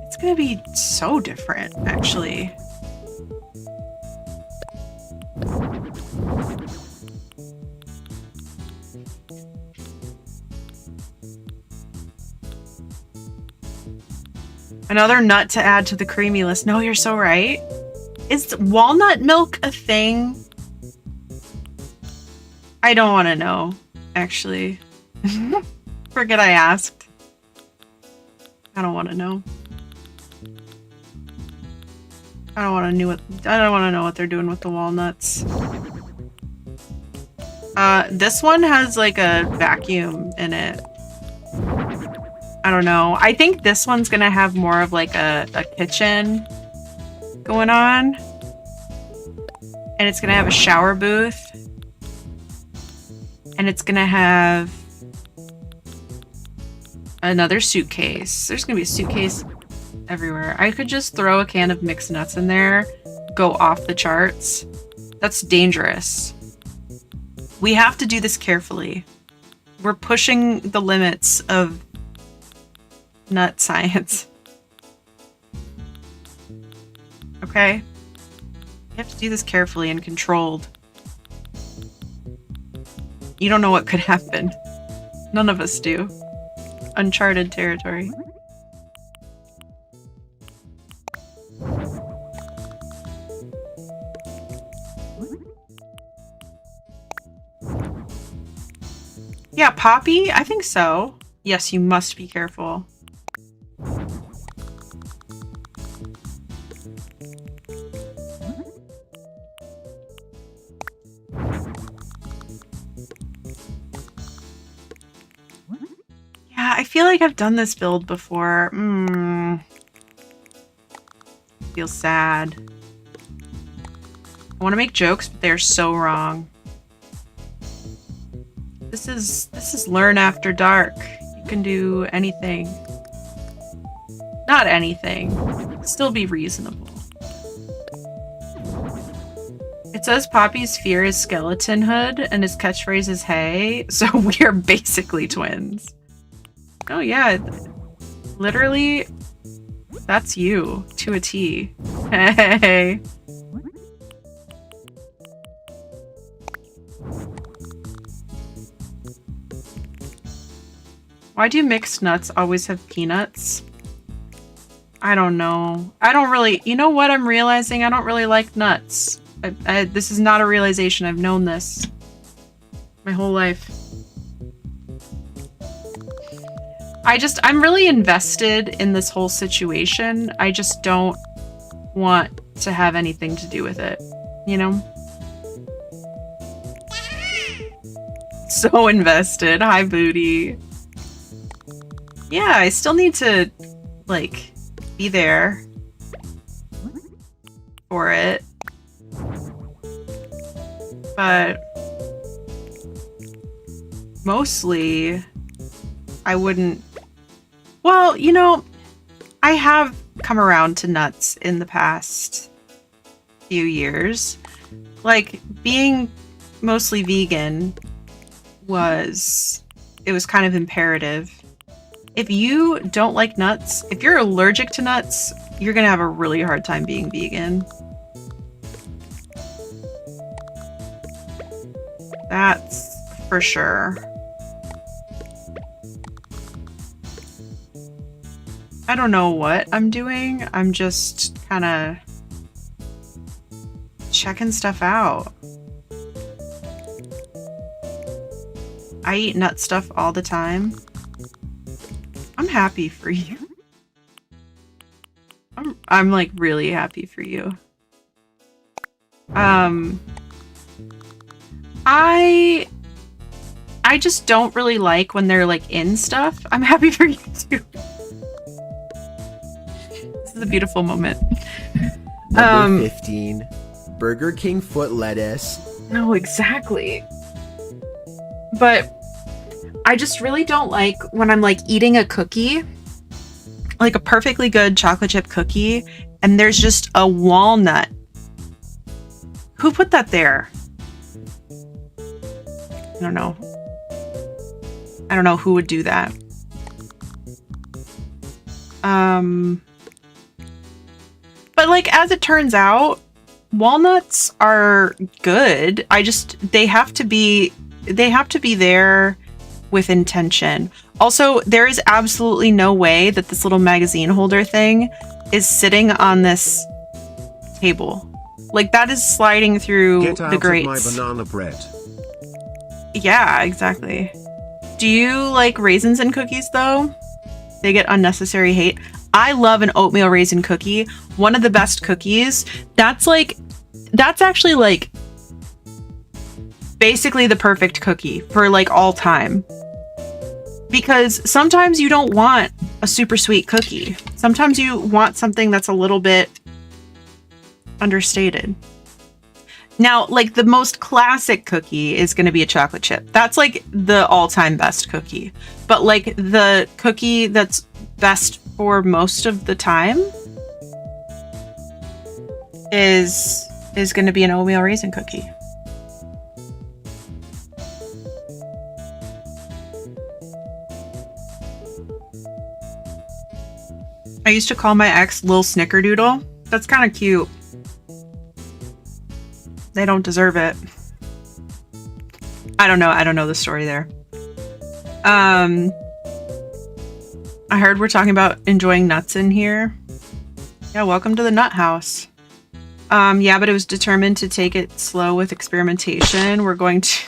It's gonna be so different, actually. Another nut to add to the creamy list. No, you're so right. Is walnut milk a thing? I don't want to know, actually. Forget I asked. I don't want to know. I don't want to know what they're doing with the walnuts. This one has like a vacuum in it. I don't know. I think this one's gonna have more of like a kitchen going on. And it's gonna have a shower booth. And it's gonna have another suitcase. There's gonna be a suitcase everywhere. I could just throw a can of mixed nuts in there, go off the charts. That's dangerous. We have to do this carefully. We're pushing the limits of nut science. Okay? You have to do this carefully and controlled. You don't know what could happen. None of us do. Uncharted territory. Yeah, Poppy? I think so. Yes, you must be careful. Yeah, I feel like I've done this build before. Feels sad. I want to make jokes, but they're so wrong. This is Lurn after dark. You can do anything. Not anything. Still be reasonable. It says Poppy's fear is skeletonhood and his catchphrase is hey, so we are basically twins. Oh yeah, literally, that's you to a T. Hey. Why do mixed nuts always have peanuts? I don't know. I don't really... You know what I'm realizing? I don't really like nuts. This is not a realization. I've known this my whole life. I'm really invested in this whole situation. I just don't want to have anything to do with it, you know? So invested. Hi, Booty. Yeah, I still need to, like, be there for it. But mostly, I wouldn't... Well, you know, I have come around to nuts in the past few years. Like, being mostly vegan it was kind of imperative. If you don't like nuts, if you're allergic to nuts, you're gonna have a really hard time being vegan. That's for sure. I don't know what I'm doing. I'm just kind of checking stuff out. I eat nut stuff all the time. I'm happy for you. I'm like really happy for you. I just don't really like when they're like in stuff. I'm happy for you too. This is a beautiful moment. Number 15, Burger King foot lettuce. No, exactly. But I just really don't like when I'm like eating a cookie, like a perfectly good chocolate chip cookie, and there's just a walnut. Who put that there? I don't know. I don't know who would do that. But like, as it turns out, walnuts are good. They have to be there with intention. Also, there is absolutely no way that this little magazine holder thing is sitting on this table. Like, that is sliding through Get out the grates. of my banana bread. Yeah, exactly. Do you like raisins in cookies, though? They get unnecessary hate. I love an oatmeal raisin cookie. One of the best cookies. That's actually like basically the perfect cookie for like all time. Because sometimes you don't want a super sweet cookie. Sometimes you want something that's a little bit understated. Now, like, the most classic cookie is going to be a chocolate chip. That's like the all-time best cookie. But like the cookie that's best for most of the time is going to be an oatmeal raisin cookie. I used to call my ex Lil Snickerdoodle. That's kind of cute. They don't deserve it. I don't know the story there. I heard we're talking about enjoying nuts in here. Yeah, welcome to the nut house. Yeah, but it was determined to take it slow with experimentation. We're going to...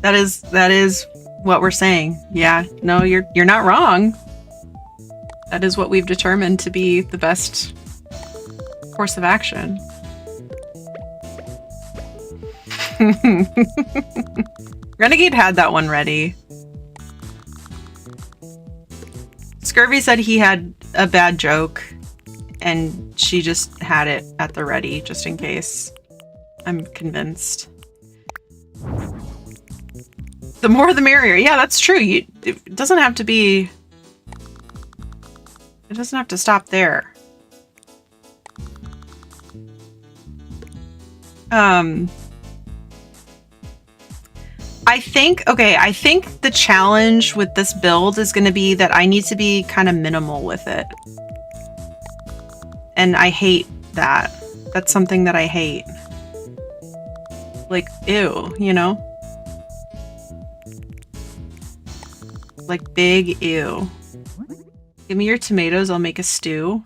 That is what we're saying. Yeah, no, you're not wrong. That is what we've determined to be the best course of action. Renegade had that one ready. Scurvy said he had a bad joke and she just had it at the ready just in case. I'm convinced. The more the merrier. Yeah, that's true. It doesn't have to be... It doesn't have to stop there. I think the challenge with this build is going to be that I need to be kind of minimal with it. And I hate that. That's something that I hate. Like, ew, you know? Like, big ew. Give me your tomatoes, I'll make a stew.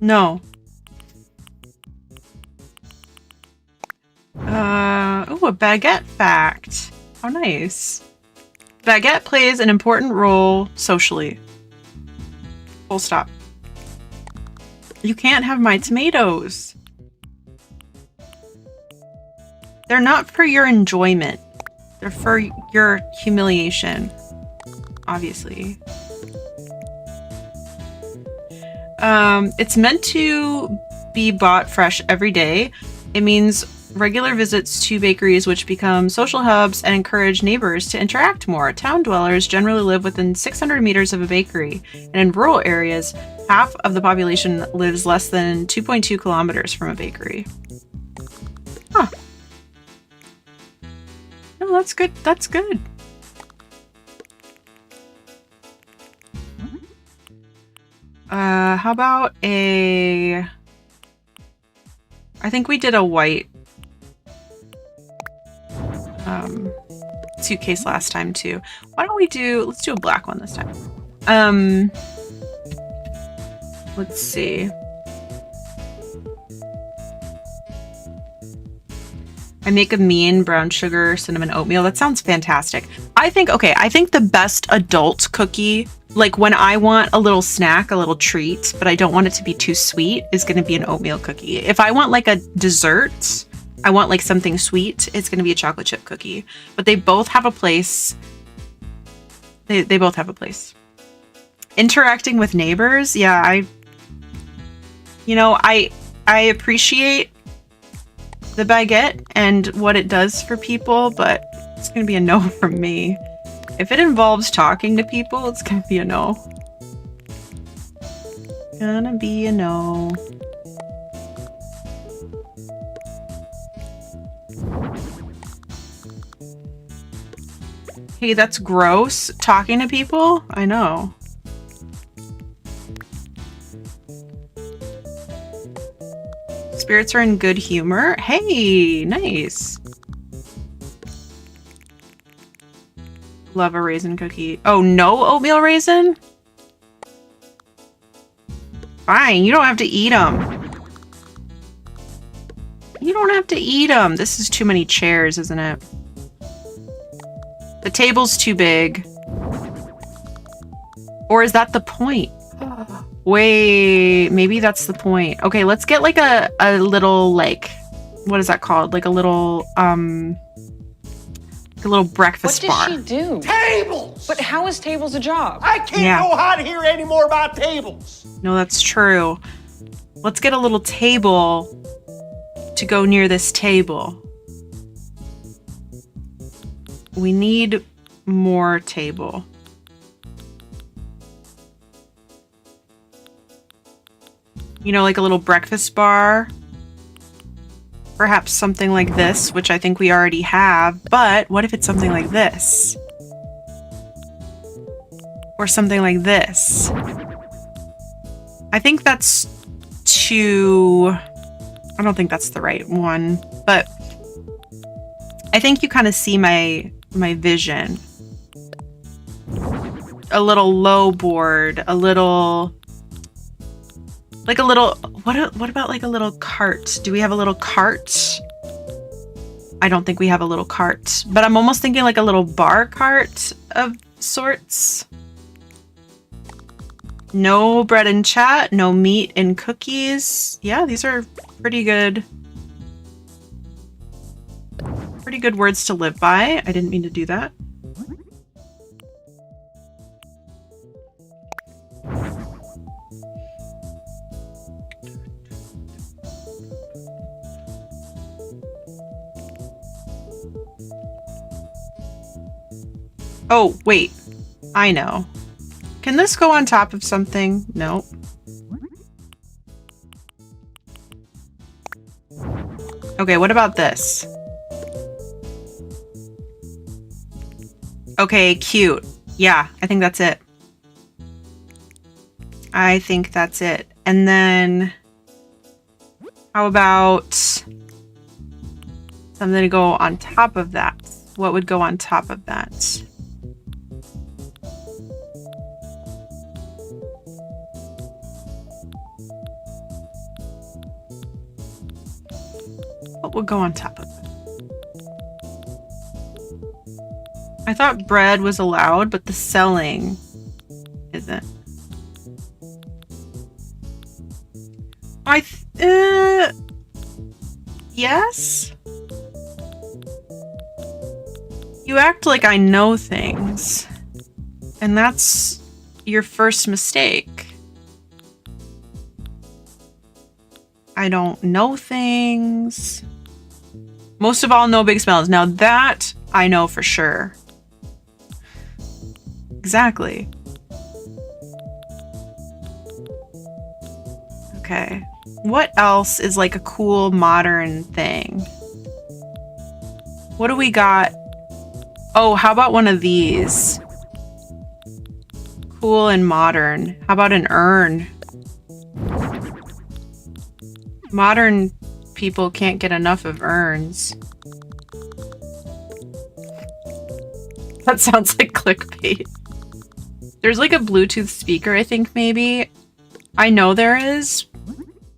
No. Ooh, a baguette fact. How nice. Baguette plays an important role socially. Full stop. You can't have my tomatoes. They're not for your enjoyment. They're for your humiliation. Obviously. It's meant to be bought fresh every day. It means regular visits to bakeries, which become social hubs and encourage neighbors to interact more. Town dwellers generally live within 600 meters of a bakery, and in rural areas, half of the population lives less than 2.2 kilometers from a bakery. Huh. No, that's good. That's good. How about a... I think we did a white suitcase last time too. Why don't we let's do a black one this time. Let's see. I make a mean brown sugar cinnamon oatmeal. That sounds fantastic. I think the best adult cookie, like when I want a little snack, a little treat, but I don't want it to be too sweet, is going to be an oatmeal cookie. If I want like a dessert, I want like something sweet, it's going to be a chocolate chip cookie. But they both have a place. They both have a place. Interacting with neighbors, yeah, I appreciate the baguette and what it does for people, but it's gonna be a no from me. If it involves talking to people, it's gonna be a no. Gonna be a no. Hey, that's gross. Talking to people? I know. Spirits are in good humor. Hey, nice. Love a raisin cookie. Oh, no oatmeal raisin? Fine, you don't have to eat them. You don't have to eat them. This is too many chairs, isn't it? The table's too big. Or is that the point? Wait, maybe that's the point. Okay, let's get like a little, like, what is that called? Like a little breakfast bar. What does she do? Tables! But how is tables a job? I can't go on here anymore about tables. No, that's true. Let's get a little table to go near this table. We need more table. You know, like a little breakfast bar. Perhaps something like this, which I think we already have. But what if it's something like this? Or something like this? I think that's too... I don't think that's the right one. But I think you kind of see my vision. A little low board, a little... Like a little, what about like a little cart? Do we have a little cart? I don't think we have a little cart, but I'm almost thinking like a little bar cart of sorts. No bread and chat, no meat and cookies. Yeah, these are pretty good. Pretty good words to live by. I didn't mean to do that. Oh, wait. I know. Can this go on top of something? Nope. Okay, what about this? Okay, cute. Yeah, I think that's it. I think that's it. And then... how about... something to go on top of that? What would go on top of that? What would go on top of it? I thought bread was allowed, but the selling isn't. Yes? You act like I know things. And that's your first mistake. I don't know things. Most of all, no big smells. Now that I know for sure. Exactly. Okay. What else is like a cool modern thing? What do we got? Oh, how about one of these? Cool and modern. How about an urn? Modern people can't get enough of urns. That sounds like clickbait. There's like a Bluetooth speaker, I think, maybe. I know there is.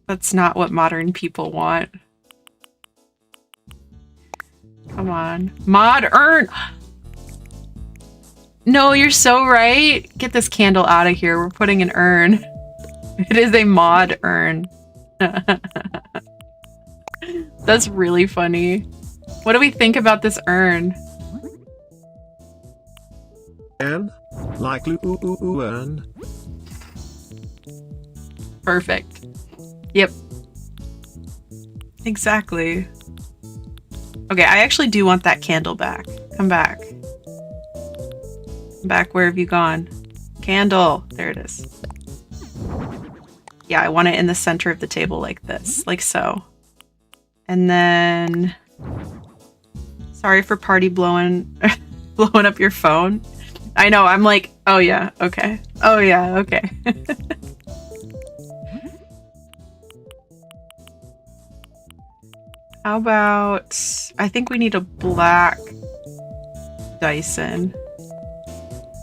That's not what modern people want. Come on. Mod urn! No, you're so right. Get this candle out of here. We're putting an urn. It is a mod urn. That's really funny. What do we think about this urn? Urn? Like urn? Perfect. Yep. Exactly. Okay, I actually do want that candle back. Come back. Come back, where have you gone? Candle. There it is. Yeah, I want it in the center of the table like this. Like so. And then... sorry for party blowing up your phone. I know, I'm like, oh yeah, okay. Oh yeah, okay. How about... I think we need a black Dyson.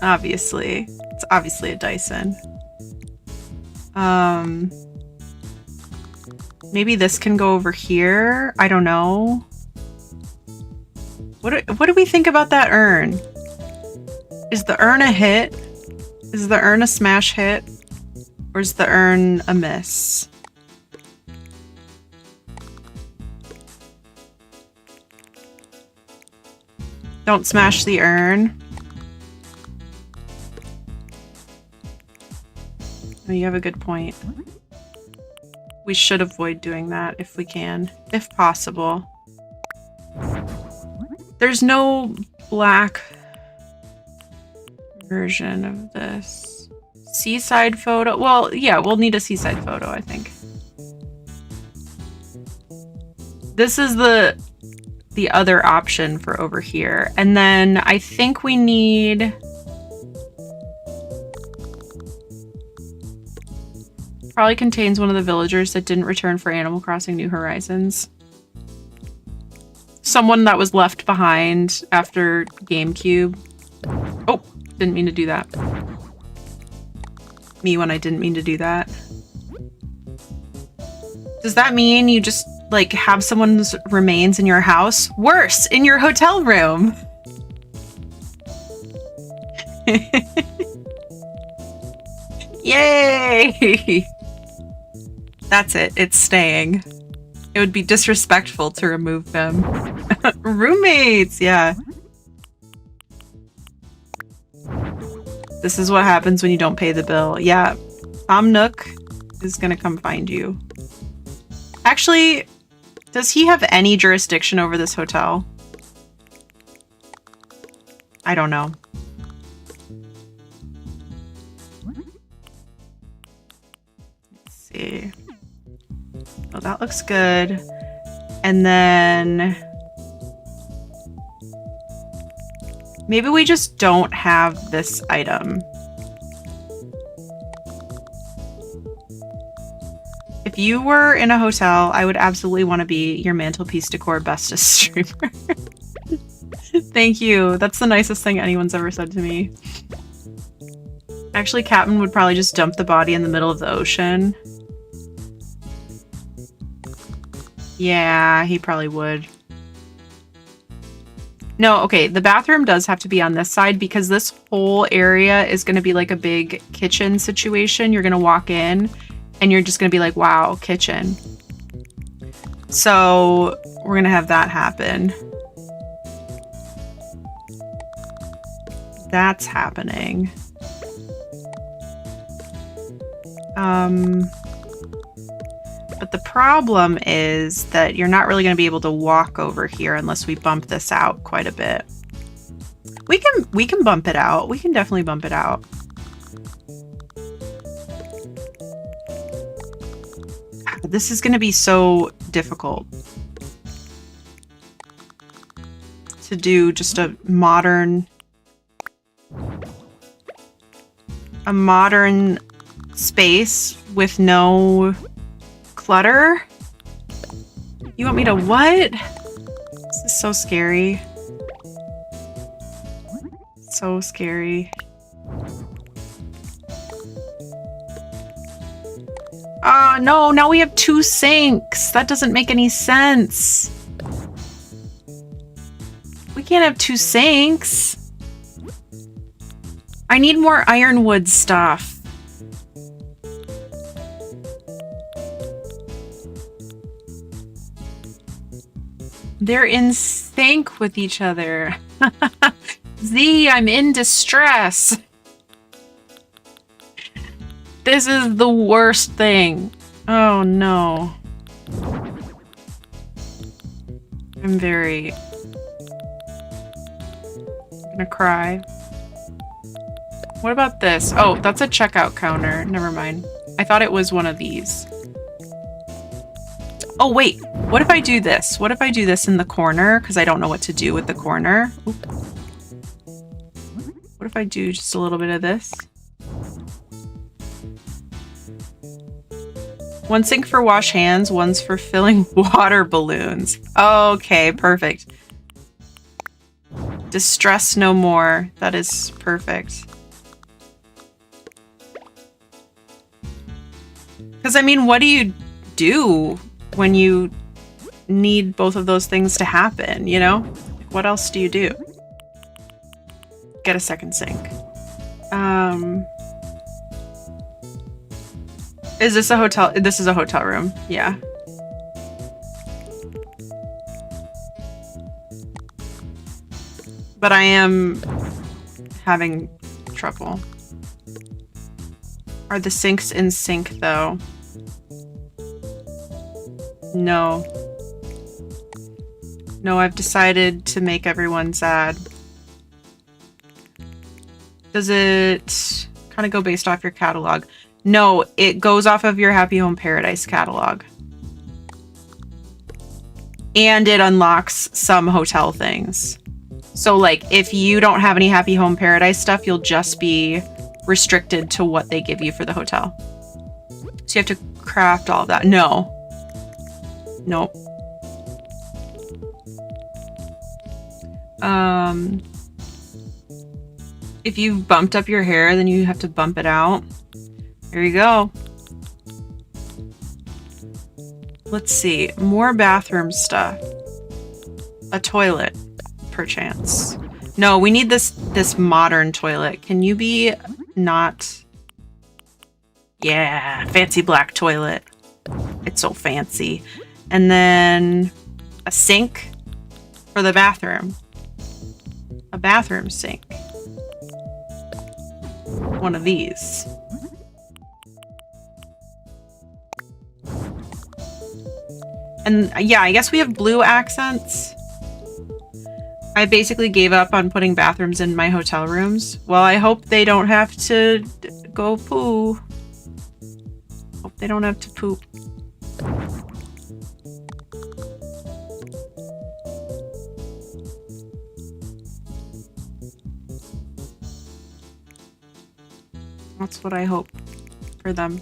Obviously. It's obviously a Dyson. Maybe this can go over here? I don't know. What do we think about that urn? Is the urn a hit? Is the urn a smash hit? Or is the urn a miss? Don't smash the urn. Oh, you have a good point. We should avoid doing that if we can, if possible. There's no black version of this. Seaside photo? Well, yeah, we'll need a seaside photo, I think. This is the other option for over here. And then I think we need... Probably contains one of the villagers that didn't return for Animal Crossing New Horizons. Someone that was left behind after GameCube. Oh, didn't mean to do that. Me when I didn't mean to do that. Does that mean you just, like, have someone's remains in your house? Worse, in your hotel room! Yay! That's it. It's staying. It would be disrespectful to remove them. Roommates! Yeah. This is what happens when you don't pay the bill. Yeah. Tom Nook is gonna come find you. Actually, does he have any jurisdiction over this hotel? I don't know. Let's see. Oh, that looks good. And then... maybe we just don't have this item. If you were in a hotel, I would absolutely want to be your mantelpiece decor bestest streamer. Thank you. That's the nicest thing anyone's ever said to me. Actually, Captain would probably just dump the body in the middle of the ocean. Yeah, he probably would. No, okay, the bathroom does have to be on this side because this whole area is going to be like a big kitchen situation. You're going to walk in and you're just going to be like, wow, kitchen. So we're going to have that happen. That's happening. But the problem is that you're not really going to be able to walk over here unless we bump this out quite a bit. We can bump it out. We can definitely bump it out. This is going to be so difficult to do just a modern space with no clutter. You want me to what? This is so scary. So scary. Oh no, now we have 2 sinks. That doesn't make any sense. We can't have 2 sinks. I need more ironwood stuff. They're in sync with each other. Z, I'm in distress. This is the worst thing. Oh no. I'm gonna cry. What about this? Oh, that's a checkout counter. Never mind. I thought it was one of these. Oh, wait. What if I do this? What if I do this in the corner? Because I don't know what to do with the corner. Oop. What if I do just a little bit of this? 1 sink for wash hands, 1's for filling water balloons. Okay, perfect. Distress no more. That is perfect. Because, I mean, what do you do when you need both of those things to happen, you know? What else do you do? Get a second sink. Is this a hotel? This is a hotel room. Yeah. But I am having trouble. Are the sinks in sync though? No. No, I've decided to make everyone sad. Does it kind of go based off your catalog? No, it goes off of your Happy Home Paradise catalog. And it unlocks some hotel things. So, like, if you don't have any Happy Home Paradise stuff, you'll just be restricted to what they give you for the hotel. So you have to craft all of that. No. Nope. If you've bumped up your hair, then you have to bump it out. There you go. Let's see. More bathroom stuff. A toilet, perchance. No, we need this modern toilet. Can you be not... Yeah, fancy black toilet. It's so fancy. And then a sink for the bathroom. A bathroom sink. One of these. And yeah, I guess we have blue accents. I basically gave up on putting bathrooms in my hotel rooms. Well, I hope they don't have to go poo. Hope they don't have to poop. That's what I hope for them.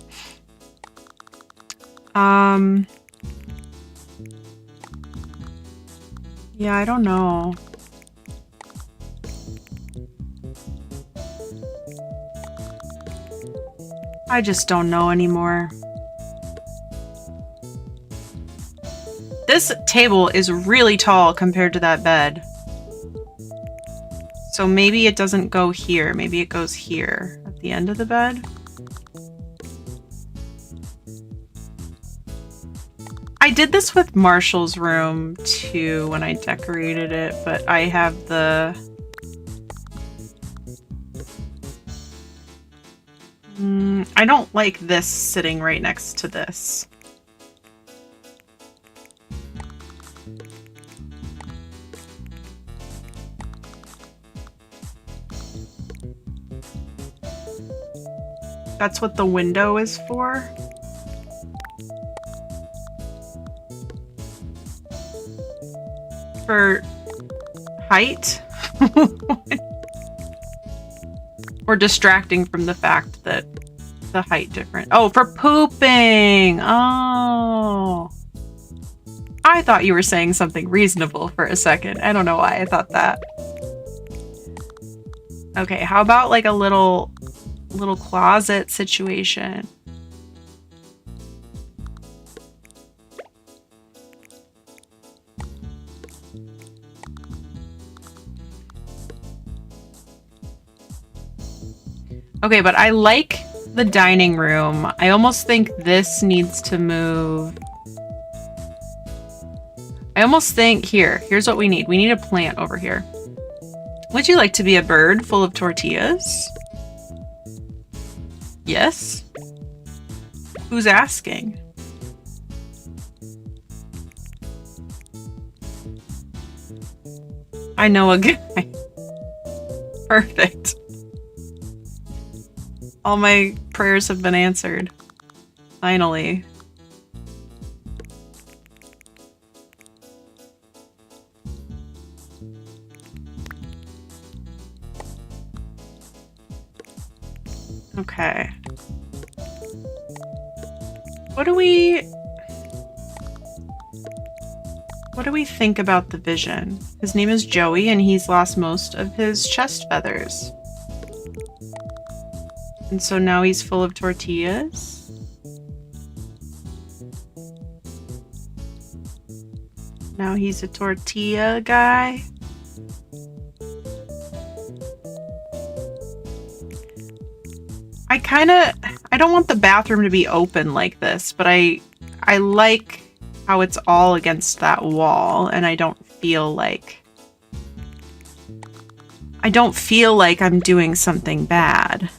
Yeah, I don't know. I just don't know anymore. This table is really tall compared to that bed. So maybe it doesn't go here. Maybe it goes here at the end of the bed. I did this with Marshall's room too when I decorated it, but I have the... I don't like this sitting right next to this. That's what the window is for. For height? Or distracting from the fact that the height different. Oh, for pooping! Oh. I thought you were saying something reasonable for a second. I don't know why I thought that. Okay, how about like a little closet situation? Okay, but I like the dining room. I almost think this needs to move. I almost think here's what we need. We need a plant over here. Would you like to be a bird full of tortillas? Yes? Who's asking? I know a guy. Perfect. All my prayers have been answered. Finally. Okay. What do we think about the vision? His name is Joey and he's lost most of his chest feathers. And so now he's full of tortillas. Now he's a tortilla guy. I don't want the bathroom to be open like this, but I like how it's all against that wall, and I don't feel like I'm doing something bad.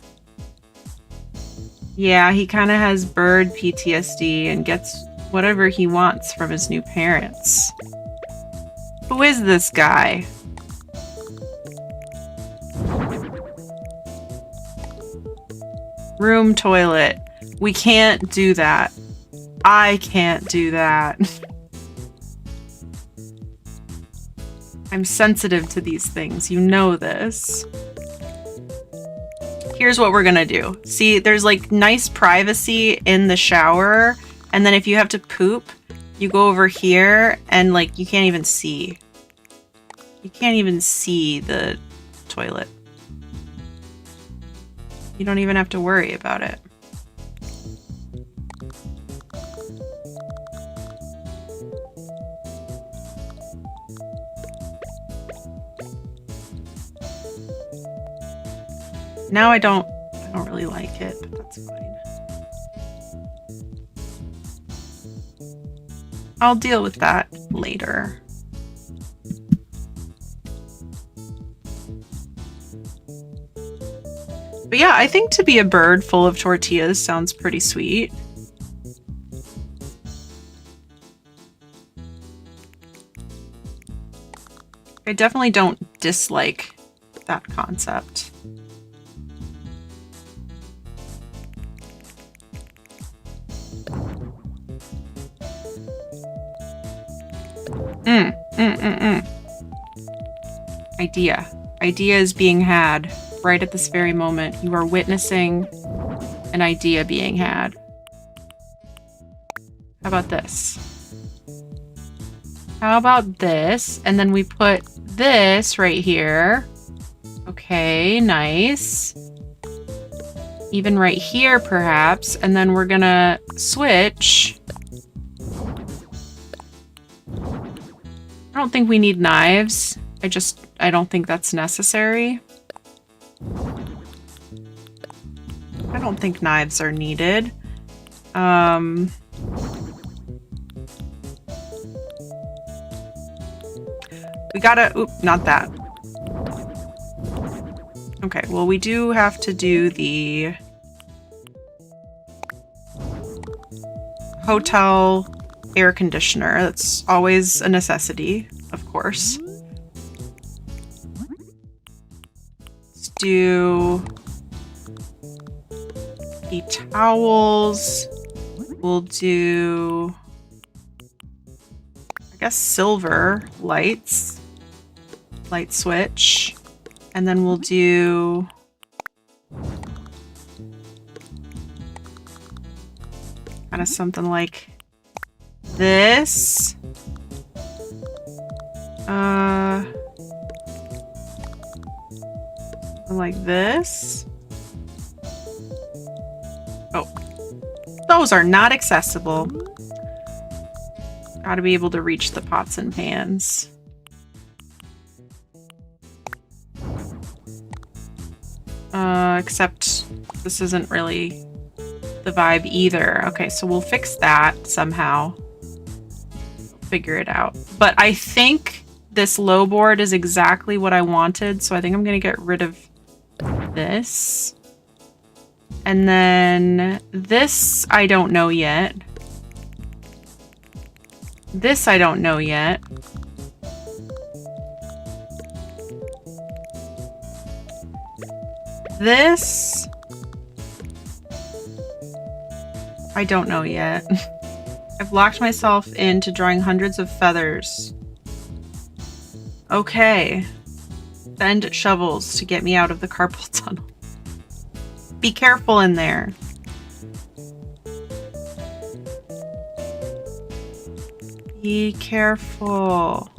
Yeah, he kind of has bird PTSD and gets whatever he wants from his new parents. Who is this guy? Room toilet. We can't do that. I can't do that. I'm sensitive to these things. You know this. Here's what we're gonna do. See, there's like nice privacy in the shower, and then if you have to poop, you go over here and like you can't even see. You can't even see the toilet. You don't even have to worry about it. Now I don't really like it, but that's fine. I'll deal with that later. But yeah, I think to be a bird full of tortillas sounds pretty sweet. I definitely don't dislike that concept. Idea is being had right at this very moment. You are witnessing an idea being had. How about this? How about this? And then we put this right here. Okay, nice. Even right here, perhaps. And then we're gonna switch. I don't think we need knives. I don't think that's necessary. I don't think knives are needed. We gotta, oop, not that. Okay, well we do have to do the hotel air conditioner. That's always a necessity, of course. Let's do the towels. We'll do, I guess, silver lights. Light switch. And then we'll do kind of something like this. Like this. Oh, those are not accessible. Gotta be able to reach the pots and pans. Except this isn't really the vibe either. Okay, so we'll fix that somehow. Figure it out. But I think this low board is exactly what I wanted, so I think I'm gonna get rid of this. And then this I don't know yet. This I don't know yet. This I don't know yet. I've locked myself into drawing hundreds of feathers. Okay. Send shovels to get me out of the carpal tunnel. Be careful in there. Be careful.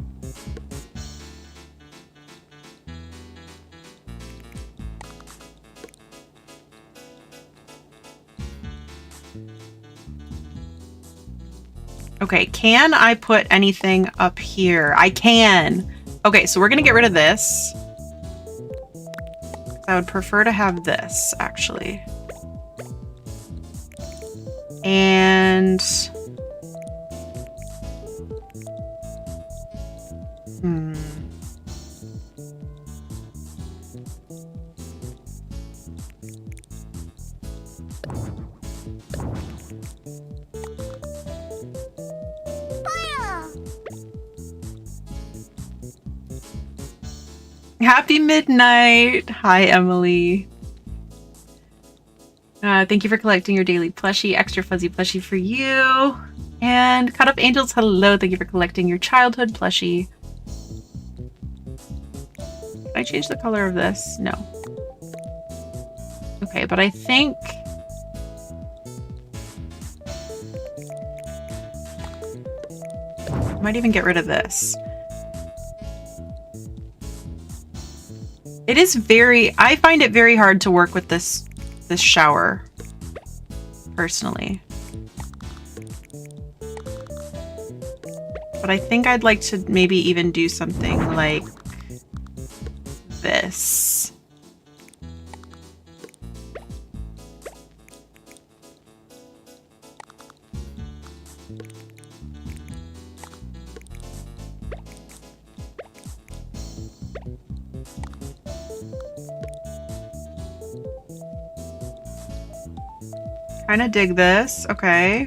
Okay, can I put anything up here? I can. Okay, so we're gonna get rid of this. I would prefer to have this, actually. And... Happy midnight. Hi, Emily. Thank you for collecting your daily plushie. Extra fuzzy plushie for you. And Cut Up Angels, hello. Thank you for collecting your childhood plushie. Can I change the color of this? No. Okay, but I think... I might even get rid of this. It is very... I find it very hard to work with this shower, personally. But I think I'd like to maybe even do something like this. Kind of dig this. Okay.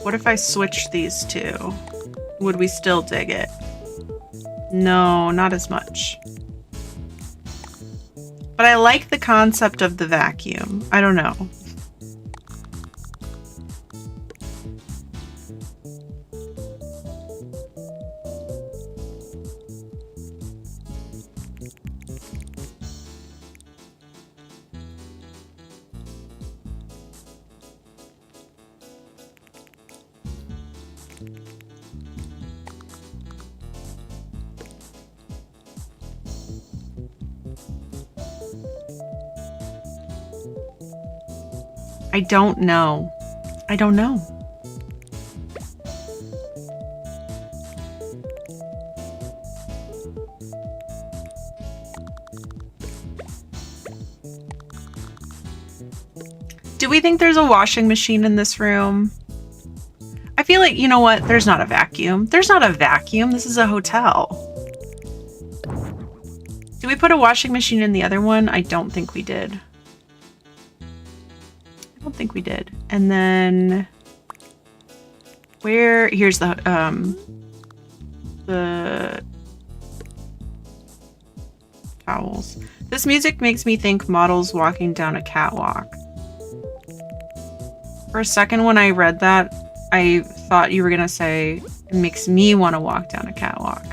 What if I switch these two? Would we still dig it? No, not as much. But I like the concept of the vacuum. I don't know. I don't know. I don't know. Do we think there's a washing machine in this room? I feel like, you know what? There's not a vacuum. There's not a vacuum. This is a hotel. Do we put a washing machine in the other one? I don't think we did. I don't think we did. And then where? Here's the towels. This music makes me think models walking down a catwalk. For a second when I read that, I thought you were gonna say it makes me want to walk down a catwalk.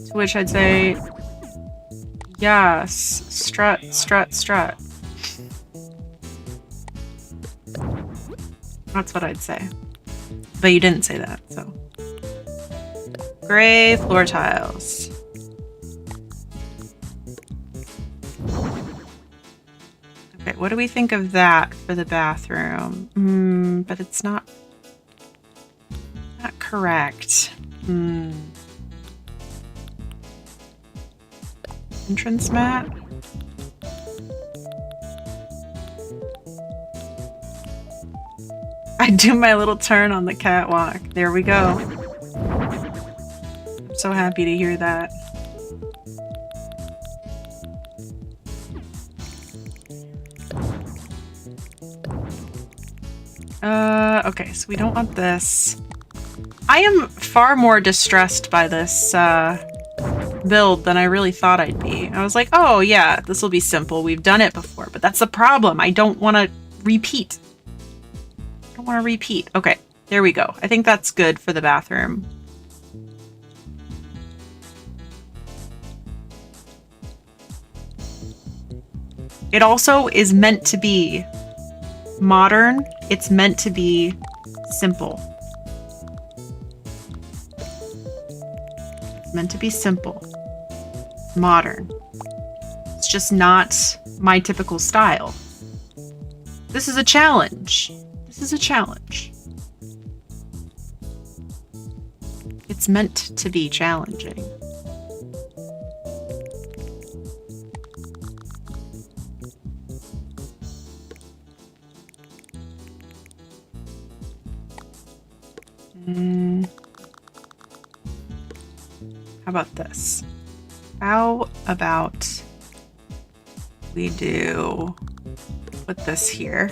To which I'd say, yes, strut, strut, strut. That's what I'd say. But you didn't say that, so. Gray floor tiles. Okay, what do we think of that for the bathroom? But it's not correct. Entrance mat? I do my little turn on the catwalk. There we go. I'm so happy to hear that. Okay, so we don't want this. I am far more distressed by this build than I really thought I'd be. I was like, oh yeah, this will be simple. We've done it before, but that's the problem. I don't want to repeat. I don't want to repeat. Okay, there we go. I think that's good for the bathroom. It also is meant to be modern. It's meant to be simple. It's meant to be simple. Modern. It's just not my typical style. This is a challenge. This is a challenge. It's meant to be challenging. How about this? How about we put this here.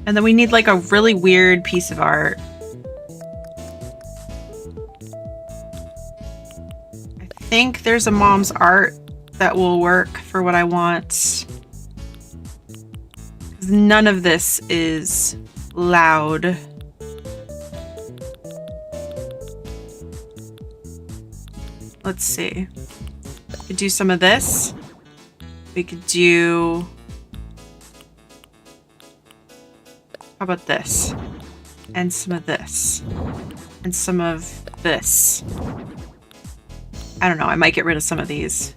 And then we need like a really weird piece of art. I think there's a mom's art that will work for what I want. None of this is loud. Let's see. We could do some of this. We could do... How about this? And some of this. And some of this. I don't know, I might get rid of some of these.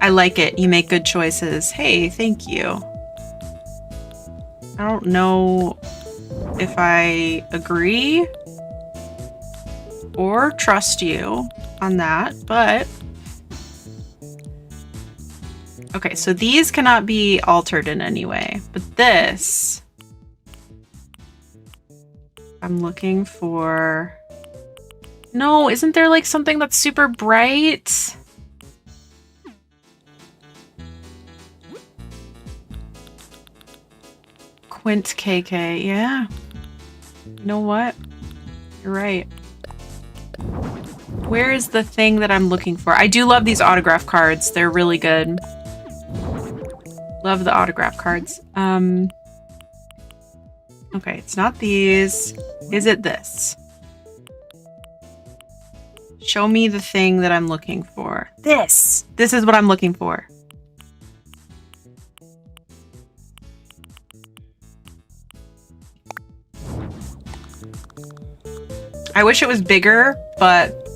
I like it. You make good choices. Hey, thank you. I don't know if I agree or trust you on that, but... Okay, so these cannot be altered in any way, but this... I'm looking for... No, isn't there like something that's super bright? Quint KK, yeah. You know what? You're right. Where is the thing that I'm looking for? I do love these autograph cards. They're really good. Love the autograph cards. Okay, it's not these. Is it this? Show me the thing that I'm looking for. This! This is what I'm looking for. I wish it was bigger, but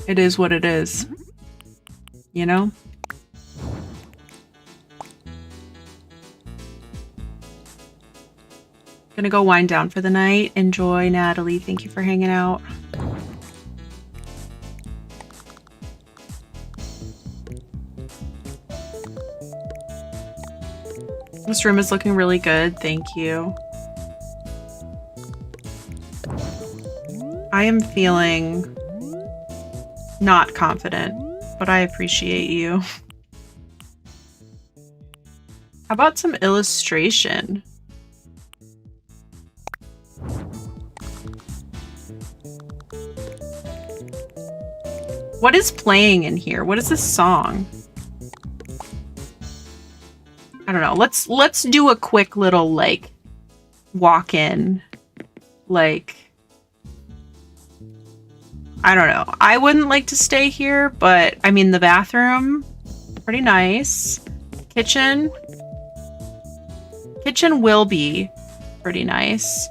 it is what it is. You know? Gonna go wind down for the night. Enjoy, Natalie. Thank you for hanging out. This room is looking really good. Thank you. I am feeling not confident, but I appreciate you. How about some illustration? What is playing in here? What is this song? I don't know. Let's do a quick little like walk in. Like, I don't know. I wouldn't like to stay here, but I mean the bathroom, pretty nice. Kitchen will be pretty nice.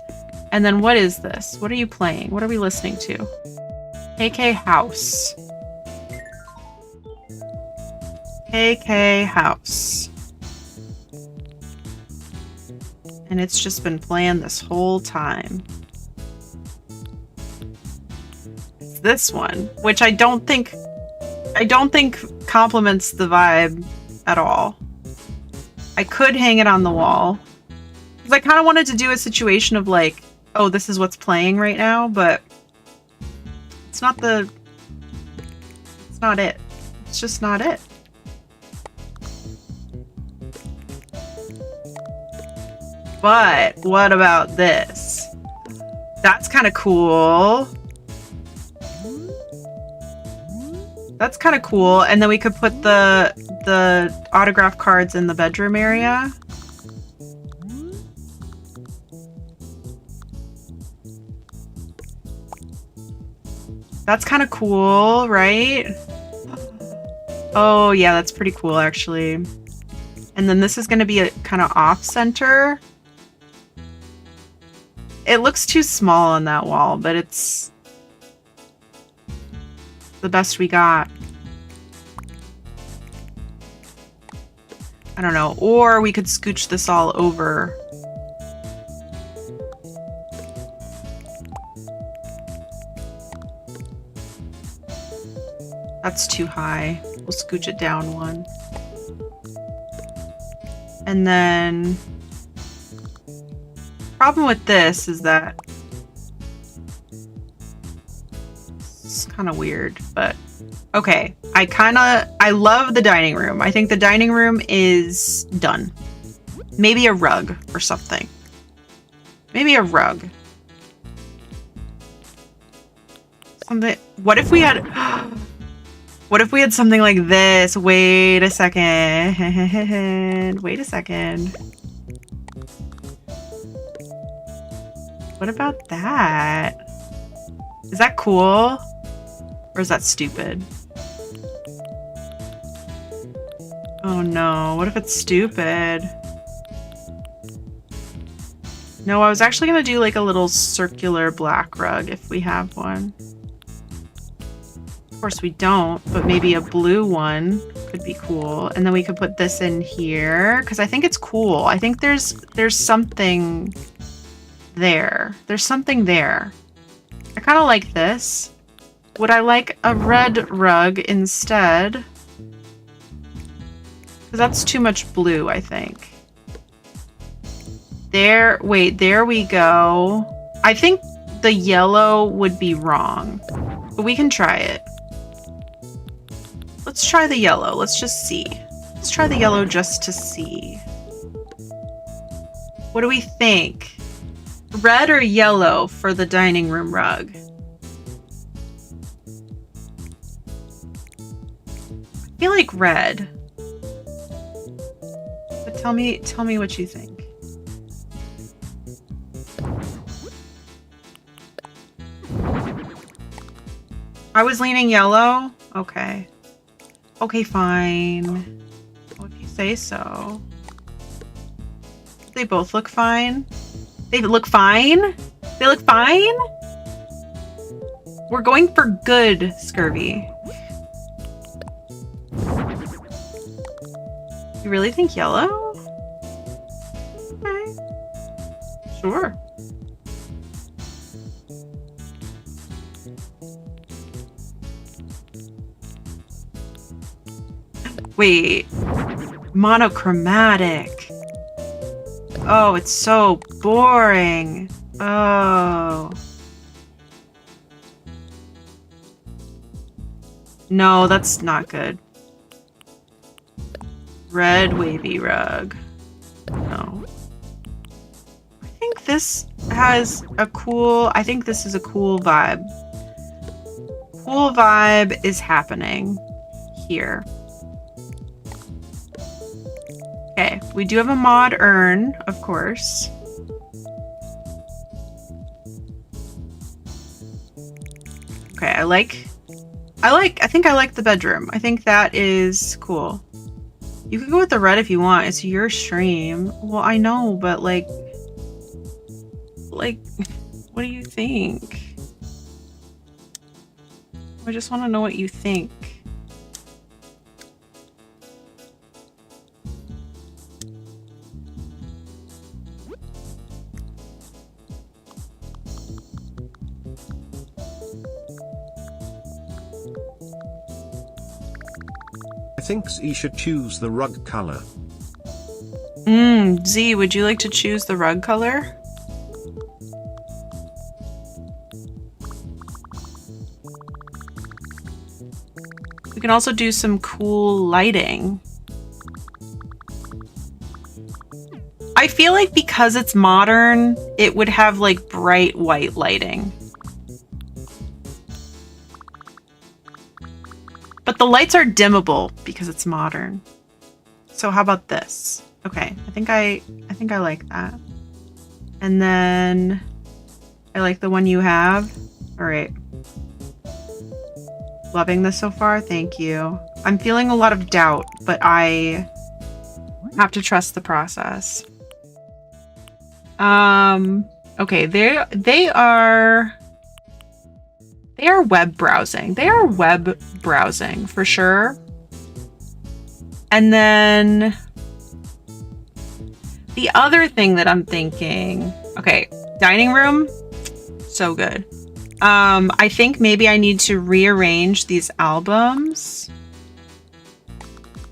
And then what is this? What are you playing? What are we listening to? KK House. KK House. And it's just been playing this whole time. It's this one, which I don't think complements the vibe at all. I could hang it on the wall. Because I kind of wanted to do a situation of like, oh, this is what's playing right now, but it's not it. It's just not it. But what about this? That's kind of cool. That's kind of cool. And then we could put the autograph cards in the bedroom area. That's kind of cool, right? Oh yeah, that's pretty cool actually. And then this is going to be a kind of off center. It looks too small on that wall, but it's the best we got. I don't know. Or we could scooch this all over. That's too high. We'll scooch it down one. And then... problem with this is that it's kind of weird, but okay. I love the dining room. I think the dining room is done. Maybe a rug or something. Maybe a rug. Something. What if we had... What if we had something like this? Wait a second. Wait a second. What about that? Is that cool? Or is that stupid? Oh no, what if it's stupid? No, I was actually gonna do like a little circular black rug if we have one. Of course we don't, but maybe a blue one could be cool. And then we could put this in here because I think it's cool. I think there's something there. There's something there. I kind of like this. Would I like a red rug instead? Because that's too much blue, I think. There, wait, there we go. I think the yellow would be wrong, but we can try it. Let's try the yellow. Let's just see. Let's try the yellow just to see. What do we think? Red or yellow for the dining room rug? I feel like red. But tell me what you think. I was leaning yellow? Okay. Okay, fine. Well, if you say so. They both look fine. They look fine? They look fine? We're going for good, Scurvy. You really think yellow? Okay. Sure. Wait, monochromatic. Oh, it's so boring. Oh. No, that's not good. Red wavy rug. No. I think this has a cool... I think this is a cool vibe. Cool vibe is happening here. Okay, we do have a mod urn, of course. Okay, I think I like the bedroom. I think that is cool. You can go with the red if you want. It's your stream. Well, I know, but like, what do you think? I just want to know what you think. I think Z should choose the rug color. Z, would you like to choose the rug color? We can also do some cool lighting. I feel like because it's modern, it would have like bright white lighting. But the lights are dimmable because it's modern. So how about this? Okay, I think I like that. And then I like the one you have. All right. Loving this so far. Thank you. I'm feeling a lot of doubt, but I have to trust the process. Okay, they are web browsing. They are web browsing for sure. And then the other thing that I'm thinking, okay, dining room, so good. I think maybe I need to rearrange these albums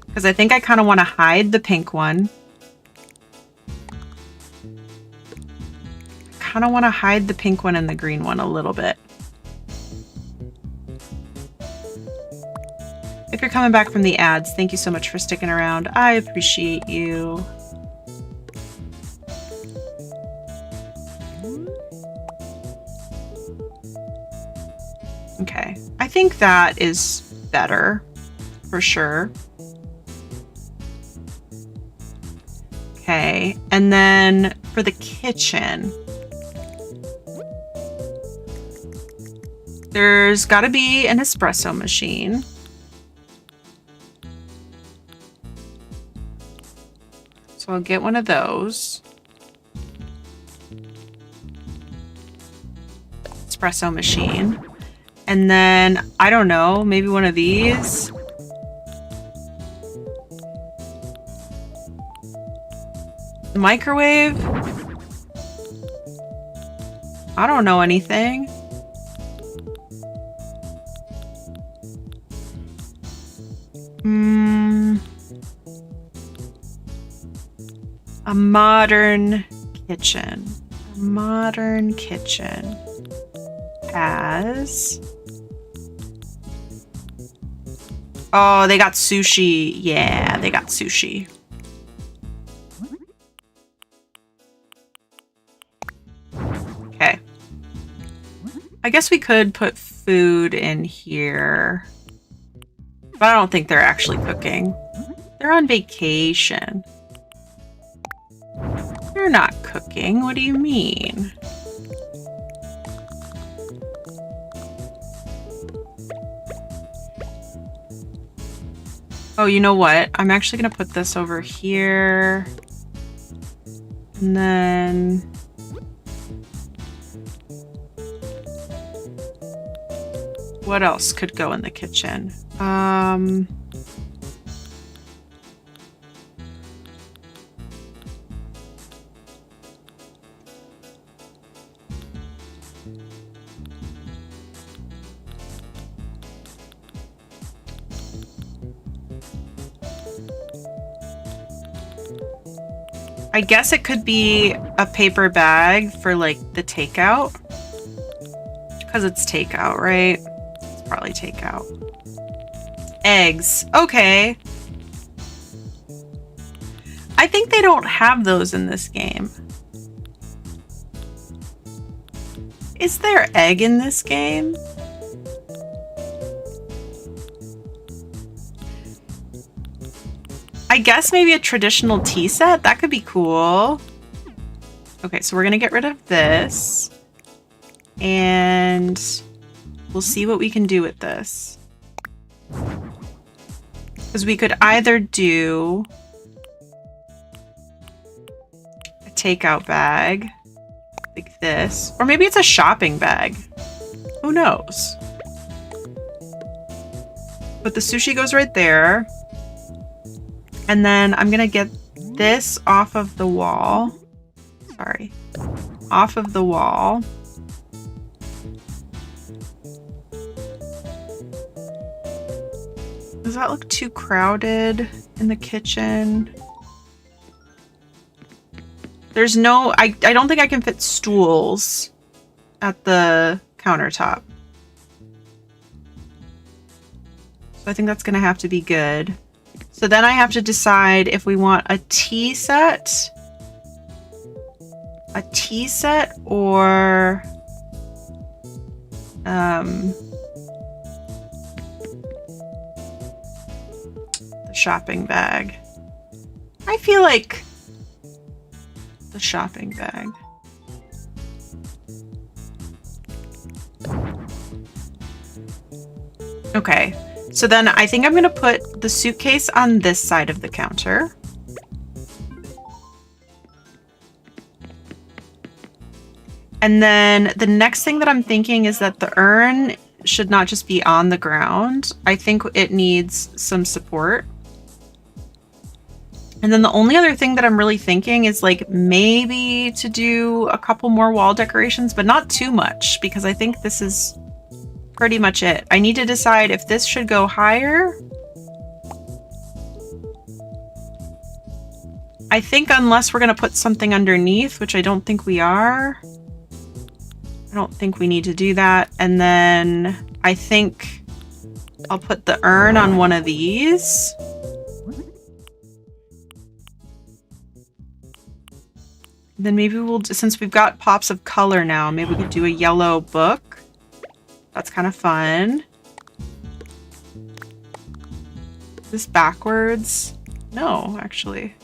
because I think I kind of want to hide the pink one. Kind of want to hide the pink one and the green one a little bit. If you're coming back from the ads, thank you so much for sticking around. I appreciate you. think that is better for sure. Okay, and then for the kitchen, there's got to be an espresso machine. So I'll get one of those. Espresso machine. And then, I don't know, maybe one of these. Microwave? I don't know anything. A modern kitchen. A modern kitchen has... Oh, they got sushi. Yeah, they got sushi. Okay. I guess we could put food in here. But I don't think they're actually cooking. They're on vacation. They're not cooking. What do you mean? Oh, you know what? I'm actually going to put this over here. And then... what else could go in the kitchen? I guess it could be a paper bag for like the takeout. Because it's takeout, right? It's probably takeout. Eggs. Okay. I think they don't have those in this game. Is there egg in this game? I guess maybe a traditional tea set? That could be cool. Okay, so we're gonna get rid of this. And we'll see what we can do with this. Because we could either do a takeout bag, like this, or maybe it's a shopping bag. Who knows? But the sushi goes right there. And then I'm gonna get this off of the wall. Sorry. Off of the wall. Does that look too crowded in the kitchen? There's no... I don't think I can fit stools at the countertop. So I think that's gonna have to be good. So then I have to decide if we want a tea set or the shopping bag. I feel like the shopping bag. Okay. So then I think I'm going to put the suitcase on this side of the counter. And then the next thing that I'm thinking is that the urn should not just be on the ground. I think it needs some support. And then the only other thing that I'm really thinking is like maybe to do a couple more wall decorations, but not too much because I think this is pretty much it. I need to decide if this should go higher. I think unless we're going to put something underneath, which I don't think we are. I don't think we need to do that. And then I think I'll put the urn on one of these. Then maybe we'll, since we've got pops of color now, maybe we could do a yellow book. That's kind of fun. this backwards? No, actually.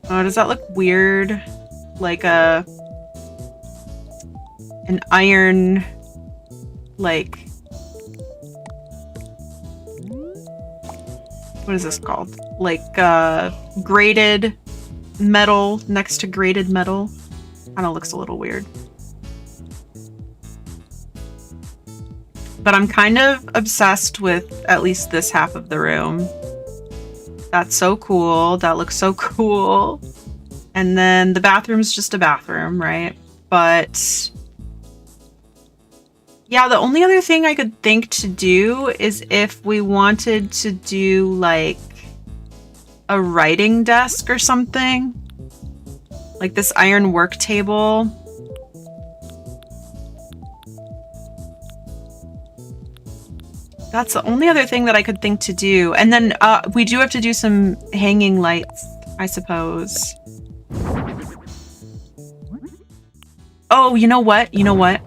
Oh, does that look weird? Like an iron, like, what is this called? Like grated metal next to grated metal. Kind of looks a little weird. But I'm kind of obsessed with at least this half of the room. That's so cool. That looks so cool. And then the bathroom's just a bathroom, right? But yeah, the only other thing I could think to do is if we wanted to do like a writing desk or something. Like this iron work table. That's the only other thing that I could think to do. And then we do have to do some hanging lights, I suppose. Oh, you know what? You know what?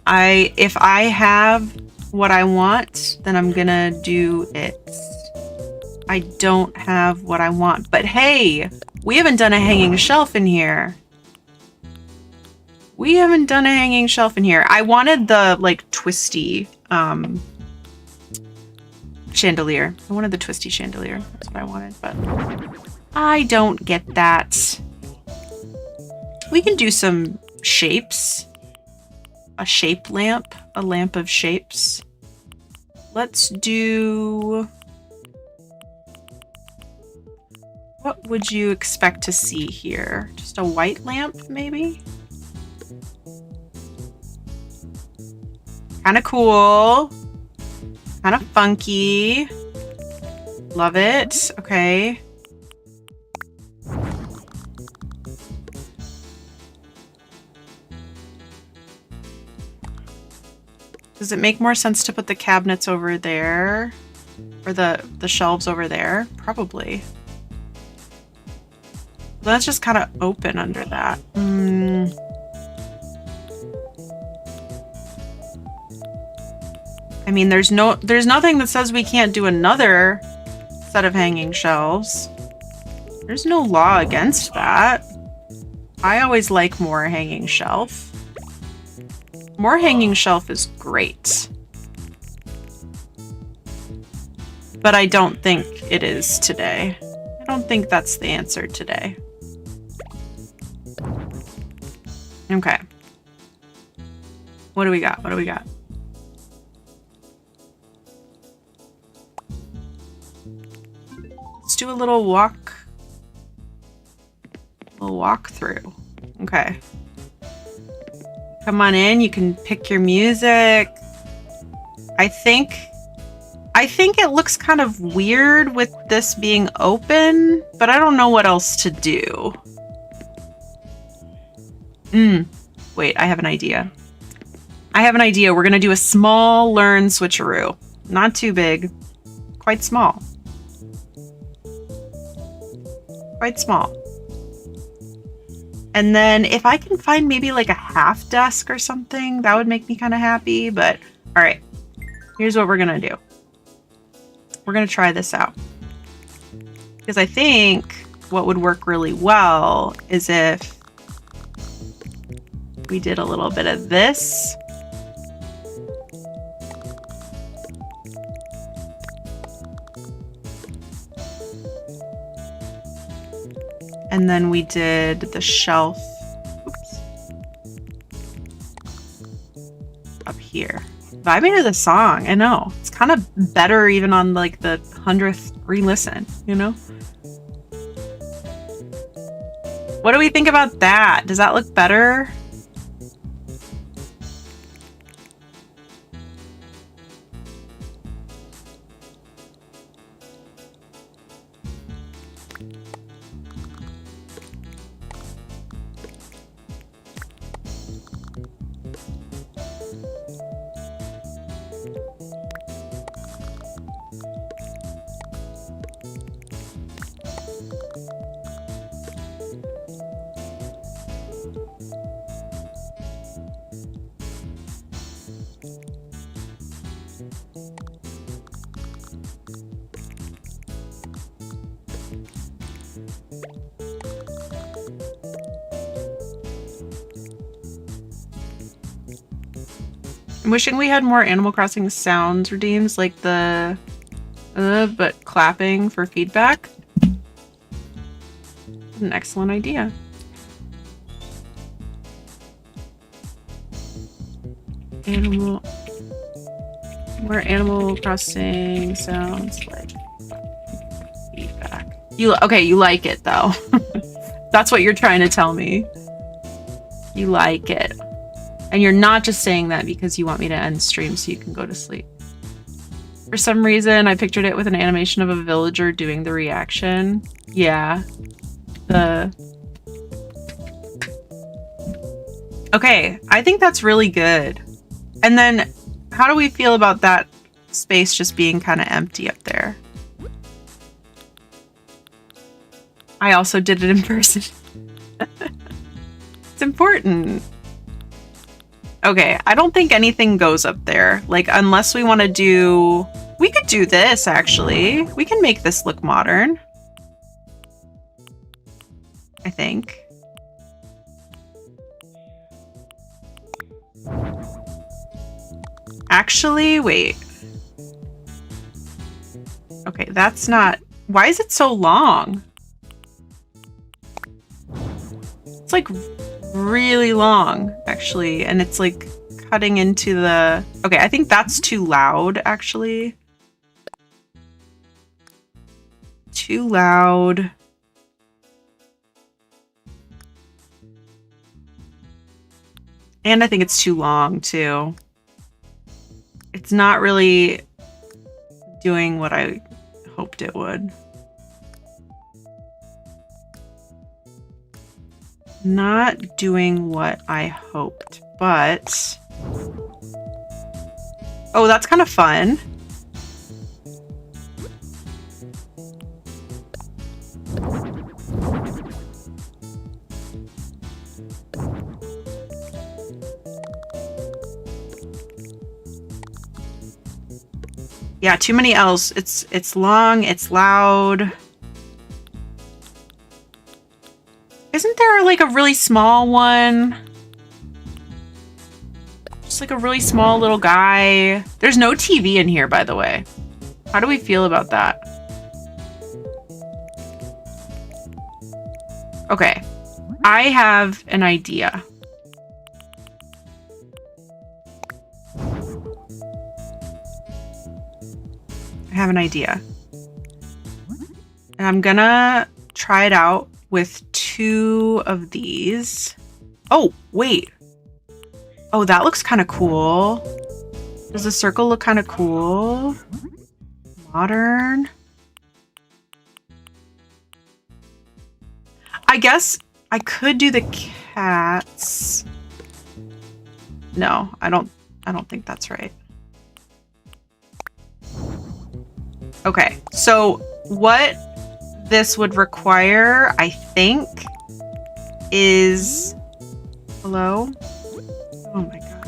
If I have what I want, then I'm gonna do it. I don't have what I want. But hey, we haven't done a hanging shelf in here. We haven't done a hanging shelf in here. I wanted the like twisty chandelier. I wanted the twisty chandelier. That's what I wanted, but I don't get that. We can do some shapes. A shape lamp. A lamp of shapes. Let's do... What would you expect to see here? Just a white lamp, maybe? Kind of cool. Kind of funky. Love it. Okay. Does it make more sense to put the cabinets over there? Or the shelves over there? Probably. Let's just kind of open under that. I mean, there's nothing that says we can't do another set of hanging shelves. There's no law against that. I always like more hanging shelf. More hanging shelf is great. But I don't think it is today. I don't think that's the answer today. Okay. What do we got? What do we got? Let's do a little walkthrough. Okay. Come on in, you can pick your music. I think it looks kind of weird with this being open, but I don't know what else to do. Wait, I have an idea. We're gonna do a small Lurn switcheroo. Not too big, quite small. Quite small. And then if I can find maybe like a half desk or something, that would make me kind of happy. But all right, here's what we're gonna do. We're gonna try this out. Because I think what would work really well is if we did a little bit of this. And then we did the shelf, oops, up here. Vibing to the song, I know. It's kind of better even on like the 100th re-listen, you know? What do we think about that? Does that look better? I'm wishing we had more Animal Crossing sounds redeems, like the but clapping for feedback. An excellent idea. More Animal Crossing sounds like feedback. You like it though. That's what you're trying to tell me. You like it. And you're not just saying that because you want me to end stream so you can go to sleep. For some reason, I pictured it with an animation of a villager doing the reaction. Yeah. Okay, I think that's really good. And then, how do we feel about that space just being kind of empty up there? I also did it in person. It's important. Okay, I don't think anything goes up there. Like, unless we want to do... We could do this, actually. We can make this look modern. I think. Actually, wait. Okay, that's not... Why is it so long? It's like really long, actually, and it's like cutting into the... Okay, I think that's too loud, actually. Too loud. And I think it's too long, too. It's not really doing what I hoped it would. Not doing what I hoped, but... Oh, that's kind of fun. Yeah, too many L's. It's long, it's loud. Isn't there like a really small one? Just like a really small little guy. There's no TV in here, by the way. How do we feel about that? Okay, I have an idea. I have an idea. And I'm gonna try it out with 2 of these. Oh, wait. Oh, that looks kind of cool. Does the circle look kind of cool? Modern. I guess I could do the cats. No, I don't think that's right. Okay, so what this would require, I think, is... Hello? Oh my god.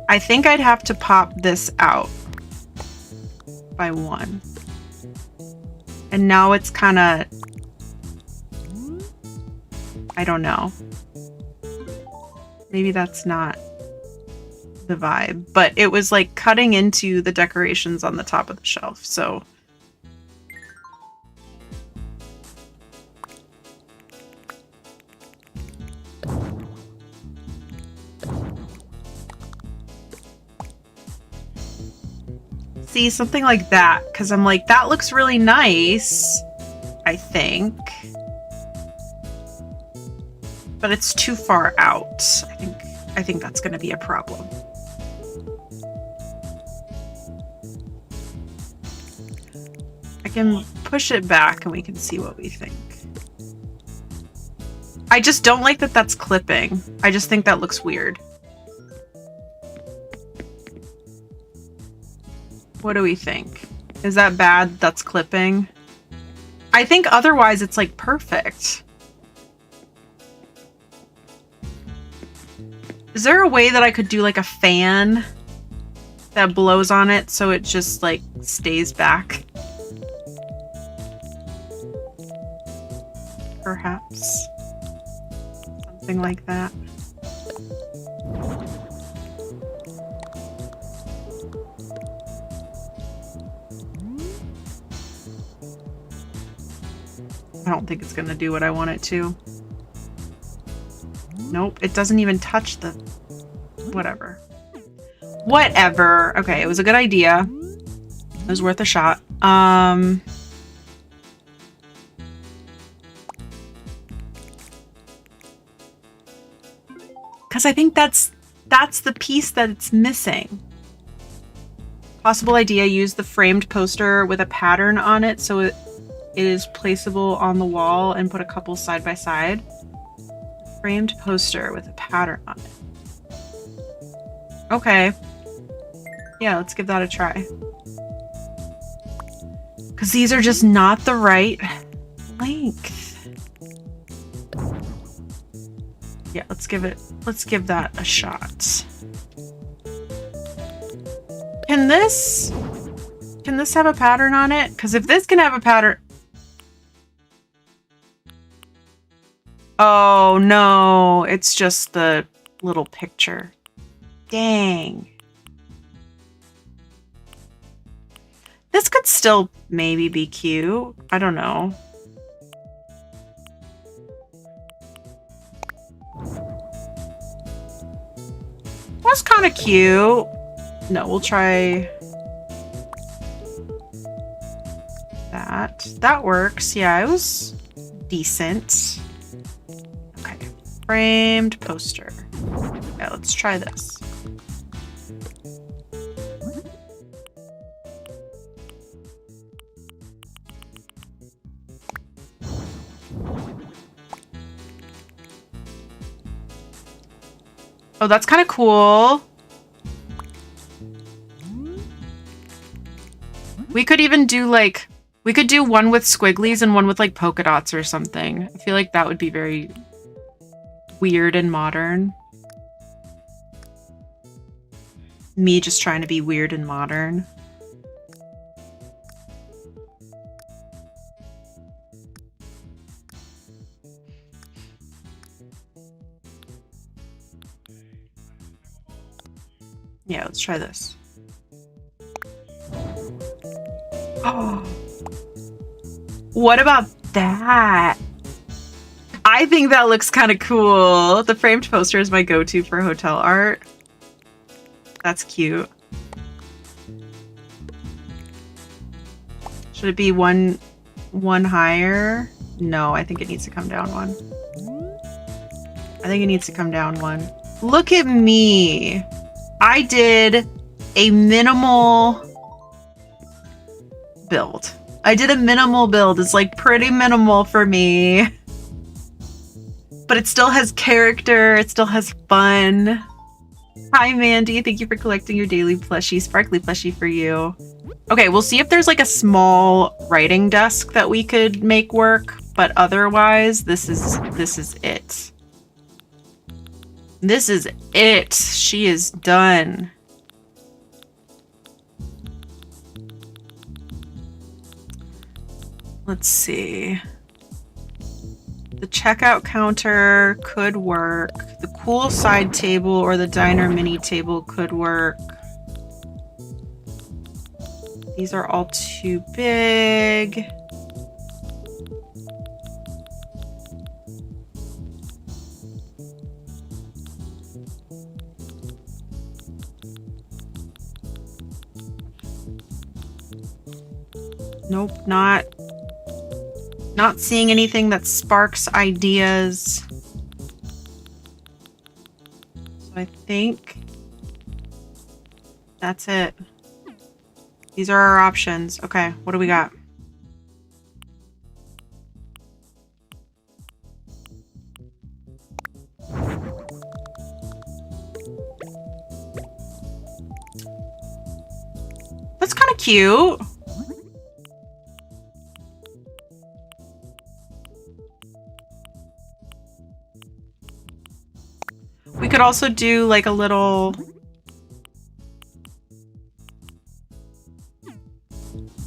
I think I'd have to pop this out by 1. And now it's kind of... I don't know. Maybe that's not the vibe, but it was like cutting into the decorations on the top of the shelf, so see, something like that, because I'm like, that looks really nice, I think, but it's too far out. I think that's going to be a problem. I can push it back and we can see what we think. I just don't like that that's clipping. I just think that looks weird. What do we think? Is that bad that's clipping? I think otherwise it's like perfect. Is there a way that I could do like a fan that blows on it so it just like stays back? Perhaps. Something like that. I don't think it's gonna do what I want it to. Nope, it doesn't even touch the... Whatever. Whatever. Okay, it was a good idea. It was worth a shot. Because I think that's the piece that it's missing. Possible idea, use the framed poster with a pattern on it so it is placeable on the wall and put a couple side by side. Framed poster with a pattern on it. Okay. Yeah, let's give that a try. Because these are just not the right length. Yeah, let's give that a shot. Can this have a pattern on it? Because if this can have a pattern... Oh, no. It's just the little picture. Dang. This could still maybe be cute. I don't know. That's kind of cute. No, we'll try that. That works. Yeah, it was decent. Okay. Framed poster. Yeah, let's try this. Oh, that's kind of cool. We could even do like, we could do one with squigglies and one with like polka dots or something. I feel like that would be very weird and modern. Me just trying to be weird and modern. Yeah, let's try this. Oh, what about that? I think that looks kind of cool. The framed poster is my go-to for hotel art. That's cute. Should it be one higher? No, I think it needs to come down one. I think it needs to come down one. Look at me. I did a minimal build. I did a minimal build. It's like pretty minimal for me. But it still has character. It still has fun. Hi, Mandy. Thank you for collecting your daily plushie. Sparkly plushie for you. Okay, we'll see if there's like a small writing desk that we could make work. But otherwise, this is it. This is it. She is done. Let's see. The checkout counter could work. The cool side table or the diner mini table could work. These are all too big. Nope, not seeing anything that sparks ideas. So I think that's it. These are our options. Okay, what do we got? That's kind of cute. We could also do like a little...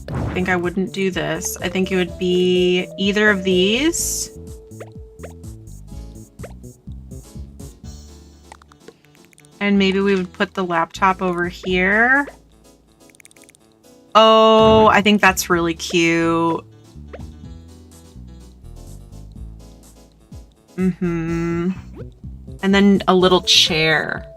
I think I wouldn't do this. I think it would be either of these. And maybe we would put the laptop over here. Oh, I think that's really cute. Mm-hmm. And then a little chair.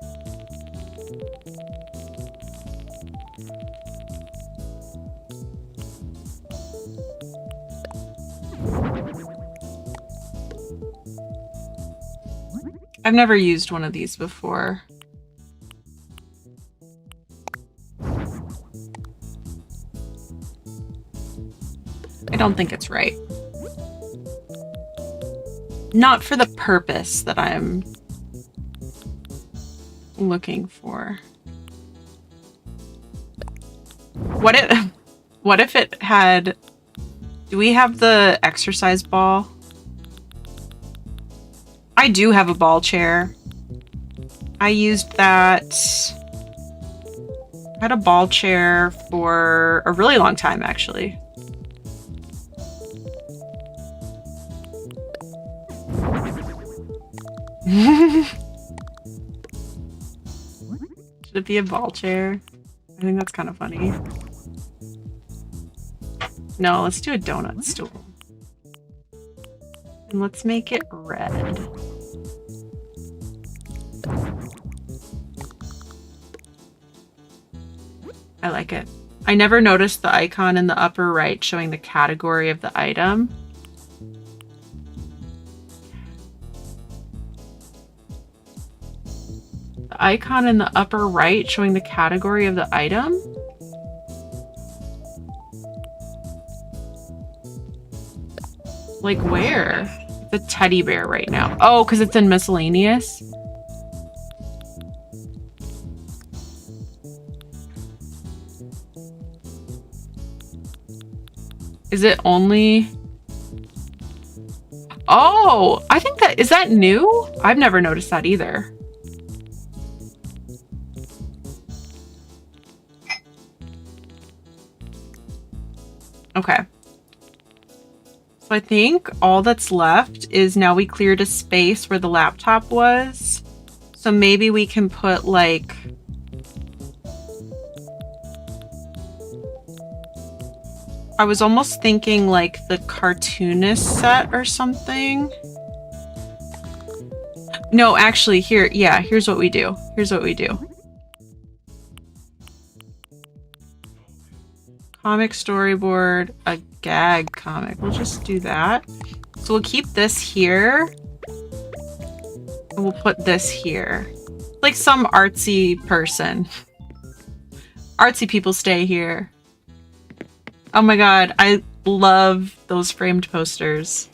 I've never used one of these before. I don't think it's right. Not for the purpose that I'm looking for. What if it had... Do we have the exercise ball? I do have a ball chair. I used that... I had a ball chair for a really long time, actually. Should it be a ball chair? I think that's kind of funny. No, let's do a donut stool. And let's make it red. I like it. I never noticed the icon in the upper right showing the category of the item. The icon in the upper right showing the category of the item? Like where? The teddy bear right now. Oh, because it's in miscellaneous? Is it only... Oh, I think that... Is that new? I've never noticed that either. Okay. So I think all that's left is now we cleared a space where the laptop was. So maybe we can put like... I was almost thinking like the cartoonist set or something. No, actually here, yeah, here's what we do. Here's what we do. Comic storyboard, a gag comic. We'll just do that. So we'll keep this here. And we'll put this here. Like some artsy person. Artsy people stay here. Oh my god, I love those framed posters.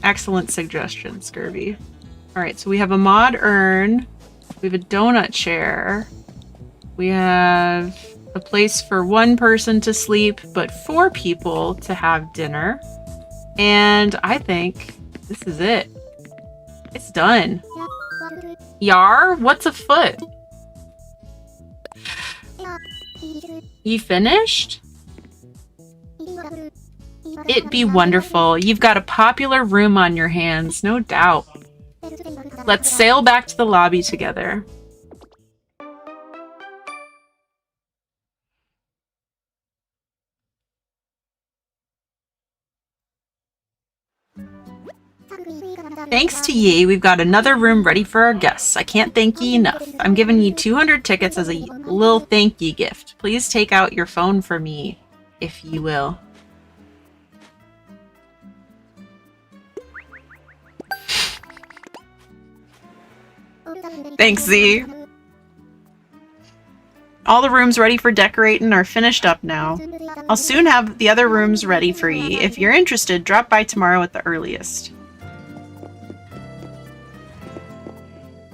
Excellent suggestion, Scurvy. Alright, so we have a mod urn. We have a donut chair. We have a place for one person to sleep, but 4 people to have dinner. And I think this is it. It's done. Yar, what's afoot? You finished? It be wonderful. You've got a popular room on your hands, no doubt. Let's sail back to the lobby together. Thanks to ye, we've got another room ready for our guests. I can't thank ye enough. I'm giving ye 200 tickets as a little thank ye gift. Please take out your phone for me, if ye will. Thanks, Z. All the rooms ready for decorating are finished up now. I'll soon have the other rooms ready for ye. If you're interested, drop by tomorrow at the earliest.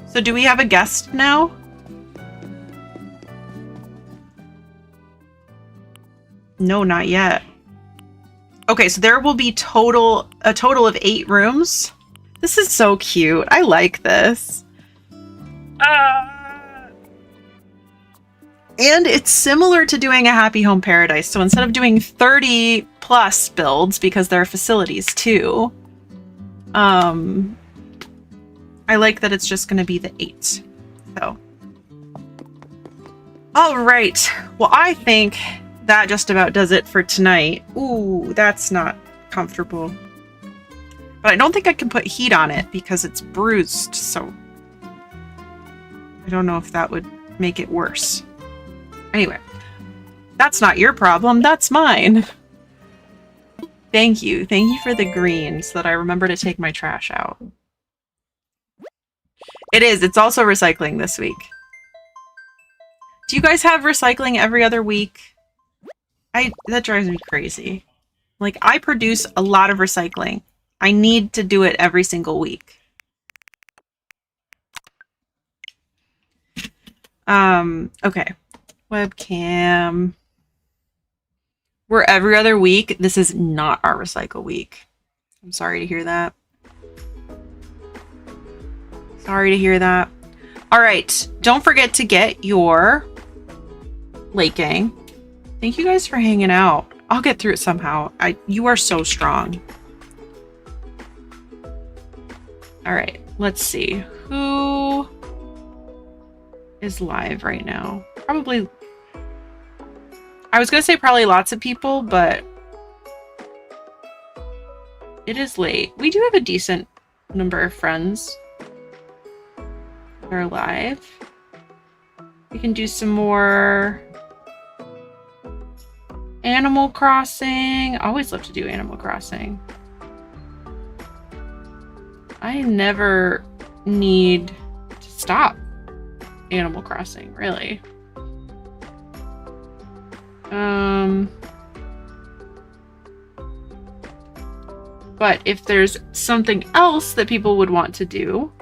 So do we have a guest now? No, not yet. Okay, so there will be a total of 8 rooms. This is so cute. I like this. And it's similar to doing a Happy Home Paradise. So instead of doing 30 plus builds, because there are facilities too, I like that it's just going to be the 8. So, all right. Well, I think that just about does it for tonight. Ooh, that's not comfortable. But I don't think I can put heat on it because it's bruised, so I don't know if that would make it worse. Anyway, that's not your problem, that's mine. Thank you. Thank you for the green so that I remember to take my trash out. It is. It's also recycling this week. Do you guys have recycling every other week? That drives me crazy. Like, I produce a lot of recycling. I need to do it every single week. Okay. Webcam. We're every other week. This is not our recycle week. I'm sorry to hear that. Sorry to hear that. All right. Don't forget to get your late gang. Thank you guys for hanging out. I'll get through it somehow. You are so strong. All right. Let's see. Who is live right now? Probably... I was going to say probably lots of people, but it is late. We do have a decent number of friends that are live. We can do some more Animal Crossing. I always love to do Animal Crossing. I never need to stop Animal Crossing, really. But if there's something else that people would want to do,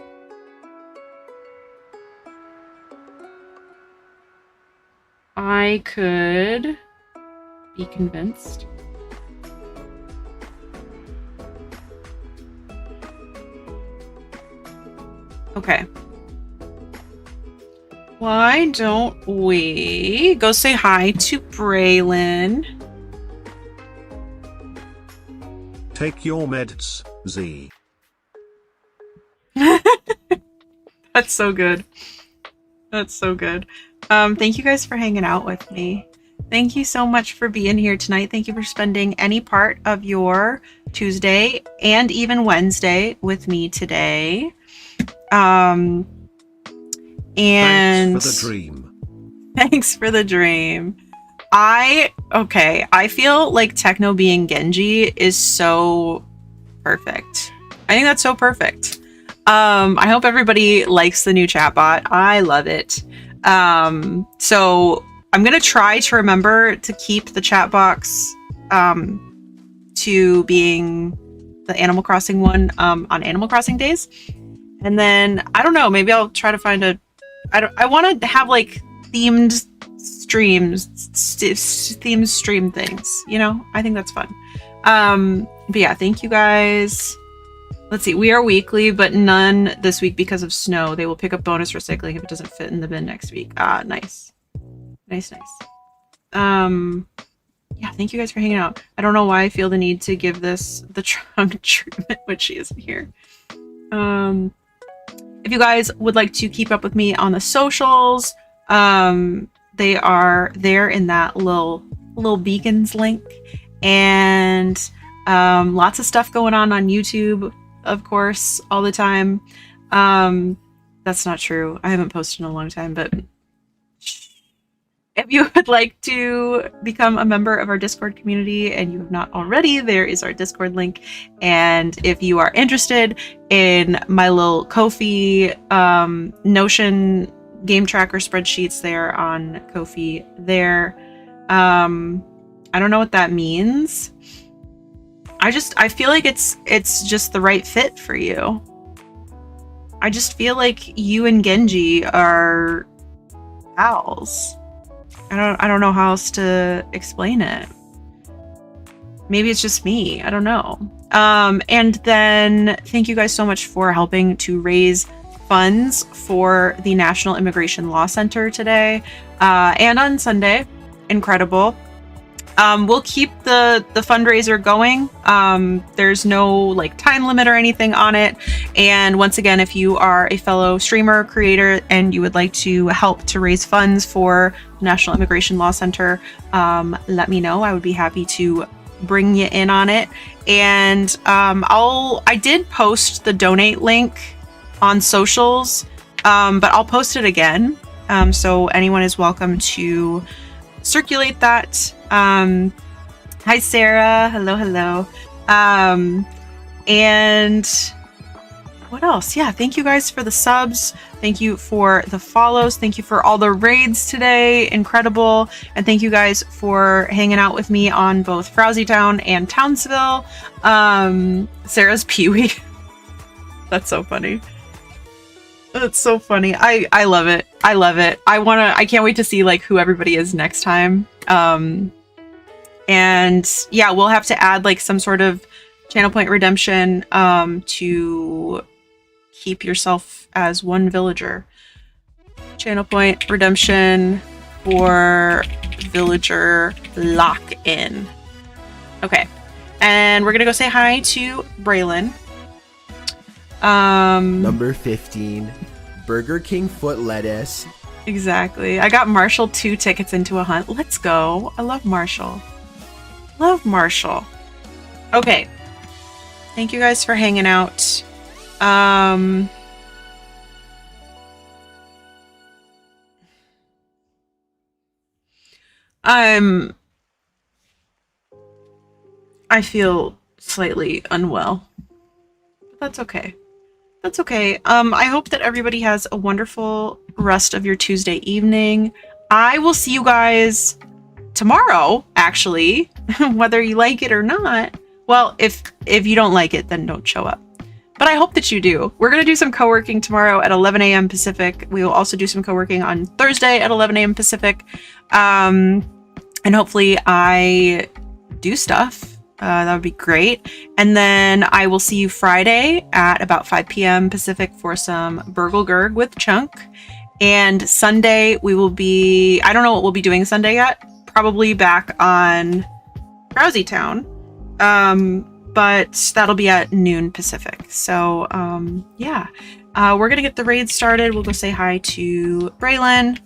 I could be convinced. Okay. Why don't we go say hi to Braylon? Take your meds, Z. That's so good. That's so good. Thank you guys for hanging out with me. Thank you so much for being here tonight. Thank you for spending any part of your Tuesday and even Wednesday with me today. And thanks for the dream. Thanks for the dream. I feel like Techno being Genji is so perfect. I think that's so perfect. I hope everybody likes the new chatbot. I love it. So I'm gonna try to remember to keep the chat box to being the Animal Crossing one on Animal Crossing days. And then I don't know, maybe I'll try to find I want to have like themed stream things, you know? I think that's fun. But yeah, thank you guys. Let's see, we are weekly, but none this week because of snow. They will pick up bonus recycling if it doesn't fit in the bin next week. Ah, nice. Nice. Yeah, thank you guys for hanging out. I don't know why I feel the need to give this the trunk treatment when she isn't here. If you guys would like to keep up with me on the socials, they are there in that little beacons link, and lots of stuff going on YouTube, of course, all the time. That's not true. I haven't posted in a long time, but if you would like to become a member of our Discord community and you have not already, there is our Discord link. And if you are interested in my little Ko-fi Notion game tracker spreadsheets there on Ko-fi there, I don't know what that means. I feel like it's just the right fit for you. I just feel like you and Genji are pals. I don't know how else to explain it. Maybe it's just me. I don't know. And then thank you guys so much for helping to raise funds for the National Immigration Law Center today and on Sunday. Incredible. We'll keep the fundraiser going. There's no like time limit or anything on it. And once again, if you are a fellow streamer or creator and you would like to help to raise funds for the National Immigration Law Center, let me know. I would be happy to bring you in on it. And I did post the donate link on socials, but I'll post it again. So anyone is welcome to circulate that. Hi, Sarah. Hello. And what else? Yeah, thank you guys for the subs. Thank you for the follows. Thank you for all the raids today. Incredible. And thank you guys for hanging out with me on both Frowsy Town and Townsville. Sarah's Pee-wee. That's so funny. That's so funny. I love it. I love it. I can't wait to see like who everybody is next time. And yeah, we'll have to add like some sort of channel point redemption to keep yourself as one villager. Channel point redemption for villager lock-in. Okay. And we're gonna go say hi to Braylon. Number 15, Burger King foot lettuce. Exactly. I got Marshall 2 tickets into a hunt. Let's go. I love Marshall. Love Marshall. Okay. Thank you guys for hanging out. I feel slightly unwell. But that's okay. That's okay. I hope that everybody has a wonderful rest of your Tuesday evening. I will see you guys tomorrow, actually, whether you like it or not. Well, if you don't like it, then don't show up. But I hope that you do. We're going to do some co-working tomorrow at 11 a.m. Pacific. We will also do some co-working on Thursday at 11 a.m. Pacific. And hopefully I do stuff. That would be great. And then I will see you Friday at about 5 p.m. Pacific for some Burgle Gurg with Chunk. And Sunday we will be, I don't know what we'll be doing Sunday yet. Probably back on Frowsy Town. But that'll be at noon Pacific. So yeah, we're gonna get the raid started. We'll go say hi to Braylon,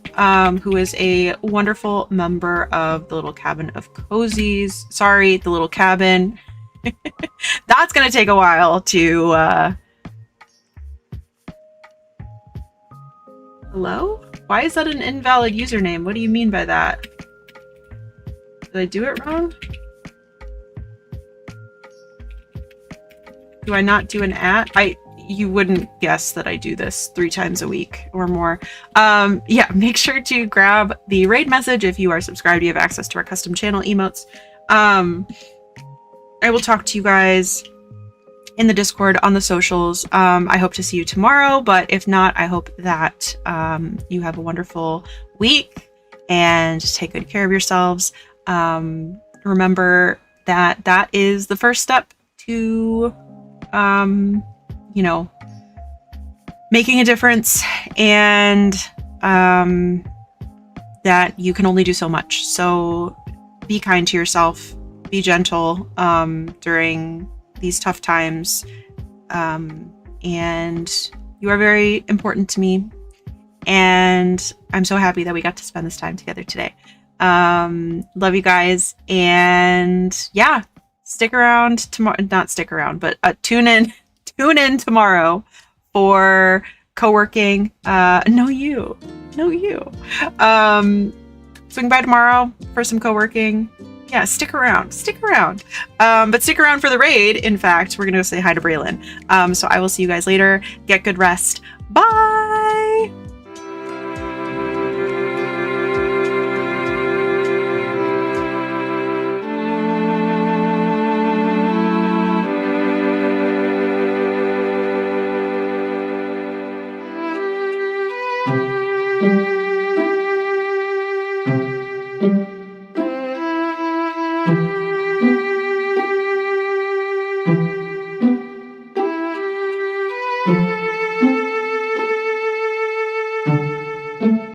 who is a wonderful member of the Little Cabin of Cozies. Sorry, the Little Cabin. That's gonna take a while to Hello? Why is that an invalid username? What do you mean by that? Did I do it wrong? Do I not do an @ you wouldn't guess that I do this 3 times a week or more. Yeah, make sure to grab the raid message if you are subscribed. You have access to our custom channel emotes. I will talk to you guys in the Discord, on the socials. I hope to see you tomorrow, but if not, I hope that you have a wonderful week and take good care of yourselves. Remember that that is the first step to you know, making a difference, and that you can only do so much. So be kind to yourself, be gentle during these tough times, and you are very important to me, and I'm so happy that we got to spend this time together today. Love you guys, and yeah, stick around tomorrow. Not stick around, but tune in tomorrow for co-working. No you. Swing by tomorrow for some co-working. Yeah, stick around. But stick around for the raid. In fact, we're gonna go say hi to Braylon. So I will see you guys later. Get good rest. Bye. Thank you.